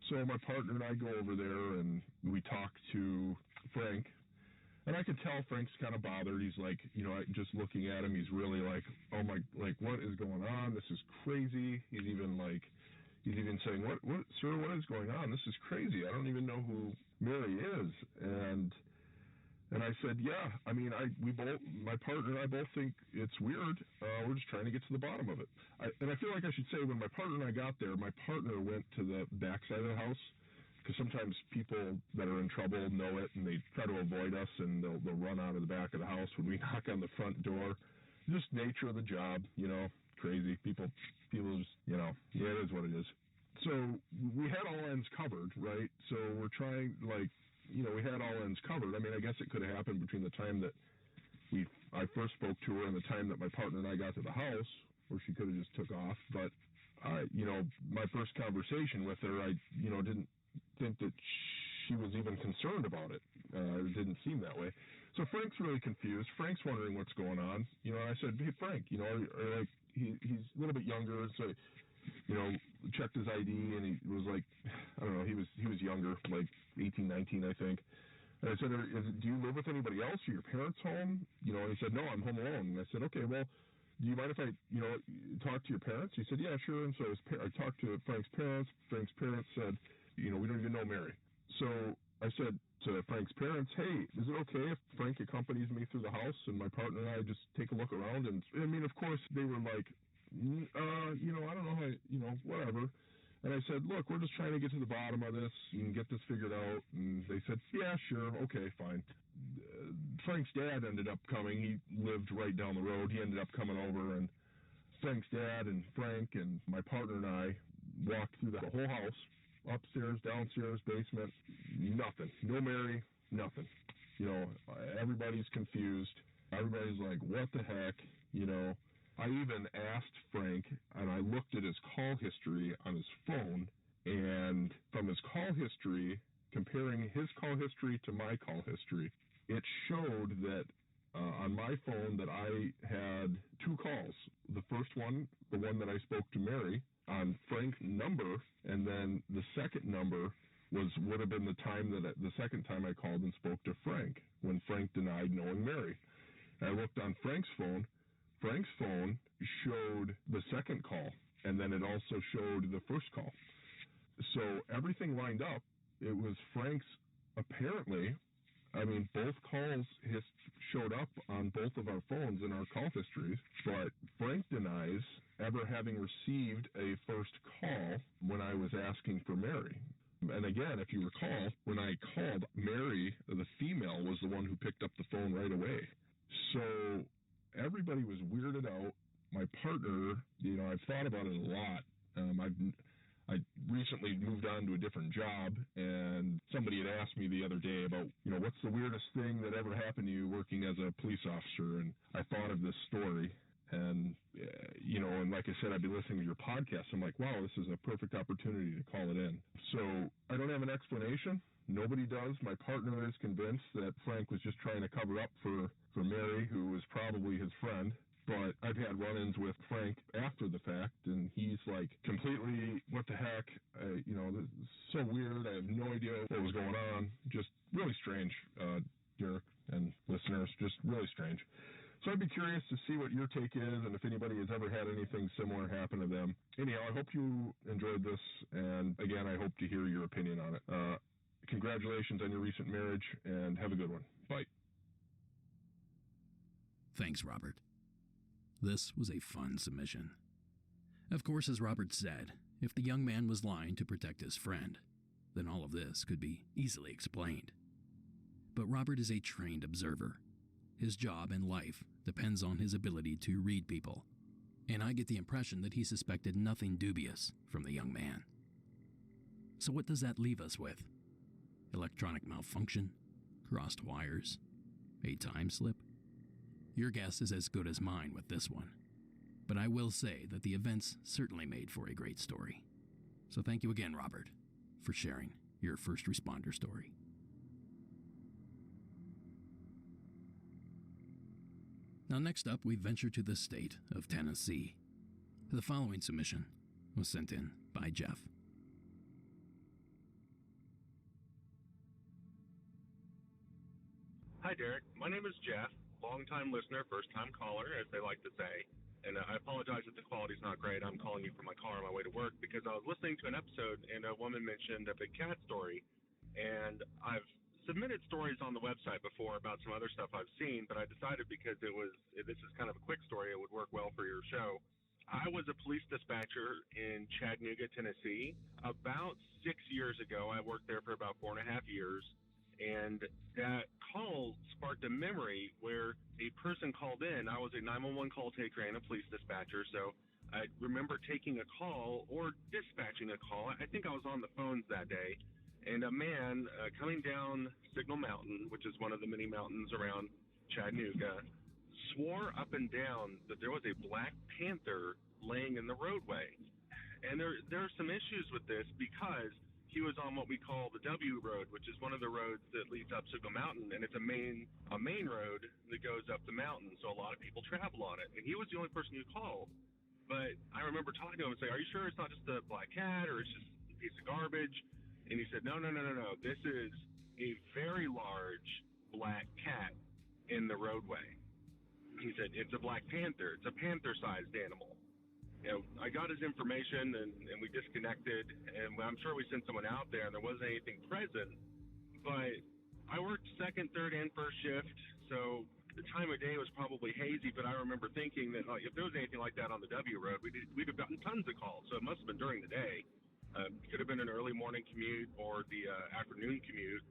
So my partner and I go over there and we talk to Frank. And I could tell Frank's kind of bothered. He's like, just looking at him, he's really like, "Oh my, like, what is going on? This is crazy." He's even saying, what, "Sir, what is going on? This is crazy. I don't even know who Mary is." And I said, "Yeah, I mean, my partner and I both think it's weird. We're just trying to get to the bottom of it." And I feel like I should say, when my partner and I got there, my partner went to the back side of the house, because sometimes people that are in trouble know it, and they try to avoid us, and they'll run out of the back of the house when we knock on the front door. Just nature of the job, crazy. People just, yeah, it is what it is. So we had all ends covered, right? So we're trying, we had all ends covered. I mean, I guess it could have happened between the time that I first spoke to her in the time that my partner and I got to the house, where she could have just took off. But my first conversation with her, I didn't think that she was even concerned about it. It didn't seem that way. So Frank's really confused. Frank's wondering what's going on. I said, hey, Frank, he's a little bit younger, so, checked his ID, and he was like, I don't know, he was younger, like 18, 19, I think. And I said, do you live with anybody else? Are your parents home? And he said, no, I'm home alone. And I said, okay, well, do you mind if I, talk to your parents? He said, yeah, sure. And so I talked to Frank's parents. Frank's parents said, we don't even know Mary. So I said to Frank's parents, hey, is it okay if Frank accompanies me through the house and my partner and I just take a look around? And I mean, of course, they were like, I don't know how, whatever. And I said, look, we're just trying to get to the bottom of this and get this figured out. And they said, yeah, sure, okay, fine. Frank's dad ended up coming. He lived right down the road. He ended up coming over, and Frank's dad and Frank and my partner and I walked through the whole house, upstairs, downstairs, basement, nothing. No Mary, nothing. Everybody's confused. Everybody's like, what the heck, I even asked Frank, and I looked at his call history on his phone, and from his call history, comparing his call history to my call history, it showed that on my phone that I had 2 calls. The first one, the one that I spoke to Mary, on Frank's number, and then the second number would have been the second time I called and spoke to Frank, when Frank denied knowing Mary. I looked on Frank's phone. Frank's phone showed the second call, and then it also showed the first call. So everything lined up. It was Frank's, apparently, both calls showed up on both of our phones in our call histories, but Frank denies ever having received a first call when I was asking for Mary. And again, if you recall, when I called, Mary, the female, was the one who picked up the phone right away. So everybody was weirded out. My partner, I've thought about it a lot. I recently moved on to a different job, and somebody had asked me the other day about, what's the weirdest thing that ever happened to you working as a police officer? And I thought of this story, and, and like I said, I've been listening to your podcast. I'm like, wow, this is a perfect opportunity to call it in. So I don't have an explanation. Nobody does. My partner is convinced that Frank was just trying to cover up for Mary, who was probably his friend. But I've had run-ins with Frank after the fact, and he's like, completely, what the heck, this is so weird, I have no idea what was going on. Just really strange, Derek and listeners, just really strange. So I'd be curious to see what your take is, and if anybody has ever had anything similar happen to them. Anyhow, I hope you enjoyed this, and again, I hope to hear your opinion on it. Congratulations on your recent marriage, and have a good one. Bye.
Thanks, Robert. This was a fun submission. Of course, as Robert said, if the young man was lying to protect his friend, then all of this could be easily explained. But Robert is a trained observer. His job and life depends on his ability to read people, and I get the impression that he suspected nothing dubious from the young man. So what does that leave us with? Electronic malfunction? Crossed wires? A time slip? Your guess is as good as mine with this one. But I will say that the events certainly made for a great story. So thank you again, Robert, for sharing your first responder story. Now next up, we venture to the state of Tennessee. The following submission was sent in by Jeff.
Hi, Derek. My name is Jeff, longtime listener, first-time caller, as they like to say. And I apologize if the quality's not great. I'm calling you from my car on my way to work because I was listening to an episode and a woman mentioned a big cat story. And I've submitted stories on the website before about some other stuff I've seen, but I decided because this is kind of a quick story, it would work well for your show. I was a police dispatcher in Chattanooga, Tennessee. About 6 years ago, I worked there for about 4.5 years. And that call sparked a memory where a person called in. I was a 911 call taker and a police dispatcher, so I remember taking a call or dispatching a call. I think I was on the phones that day, and a man coming down Signal Mountain, which is one of the many mountains around Chattanooga, swore up and down that there was a black panther laying in the roadway. And there are some issues with this because he was on what we call the W road, which is one of the roads that leads up Signal Mountain, and it's a main road that goes up the mountain, so a lot of people travel on it. And he was the only person who called. But I remember talking to him and saying, "Are you sure it's not just a black cat or it's just a piece of garbage?" And he said, No. This is a very large black cat in the roadway. He said, "It's a black panther. It's a panther-sized animal." You know, I got his information and we disconnected, and I'm sure we sent someone out there and there wasn't anything present. But I worked second, third, and first shift, so the time of day was probably hazy, but I remember thinking that if there was anything like that on the W road, we'd have gotten tons of calls, so it must have been during the day. It could have been an early morning commute or the afternoon commute,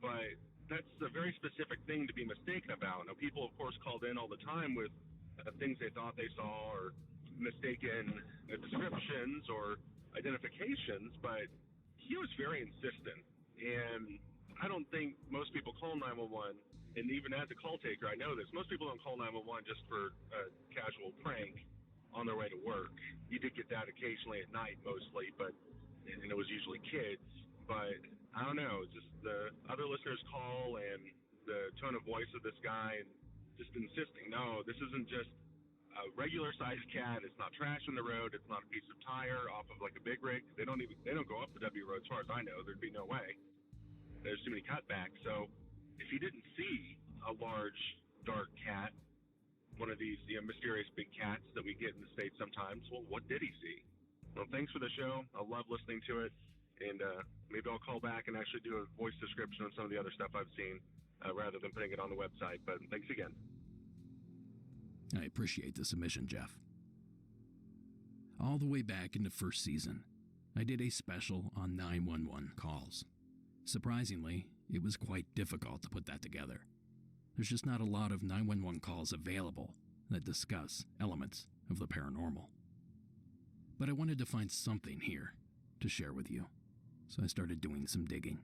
but that's a very specific thing to be mistaken about. Now, people, of course, called in all the time with things they thought they saw or mistaken descriptions or identifications, but he was very insistent. And I don't think most people call 911, and even as a call taker, I know this. Most people don't call 911 just for a casual prank on their way to work. You did get that occasionally at night mostly, and it was usually kids. But I don't know, just the other listeners call and the tone of voice of this guy and just insisting, no, this isn't just a regular-sized cat. It's not trash on the road. It's not a piece of tire off of like a big rig. They don't go up the W road as far as I know. There'd be no way. There's too many cutbacks. So if he didn't see a large, dark cat, one of these mysterious big cats that we get in the States sometimes, well, what did he see? Well, thanks for the show. I love listening to it. And maybe I'll call back and actually do a voice description of some of the other stuff I've seen rather than putting it on the website. But thanks again.
I appreciate the submission, Jeff. All the way back in the first season, I did a special on 911 calls. Surprisingly, it was quite difficult to put that together. There's just not a lot of 911 calls available that discuss elements of the paranormal. But I wanted to find something here to share with you, so I started doing some digging.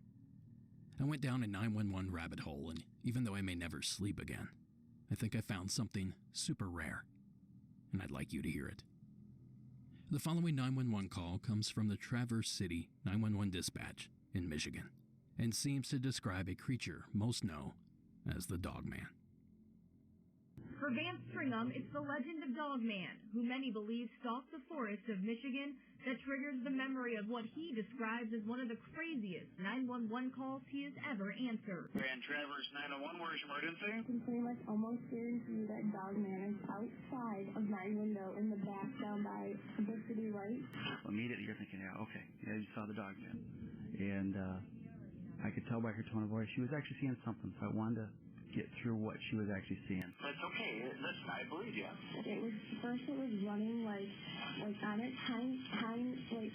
I went down a 911 rabbit hole, and even though I may never sleep again, I think I found something super rare, and I'd like you to hear it. The following 911 call comes from the Traverse City 911 dispatch in Michigan, and seems to describe a creature most know as the Dogman.
For Vance Stringham, it's the legend of Dogman, who many believe stalked the forests of Michigan, that triggers the memory of what he describes as one of the craziest 911 calls he has ever answered.
And Traverse 911, where's your emergency?
I can pretty much almost guarantee that Dogman is outside of my window in the back down by the city right.
Immediately you're thinking, yeah, okay, yeah, you saw the Dogman. And I could tell by her tone of voice she was actually seeing something, so I wanted to get through what she was actually seeing. That's okay. Listen, I believe you.
It was running like on its hind, like,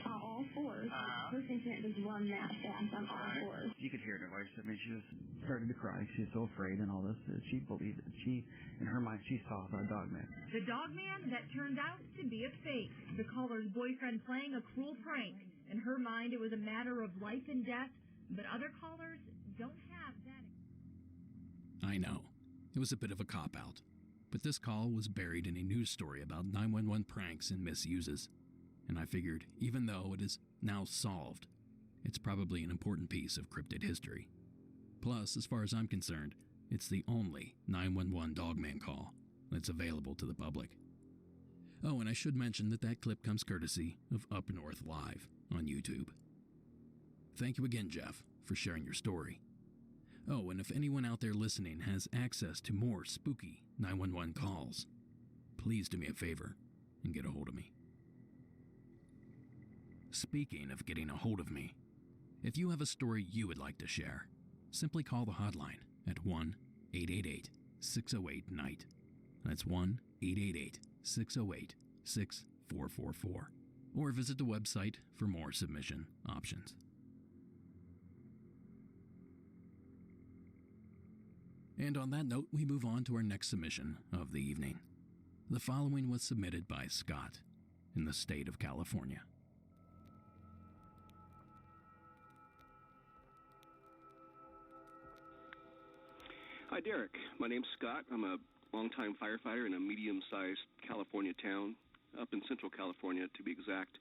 all fours. First thing can't just run that fast on all fours.
You could hear it in her voice. I mean, she was starting to cry. She was so afraid and all this. She believed it. In her mind, she saw the Dogman.
The Dogman that turned out to be a fake. The caller's boyfriend playing a cruel prank. In her mind, it was a matter of life and death, but other callers don't have that.
I know, it was a bit of a cop-out, but this call was buried in a news story about 911 pranks and misuses, and I figured even though it is now solved, it's probably an important piece of cryptid history. Plus, as far as I'm concerned, it's the only 911 Dogman call that's available to the public. Oh, and I should mention that clip comes courtesy of Up North Live on YouTube. Thank you again, Jeff, for sharing your story. Oh, and if anyone out there listening has access to more spooky 911 calls, please do me a favor and get a hold of me. Speaking of getting a hold of me, if you have a story you would like to share, simply call the hotline at 1-888-608-NIGHT. That's 1-888-608-6444. Or visit the website for more submission options. And on that note, we move on to our next submission of the evening. The following was submitted by Scott in the state of California.
Hi, Derek. My name's Scott. I'm a longtime firefighter in a medium-sized California town, up in Central California, to be exact.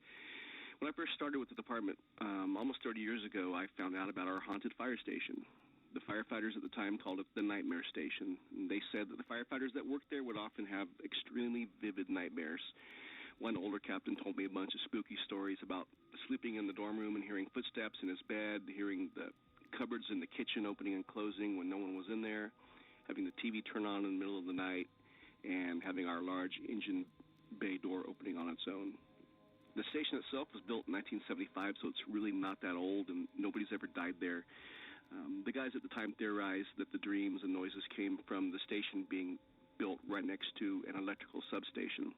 When I first started with the department almost 30 years ago, I found out about our haunted fire station. The firefighters at the time called it the Nightmare Station. And they said that the firefighters that worked there would often have extremely vivid nightmares. One older captain told me a bunch of spooky stories about sleeping in the dorm room and hearing footsteps in his bed, hearing the cupboards in the kitchen opening and closing when no one was in there, having the TV turn on in the middle of the night, and having our large engine bay door opening on its own. The station itself was built in 1975, so it's really not that old, and nobody's ever died there. The guys at the time theorized that the dreams and noises came from the station being built right next to an electrical substation.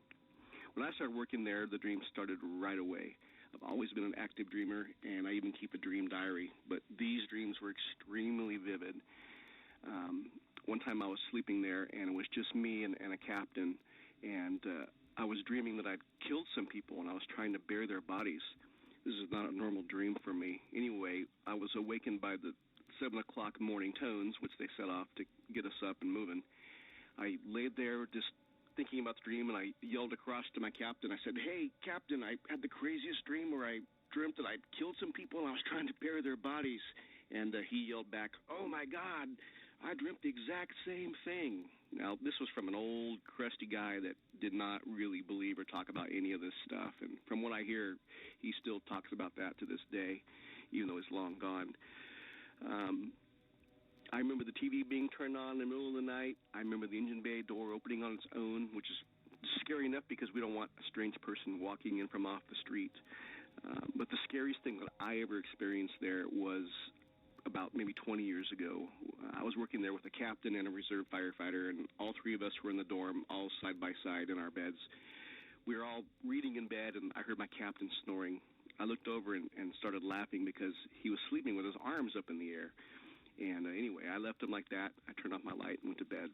When I started working there, the dreams started right away. I've always been an active dreamer, and I even keep a dream diary, but these dreams were extremely vivid. One time I was sleeping there, and it was just me and a captain, and I was dreaming that I'd killed some people, and I was trying to bury their bodies. This is not a normal dream for me. Anyway, I was awakened by the 7 o'clock morning tones, which they set off to get us up and moving. I laid there just thinking about the dream, and I yelled across to my captain. I said, "Hey, Captain, I had the craziest dream where I dreamt that I'd killed some people, and I was trying to bury their bodies." And he yelled back, "Oh, my God, I dreamt the exact same thing." Now, this was from an old, crusty guy that did not really believe or talk about any of this stuff. And from what I hear, he still talks about that to this day, even though he's long gone. I remember the TV being turned on in the middle of the night. I remember the engine bay door opening on its own, which is scary enough because we don't want a strange person walking in from off the street. But the scariest thing that I ever experienced there was about maybe 20 years ago. I was working there with a captain and a reserve firefighter, and all three of us were in the dorm, all side by side in our beds. We were all reading in bed, and I heard my captain snoring. I looked over and started laughing because he was sleeping with his arms up in the air. And anyway, I left him like that. I turned off my light and went to bed.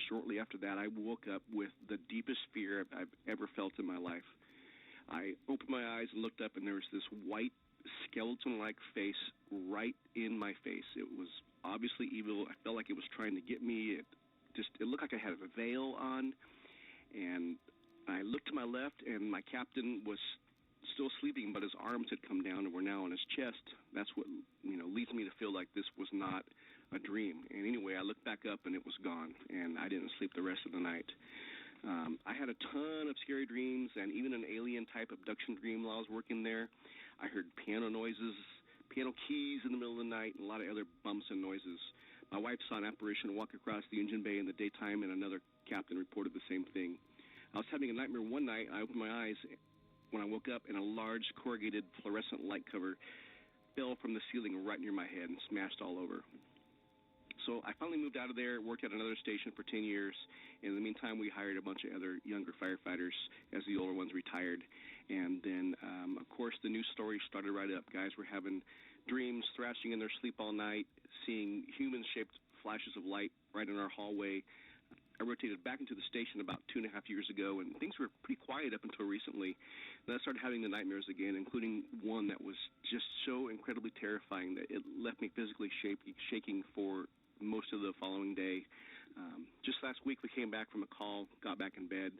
Shortly after that, I woke up with the deepest fear I've ever felt in my life. I opened my eyes and looked up, and there was this white, skeleton-like face right in my face. It was obviously evil. I felt like it was trying to get me. It looked like I had a veil on. And I looked to my left, and my captain was still sleeping, but his arms had come down and were now on his chest. That's what, leads me to feel like this was not a dream. And anyway, I looked back up, and it was gone, and I didn't sleep the rest of the night. I had a ton of scary dreams and even an alien-type abduction dream while I was working there. I heard piano noises, piano keys in the middle of the night, and a lot of other bumps and noises. My wife saw an apparition walk across the engine bay in the daytime, and another captain reported the same thing. I was having a nightmare one night. I opened my eyes when I woke up, and a large corrugated fluorescent light cover fell from the ceiling right near my head and smashed all over. So I finally moved out of there, worked at another station for 10 years. In the meantime, we hired a bunch of other younger firefighters as the older ones retired. And then, of course, the news stories started right up. Guys were having dreams, thrashing in their sleep all night, seeing human-shaped flashes of light right in our hallway. I rotated back into the station about 2.5 years ago, and things were pretty quiet up until recently. Then I started having the nightmares again, including one that was just so incredibly terrifying that it left me physically shaking for most of the following day. Just last week, we came back from a call, got back in bed,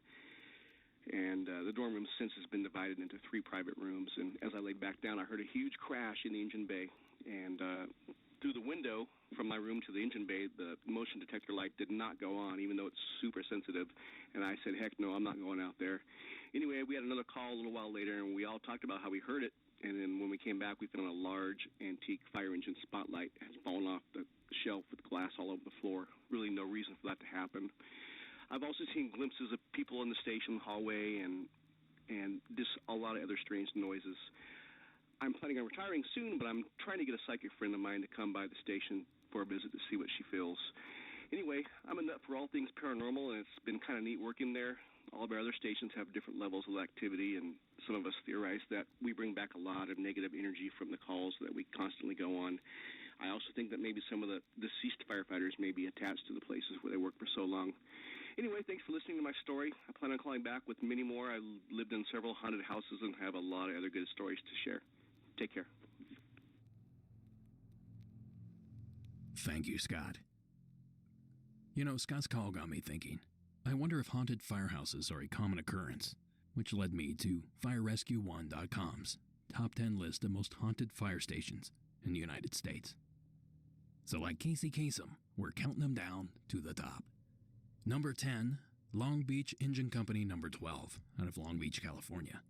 and the dorm room since has been divided into 3 private rooms. And as I laid back down, I heard a huge crash in the engine bay. And through the window from my room to the engine bay, the motion detector light did not go on, even though it's super sensitive. And I said, heck no, I'm not going out there. Anyway, we had another call a little while later, and we all talked about how we heard it. And then when we came back, we found a large antique fire engine spotlight had fallen off the shelf with glass all over the floor. Really no reason for that to happen. I've also seen glimpses of people in the station hallway and just a lot of other strange noises. I'm planning on retiring soon, but I'm trying to get a psychic friend of mine to come by the station for a visit to see what she feels. Anyway, I'm a nut for all things paranormal, and it's been kind of neat working there. All of our other stations have different levels of activity, and some of us theorize that we bring back a lot of negative energy from the calls that we constantly go on. I also think that maybe some of the deceased firefighters may be attached to the places where they work for so long. Anyway, thanks for listening to my story. I plan on calling back with many more. I lived in several haunted houses and have a lot of other good stories to share. Take care.
Thank you, Scott. Scott's call got me thinking. I wonder if haunted firehouses are a common occurrence, which led me to FireRescue1.com's top 10 list of most haunted fire stations in the United States. So like Casey Kasem, we're counting them down to the top. Number 10, Long Beach Engine Company number 12, out of Long Beach, California.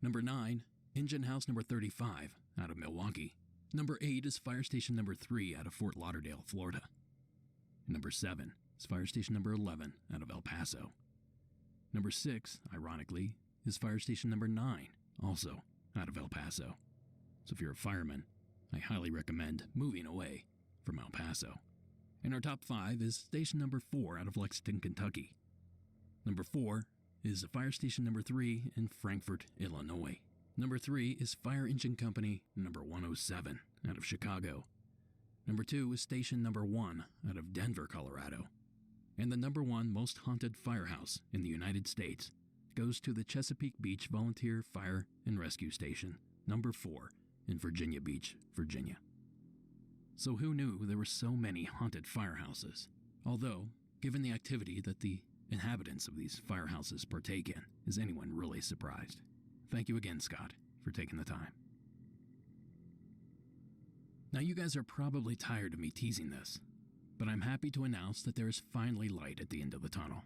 Number 9, Engine House number 35, out of Milwaukee. Number 8 is Fire Station number 3 out of Fort Lauderdale, Florida. Number 7 is Fire Station number 11 out of El Paso. Number 6, ironically, is Fire Station number 9, also out of El Paso. So if you're a fireman, I highly recommend moving away from El Paso. And our top 5 is Station number 4 out of Lexington, Kentucky. Number 4 is Fire Station number 3 in Frankfort, Illinois. Number 3 is Fire Engine Company number 107 out of Chicago. Number 2 is Station number 1 out of Denver, Colorado. And the number 1 most haunted firehouse in the United States goes to the Chesapeake Beach Volunteer Fire and Rescue Station number 4 in Virginia Beach, Virginia. So who knew there were so many haunted firehouses? Although, given the activity that the inhabitants of these firehouses partake in, is anyone really surprised? Thank you again, Scott, for taking the time. Now you guys are probably tired of me teasing this, but I'm happy to announce that there is finally light at the end of the tunnel.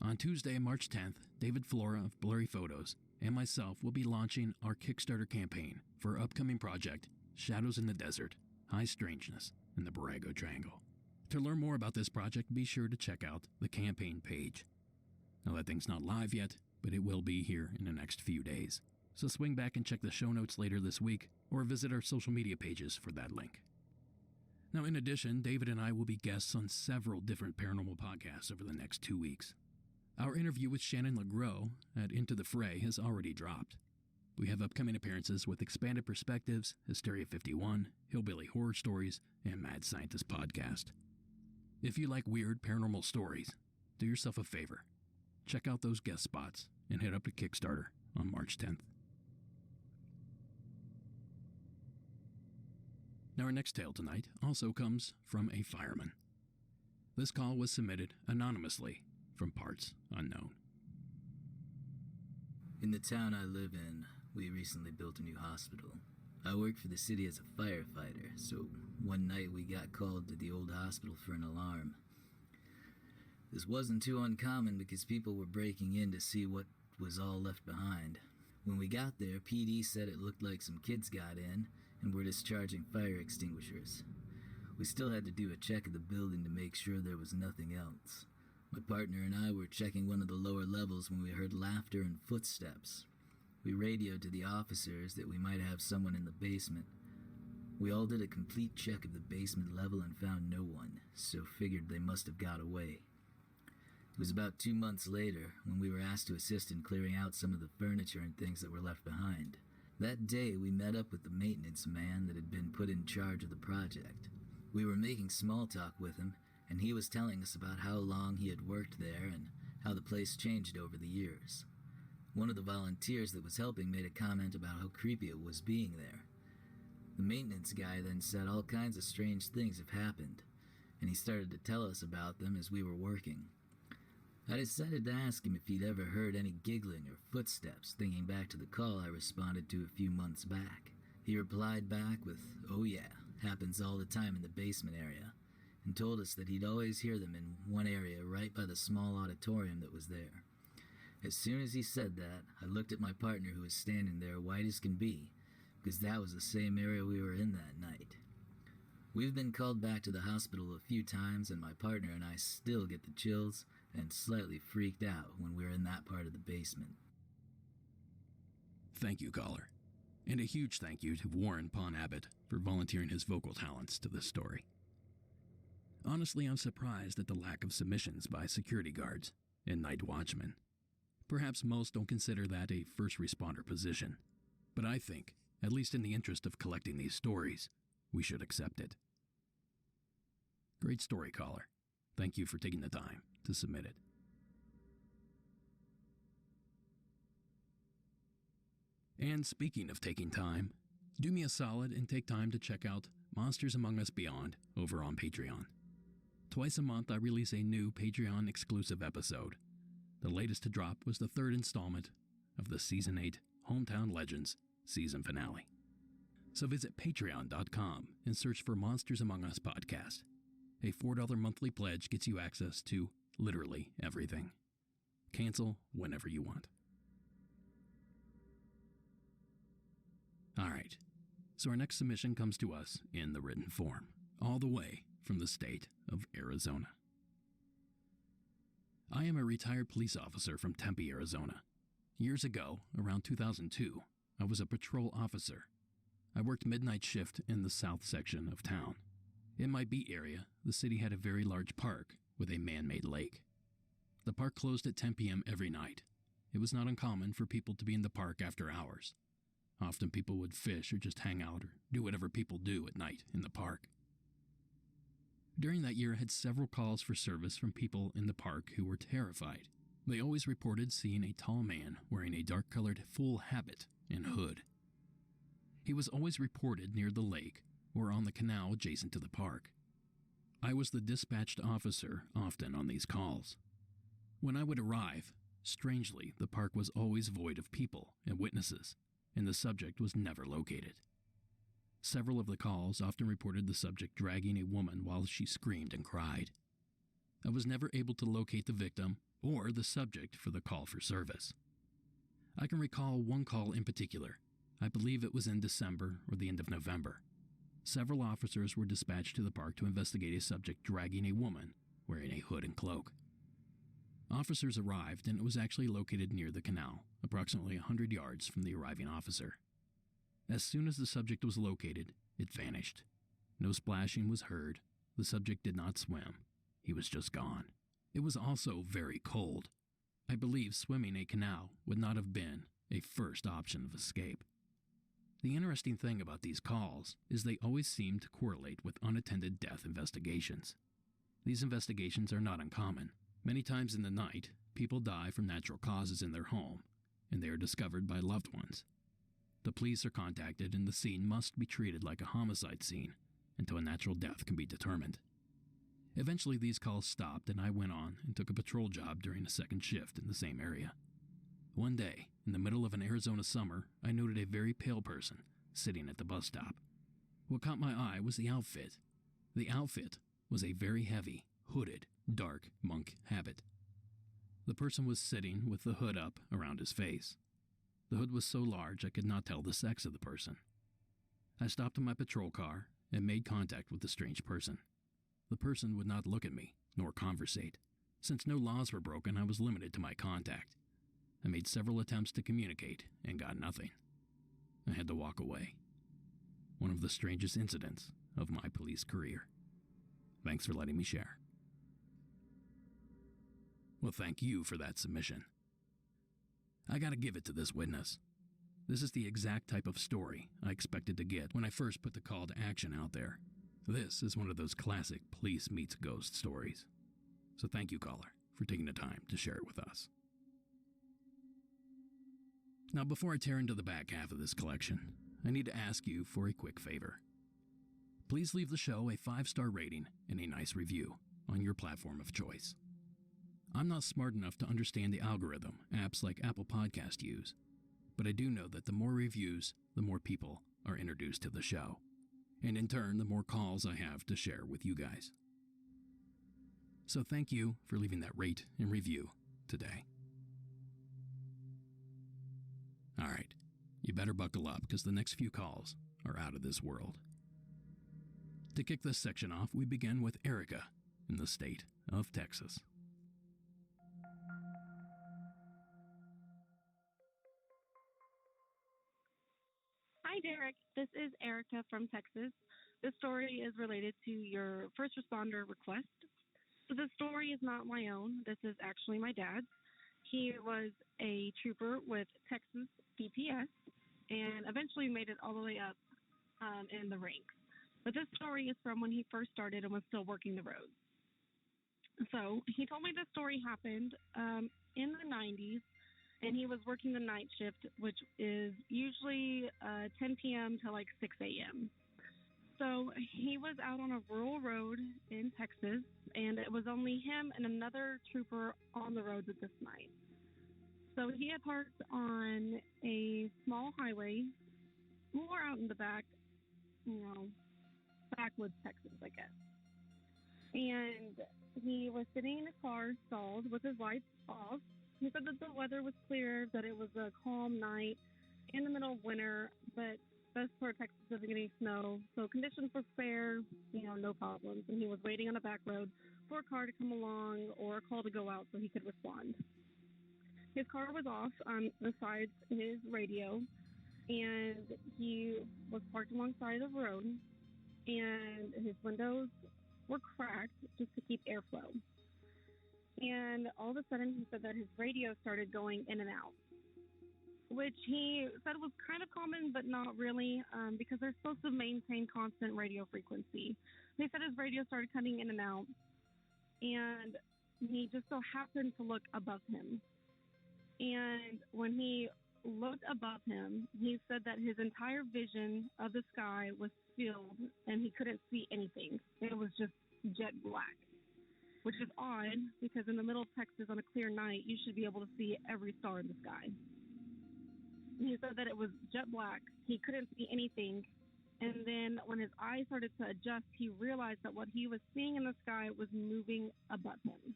On Tuesday, March 10th, David Flora of Blurry Photos and myself will be launching our Kickstarter campaign for our upcoming project, Shadows in the Desert, High Strangeness in the Borrego Triangle. To learn more about this project, be sure to check out the campaign page. Now that thing's not live yet, but it will be here in the next few days. So swing back and check the show notes later this week, or visit our social media pages for that link. Now in addition, David and I will be guests on several different paranormal podcasts over the next 2 weeks. Our interview with Shannon LeGros at Into the Fray has already dropped. We have upcoming appearances with Expanded Perspectives, Hysteria 51, Hillbilly Horror Stories, and Mad Scientist Podcast. If you like weird paranormal stories, do yourself a favor. Check out those guest spots and head up to Kickstarter on March 10th. Now our next tale tonight also comes from a fireman. This call was submitted anonymously from parts unknown.
In the town I live in, we recently built a new hospital. I work for the city as a firefighter, so one night we got called to the old hospital for an alarm. This wasn't too uncommon because people were breaking in to see what was all left behind. When we got there, PD said it looked like some kids got in and were discharging fire extinguishers. We still had to do a check of the building to make sure there was nothing else. My partner and I were checking one of the lower levels when we heard laughter and footsteps. We radioed to the officers that we might have someone in the basement. We all did a complete check of the basement level and found no one, so figured they must have got away. It was about 2 months later when we were asked to assist in clearing out some of the furniture and things that were left behind. That day we met up with the maintenance man that had been put in charge of the project. We were making small talk with him, and he was telling us about how long he had worked there and how the place changed over the years. One of the volunteers that was helping made a comment about how creepy it was being there. The maintenance guy then said all kinds of strange things have happened, and he started to tell us about them as we were working. I decided to ask him if he'd ever heard any giggling or footsteps, thinking back to the call I responded to a few months back. He replied back with, "Oh yeah, happens all the time in the basement area," and told us that he'd always hear them in one area right by the small auditorium that was there. As soon as he said that, I looked at my partner who was standing there white as can be, because that was the same area we were in that night. We've been called back to the hospital a few times, and my partner and I still get the chills and slightly freaked out when we're in that part of the basement.
Thank you, caller. And a huge thank you to Warren Pon Abbott for volunteering his vocal talents to this story. Honestly, I'm surprised at the lack of submissions by security guards and night watchmen. Perhaps most don't consider that a first responder position, but I think, at least in the interest of collecting these stories, we should accept it. Great story, caller. Thank you for taking the time to submit it. And speaking of taking time, do me a solid and take time to check out Monsters Among Us Beyond over on Patreon. Twice a month, I release a new Patreon-exclusive episode. The latest to drop was the third installment of the Season 8 Hometown Legends season finale. So visit patreon.com and search for Monsters Among Us podcast. A $4 monthly pledge gets you access to literally everything. Cancel whenever you want. Alright, so our next submission comes to us in the written form, all the way from the state of Arizona. I am a retired police officer from Tempe, Arizona. Years ago, around 2002, I was a patrol officer. I worked midnight shift in the south section of town. In my beat area, the city had a very large park with a man-made lake. The park closed at 10 p.m. every night. It was not uncommon for people to be in the park after hours. Often people would fish or just hang out or do whatever people do at night in the park. During that year, I had several calls for service from people in the park who were terrified. They always reported seeing a tall man wearing a dark-colored full habit and hood. He was always reported near the lake or on the canal adjacent to the park. I was the dispatched officer often on these calls. When I would arrive, strangely, the park was always void of people and witnesses, and the subject was never located. Several of the calls often reported the subject dragging a woman while she screamed and cried. I was never able to locate the victim or the subject for the call for service. I can recall one call in particular. I believe it was in December or the end of November. Several officers were dispatched to the park to investigate a subject dragging a woman wearing a hood and cloak. Officers arrived, and it was actually located near the canal, approximately 100 yards from the arriving officer. As soon as the subject was located, it vanished. No splashing was heard. The subject did not swim. He was just gone. It was also very cold. I believe swimming a canal would not have been a first option of escape. The interesting thing about these calls is they always seem to correlate with unattended death investigations. These investigations are not uncommon. Many times in the night, people die from natural causes in their home, and they are discovered by loved ones. The police are contacted, and the scene must be treated like a homicide scene until a natural death can be determined. Eventually, these calls stopped, and I went on and took a patrol job during a second shift in the same area. One day, in the middle of an Arizona summer, I noted a very pale person sitting at the bus stop. What caught my eye was the outfit. The outfit was a very heavy, hooded, dark monk habit. The person was sitting with the hood up around his face. The hood was so large I could not tell the sex of the person. I stopped in my patrol car and made contact with the strange person. The person would not look at me, nor conversate. Since no laws were broken, I was limited to my contact. I made several attempts to communicate and got nothing. I had to walk away. One of the strangest incidents of my police career. Thanks for letting me share. Well, thank you for that submission. I gotta give it to this witness. This is the exact type of story I expected to get when I first put the call to action out there. This is one of those classic police meets ghost stories. So thank you, caller, for taking the time to share it with us. Now, before I tear into the back half of this collection, I need to ask you for a quick favor. Please leave the show a 5-star rating and a nice review on your platform of choice. I'm not smart enough to understand the algorithm apps like Apple Podcast use, but I do know that the more reviews, the more people are introduced to the show, and in turn, the more calls I have to share with you guys. So thank you for leaving that rate and review today. Alright, you better buckle up because the next few calls are out of this world. To kick this section off, we begin with Erica in the state of Texas.
Hi, Derek. This is Erica from Texas. This story is related to your first responder request. So this story is not my own. This is actually my dad's. He was a trooper with Texas DPS and eventually made it all the way up in the ranks. But this story is from when he first started and was still working the roads. So he told me this story happened in the 90s, and he was working the night shift, which is usually 10 p.m. to like 6 a.m. So he was out on a rural road in Texas, and it was only him and another trooper on the roads at this night. So he had parked on a small highway, more out in the back, backwoods Texas, I guess. And he was sitting in a car stalled with his lights off. He said that the weather was clear, that it was a calm night in the middle of winter, but this part of Texas doesn't get any snow, so conditions were fair, no problems. And he was waiting on a back road for a car to come along or a call to go out so he could respond. His car was off besides his radio, and he was parked alongside the road, and his windows were cracked just to keep airflow. And all of a sudden, he said that his radio started going in and out, which he said was kind of common, but not really, because they're supposed to maintain constant radio frequency. They said his radio started cutting in and out, and he just so happened to look above him. And when he looked above him, he said that his entire vision of the sky was filled, and he couldn't see anything. It was just jet black, which is odd, because in the middle of Texas on a clear night, you should be able to see every star in the sky. He said that it was jet black. He couldn't see anything. And then when his eyes started to adjust, he realized that what he was seeing in the sky was moving above him.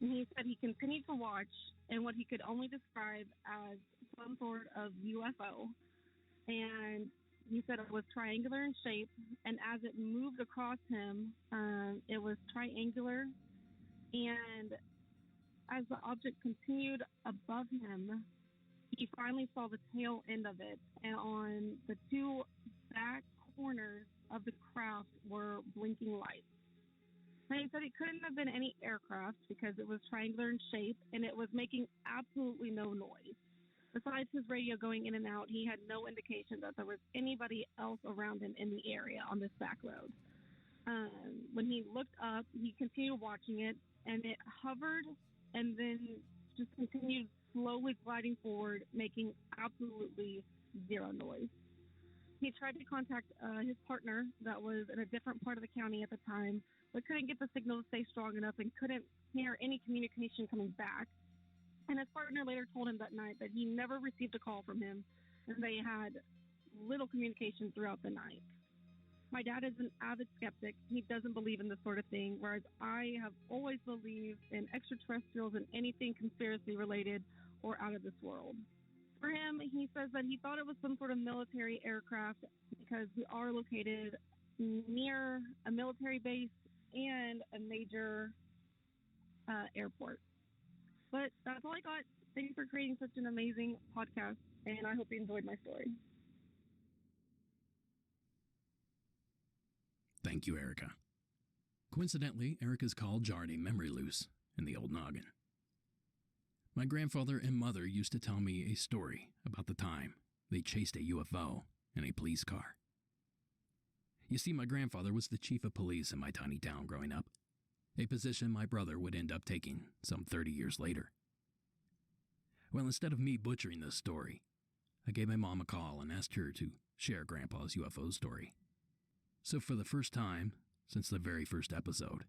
And he said he continued to watch, and what he could only describe as some sort of UFO. And he said it was triangular in shape, and as it moved across him, it was triangular. And as the object continued above him, he finally saw the tail end of it, and on the two back corners of the craft were blinking lights. And he said it couldn't have been any aircraft because it was triangular in shape, and it was making absolutely no noise. Besides his radio going in and out, he had no indication that there was anybody else around him in the area on this back road. When he looked up, he continued watching it, and it hovered and then just continued slowly gliding forward, making absolutely zero noise. He tried to contact his partner that was in a different part of the county at the time, but couldn't get the signal to stay strong enough and couldn't hear any communication coming back. And his partner later told him that night that he never received a call from him, and they had little communication throughout the night. My dad is an avid skeptic. He doesn't believe in this sort of thing, whereas I have always believed in extraterrestrials and anything conspiracy related or out of this world. For him, he says that he thought it was some sort of military aircraft because we are located near a military base and a major airport. But that's all I got. Thank you for creating such an amazing podcast, and I hope you enjoyed my story.
Thank you, Erica. Coincidentally, Erica's call jarred a memory loose in the old noggin. My grandfather and mother used to tell me a story about the time they chased a UFO in a police car. You see, my grandfather was the chief of police in my tiny town growing up, a position my brother would end up taking some 30 years later. Well, instead of me butchering this story, I gave my mom a call and asked her to share Grandpa's UFO story. So for the first time since the very first episode,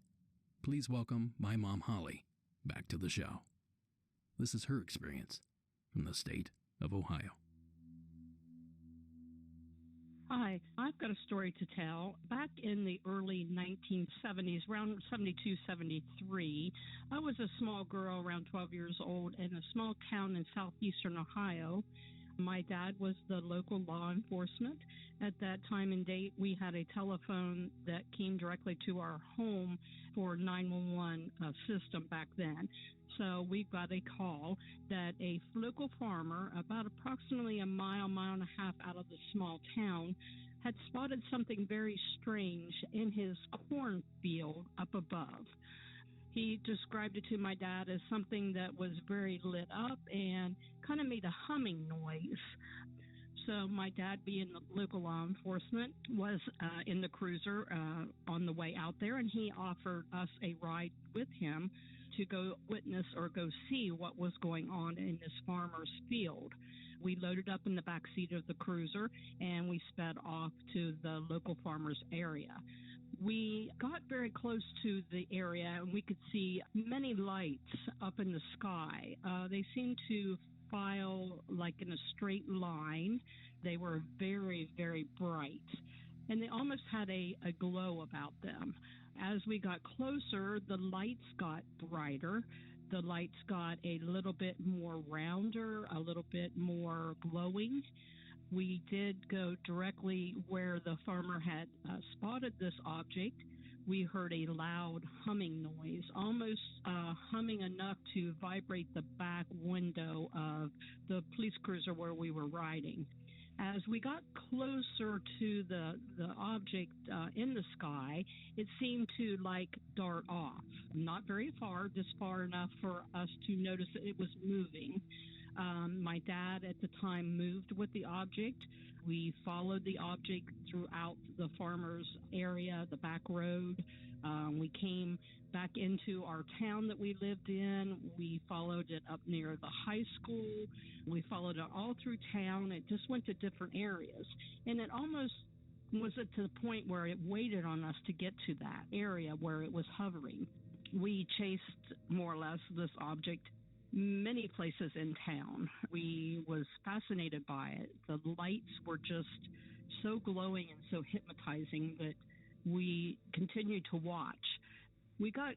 please welcome my mom Holly back to the show. This is her experience from the state of Ohio.
Hi, I've got a story to tell. Back in the early 1970s, around 72, 73, I was a small girl around 12 years old in a small town in southeastern Ohio. My dad was the local law enforcement. At that time and date, we had a telephone that came directly to our home for 911 system back then. So we got a call that a local farmer, about approximately a mile and a half out of the small town, had spotted something very strange in his cornfield up above. He described it to my dad as something that was very lit up and kind of made a humming noise. So my dad, being the local law enforcement, was in the cruiser on the way out there, and he offered us a ride with him to go witness or go see what was going on in this farmer's field. We loaded up in the back seat of the cruiser, and we sped off to the local farmer's area. We got very close to the area, and we could see many lights up in the sky. They seemed to file like in a straight line. They were very, very bright, and they almost had a glow about them. As we got closer, the lights got brighter. The lights got a little bit more rounder, a little bit more glowing. We did go directly where the farmer had spotted this object. We heard a loud humming noise, almost humming enough to vibrate the back window of the police cruiser where we were riding. As we got closer to the object in the sky, it seemed to dart off. Not very far, just far enough for us to notice that it was moving. My dad at the time moved with the object. We followed the object throughout the farmer's area, the back road. We came back into our town that we lived in. We followed it up near the high school. We followed it all through town. It just went to different areas. And it almost was at the point where it waited on us to get to that area where it was hovering. We chased more or less this object many places in town. We was fascinated by it. The lights were just so glowing and so hypnotizing that we continued to watch. We got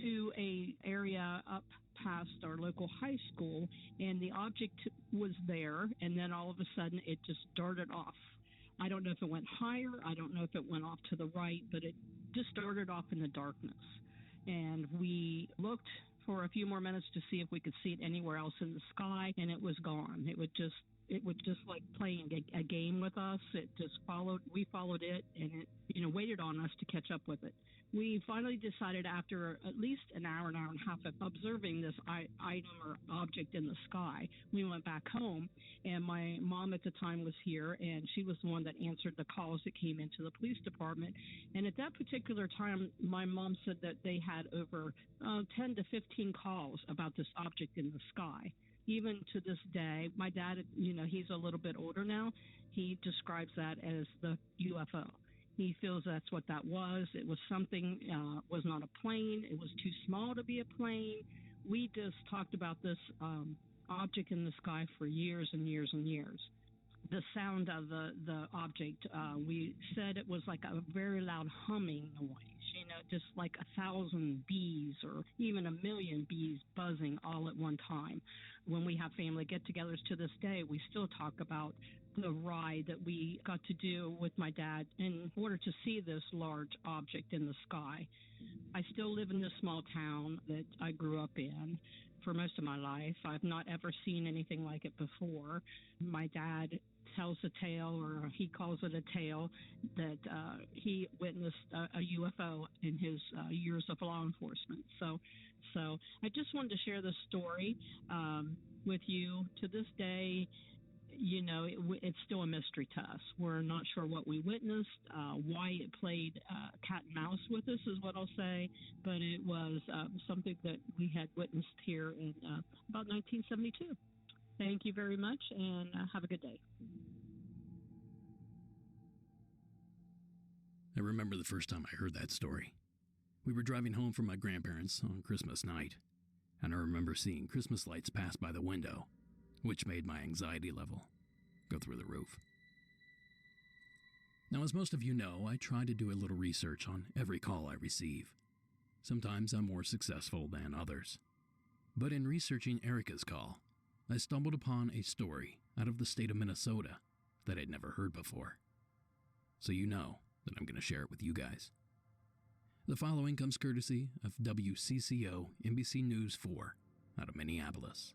to a area up past our local high school, and the object was there, and then all of a sudden it just darted off. I don't know if it went higher, I don't know if it went off to the right, but it just darted off in the darkness. And we looked for a few more minutes to see if we could see it anywhere else in the sky, and it was gone. It would just like playing a game with us. We followed it, and it waited on us to catch up with it. We finally decided after at least an hour and a half of observing this item or object in the sky, we went back home, and my mom at the time was here, and she was the one that answered the calls that came into the police department. And at that particular time, my mom said that they had over 10 to 15 calls about this object in the sky. Even to this day, my dad, he's a little bit older now. He describes that as the UFO. He feels that's what that was. It was something, was not a plane. It was too small to be a plane. We just talked about this object in the sky for years and years and years. The sound of the object, we said it was like a very loud humming noise, just like 1,000 bees or even 1,000,000 bees buzzing all at one time. When we have family get-togethers to this day, we still talk about the ride that we got to do with my dad in order to see this large object in the sky. I still live in this small town that I grew up in for most of my life. I've not ever seen anything like it before. My dad tells a tale, or he calls it a tale, that he witnessed a UFO in his years of law enforcement. So I just wanted to share this story with you. To this day, it's still a mystery to us. We're not sure what we witnessed, why it played cat and mouse with us is what I'll say, but it was something that we had witnessed here in about 1972. Thank you very much, and have a good day.
I remember the first time I heard that story. We were driving home from my grandparents on Christmas night, and I remember seeing Christmas lights pass by the window, which made my anxiety level go through the roof. Now, as most of you know, I try to do a little research on every call I receive. Sometimes I'm more successful than others. But in researching Erica's call, I stumbled upon a story out of the state of Minnesota that I'd never heard before. So you know that I'm going to share it with you guys. The following comes courtesy of WCCO NBC News 4 out of Minneapolis.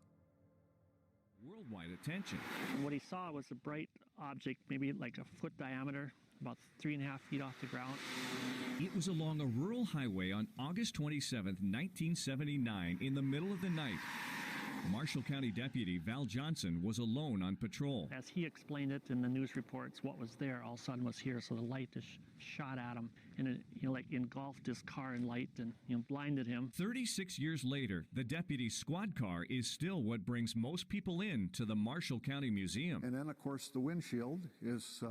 Worldwide attention. What he saw was a bright object, maybe like a foot diameter, about 3.5 feet off the ground.
It was along a rural highway on August 27, 1979, in the middle of the night. Marshall County Deputy Val Johnson was alone on patrol.
As he explained it in the news reports, what was there all of a sudden was here, so the light just shot at him. and it, like engulfed his car in light and blinded him.
36 years later, the deputy's squad car is still what brings most people in to the Marshall County Museum.
And then, of course, the windshield is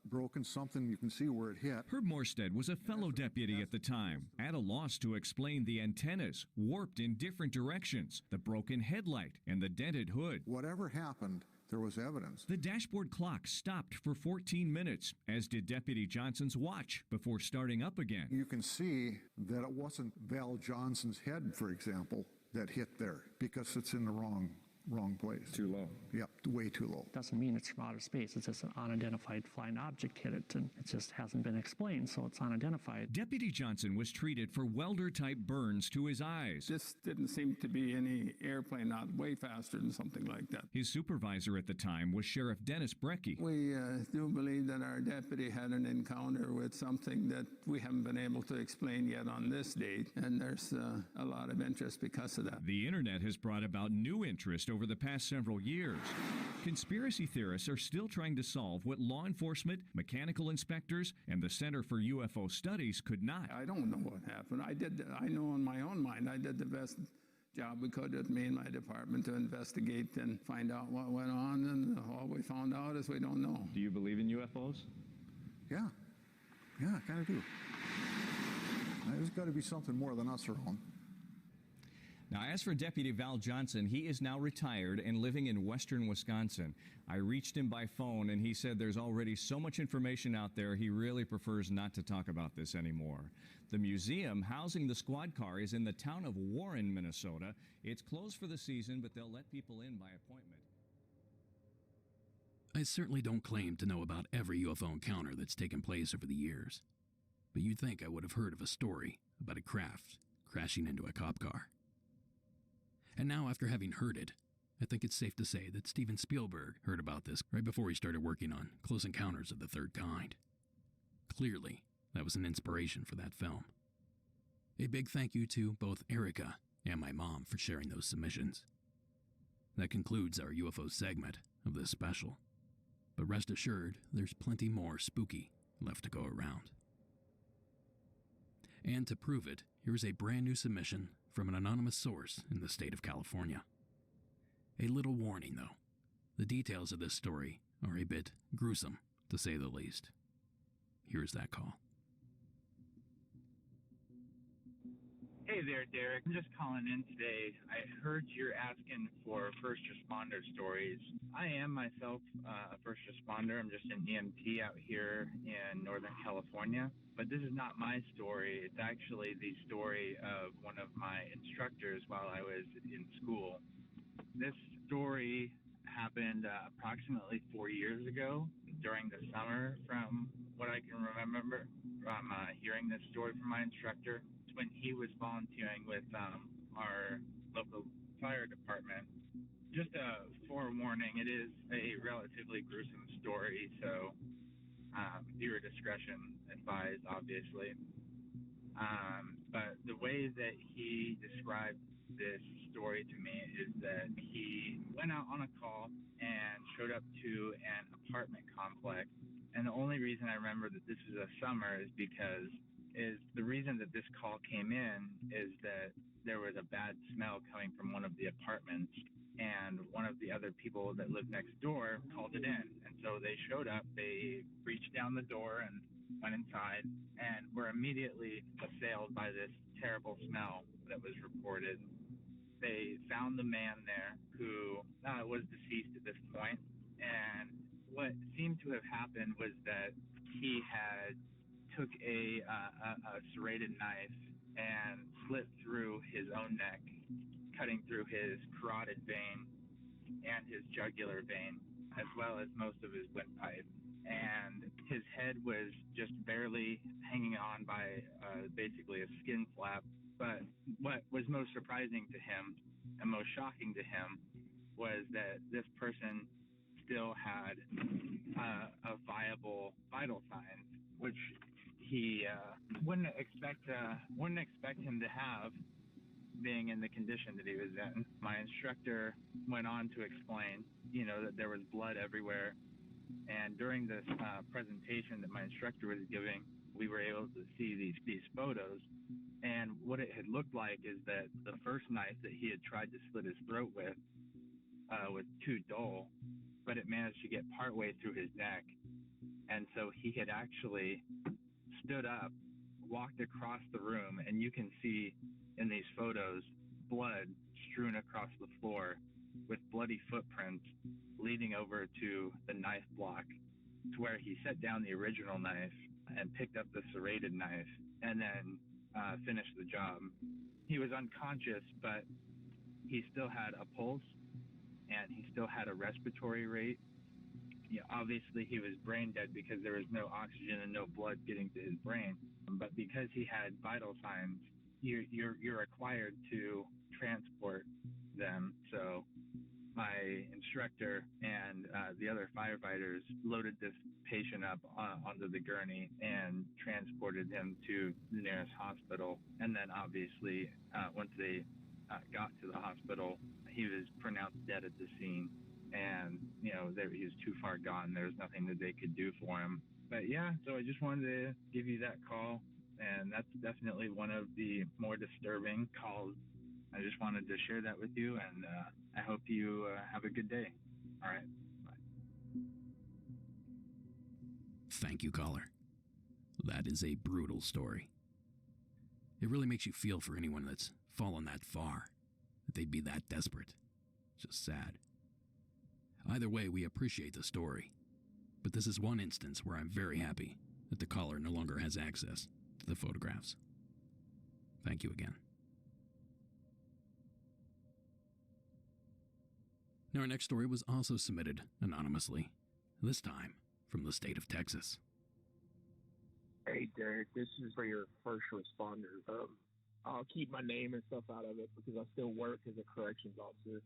broken, something you can see where it hit.
Herb Morstead was a fellow deputy at the time, at a loss to explain the antennas warped in different directions, the broken headlight, and the dented hood.
Whatever happened, there was evidence.
The dashboard clock stopped for 14 minutes, as did Deputy Johnson's watch, before starting up again.
You can see that it wasn't Val Johnson's head, for example, that hit there, because it's in the wrong place.
Too low.
Yep, way too low.
Doesn't mean it's from outer space. It's just an unidentified flying object hit it, and it just hasn't been explained, so it's unidentified.
Deputy Johnson was treated for welder-type burns to his eyes.
This didn't seem to be any airplane out way faster than something like that.
His supervisor at the time was Sheriff Dennis Brecky.
We do believe that our deputy had an encounter with something that we haven't been able to explain yet on this date, and there's a lot of interest because of that.
The internet has brought about new interest over the past several years. Conspiracy theorists are still trying to solve what law enforcement, mechanical inspectors, and the Center for UFO Studies could not.
I don't know what happened. I know in my own mind I did the best job we could with me and my department to investigate and find out what went on, and all we found out is we don't know.
Do you believe in UFOs?
Yeah, I kind of do. There's got to be something more than us around.
Now, as for Deputy Val Johnson, he is now retired and living in western Wisconsin. I reached him by phone, and he said there's already so much information out there, he really prefers not to talk about this anymore. The museum housing the squad car is in the town of Warren, Minnesota. It's closed for the season, but they'll let people in by appointment.
I certainly don't claim to know about every UFO encounter that's taken place over the years, but you'd think I would have heard of a story about a craft crashing into a cop car. And now, after having heard it, I think it's safe to say that Steven Spielberg heard about this right before he started working on Close Encounters of the Third Kind. Clearly, that was an inspiration for that film. A big thank you to both Erica and my mom for sharing those submissions. That concludes our UFO segment of this special. But rest assured, there's plenty more spooky left to go around. And to prove it, here's a brand new submission from an anonymous source in the state of California. A little warning, though. The details of this story are a bit gruesome, to say the least. Here's that call.
Hey there, Derek. I'm just calling in today. I heard you're asking for first responder stories. I am myself a first responder. I'm just an EMT out here in Northern California. But this is not my story. It's actually the story of one of my instructors while I was in school. This story happened approximately 4 years ago during the summer, from what I can remember from hearing this story from my instructor, when he was volunteering with our local fire department. Just a forewarning, it is a relatively gruesome story, so viewer discretion advised, obviously. But the way that he described this story to me is that he went out on a call and showed up to an apartment complex. And the only reason I remember that this was a summer is because the reason that this call came in is that there was a bad smell coming from one of the apartments, and one of the other people that lived next door called it in. And so they showed up, they reached down the door and went inside, and were immediately assailed by this terrible smell that was reported. They found the man there who was deceased at this point, and what seemed to have happened was that he had took a serrated knife and slit through his own neck, cutting through his carotid vein and his jugular vein, as well as most of his windpipe. And his head was just barely hanging on by basically a skin flap. But what was most surprising to him and most shocking to him was that this person still had a viable vital signs, which he wouldn't expect him to have, being in the condition that he was in. My instructor went on to explain, that there was blood everywhere. And during this presentation that my instructor was giving, we were able to see these photos. And what it had looked like is that the first knife that he had tried to slit his throat with was too dull, but it managed to get partway through his neck. And so he had actually stood up, walked across the room, and you can see in these photos blood strewn across the floor with bloody footprints leading over to the knife block, to where he set down the original knife and picked up the serrated knife and then finished the job. He was unconscious, but he still had a pulse and he still had a respiratory rate. Obviously he was brain dead because there was no oxygen and no blood getting to his brain. But because he had vital signs, you're required to transport them. So my instructor and the other firefighters loaded this patient up onto the gurney and transported him to the nearest hospital. And then obviously once they got to the hospital, he was pronounced dead at the scene. And, he was too far gone. There was nothing that they could do for him. But yeah, so I just wanted to give you that call. And that's definitely one of the more disturbing calls. I just wanted to share that with you, and I hope you have a good day. All right. Bye.
Thank you, caller. That is a brutal story. It really makes you feel for anyone that's fallen that far, that they'd be that desperate. Just sad. Either way, we appreciate the story. But this is one instance where I'm very happy that the caller no longer has access to the photographs. Thank you again. Now, our next story was also submitted anonymously, this time from the state of Texas.
Hey, Derek, this is for your first responders. I'll keep my name and stuff out of it because I still work as a corrections officer.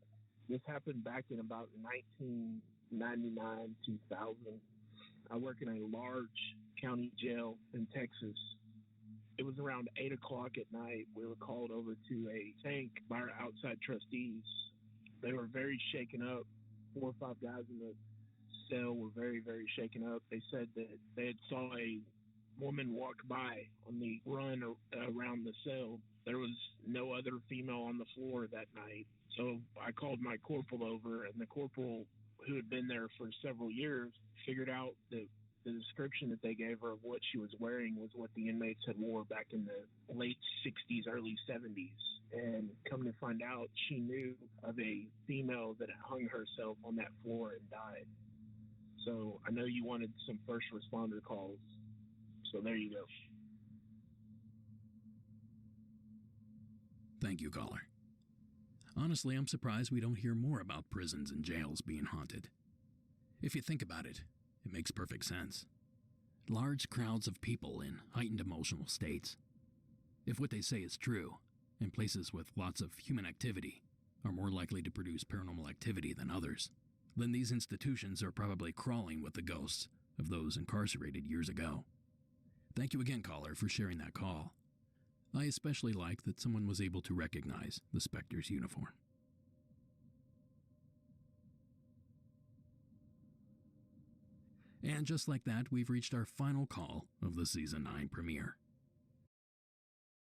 This happened back in about 1999, 2000. I work in a large county jail in Texas. It was around 8 o'clock at night. We were called over to a tank by our outside trustees. They were very shaken up. 4 or 5 guys in the cell were very, very shaken up. They said that they had saw a woman walk by on the run around the cell. There was no other female on the floor that night. So I called my corporal over, and the corporal, who had been there for several years, figured out that the description that they gave her of what she was wearing was what the inmates had wore back in the late 60s, early 70s. And come to find out, she knew of a female that had hung herself on that floor and died. So I know you wanted some first responder calls. So there you go.
Thank you, caller. Honestly, I'm surprised we don't hear more about prisons and jails being haunted. If you think about it, it makes perfect sense. Large crowds of people in heightened emotional states. If what they say is true, and places with lots of human activity are more likely to produce paranormal activity than others, then these institutions are probably crawling with the ghosts of those incarcerated years ago. Thank you again, caller, for sharing that call. I especially like that someone was able to recognize the Spectre's uniform. And just like that, we've reached our final call of the Season 9 premiere.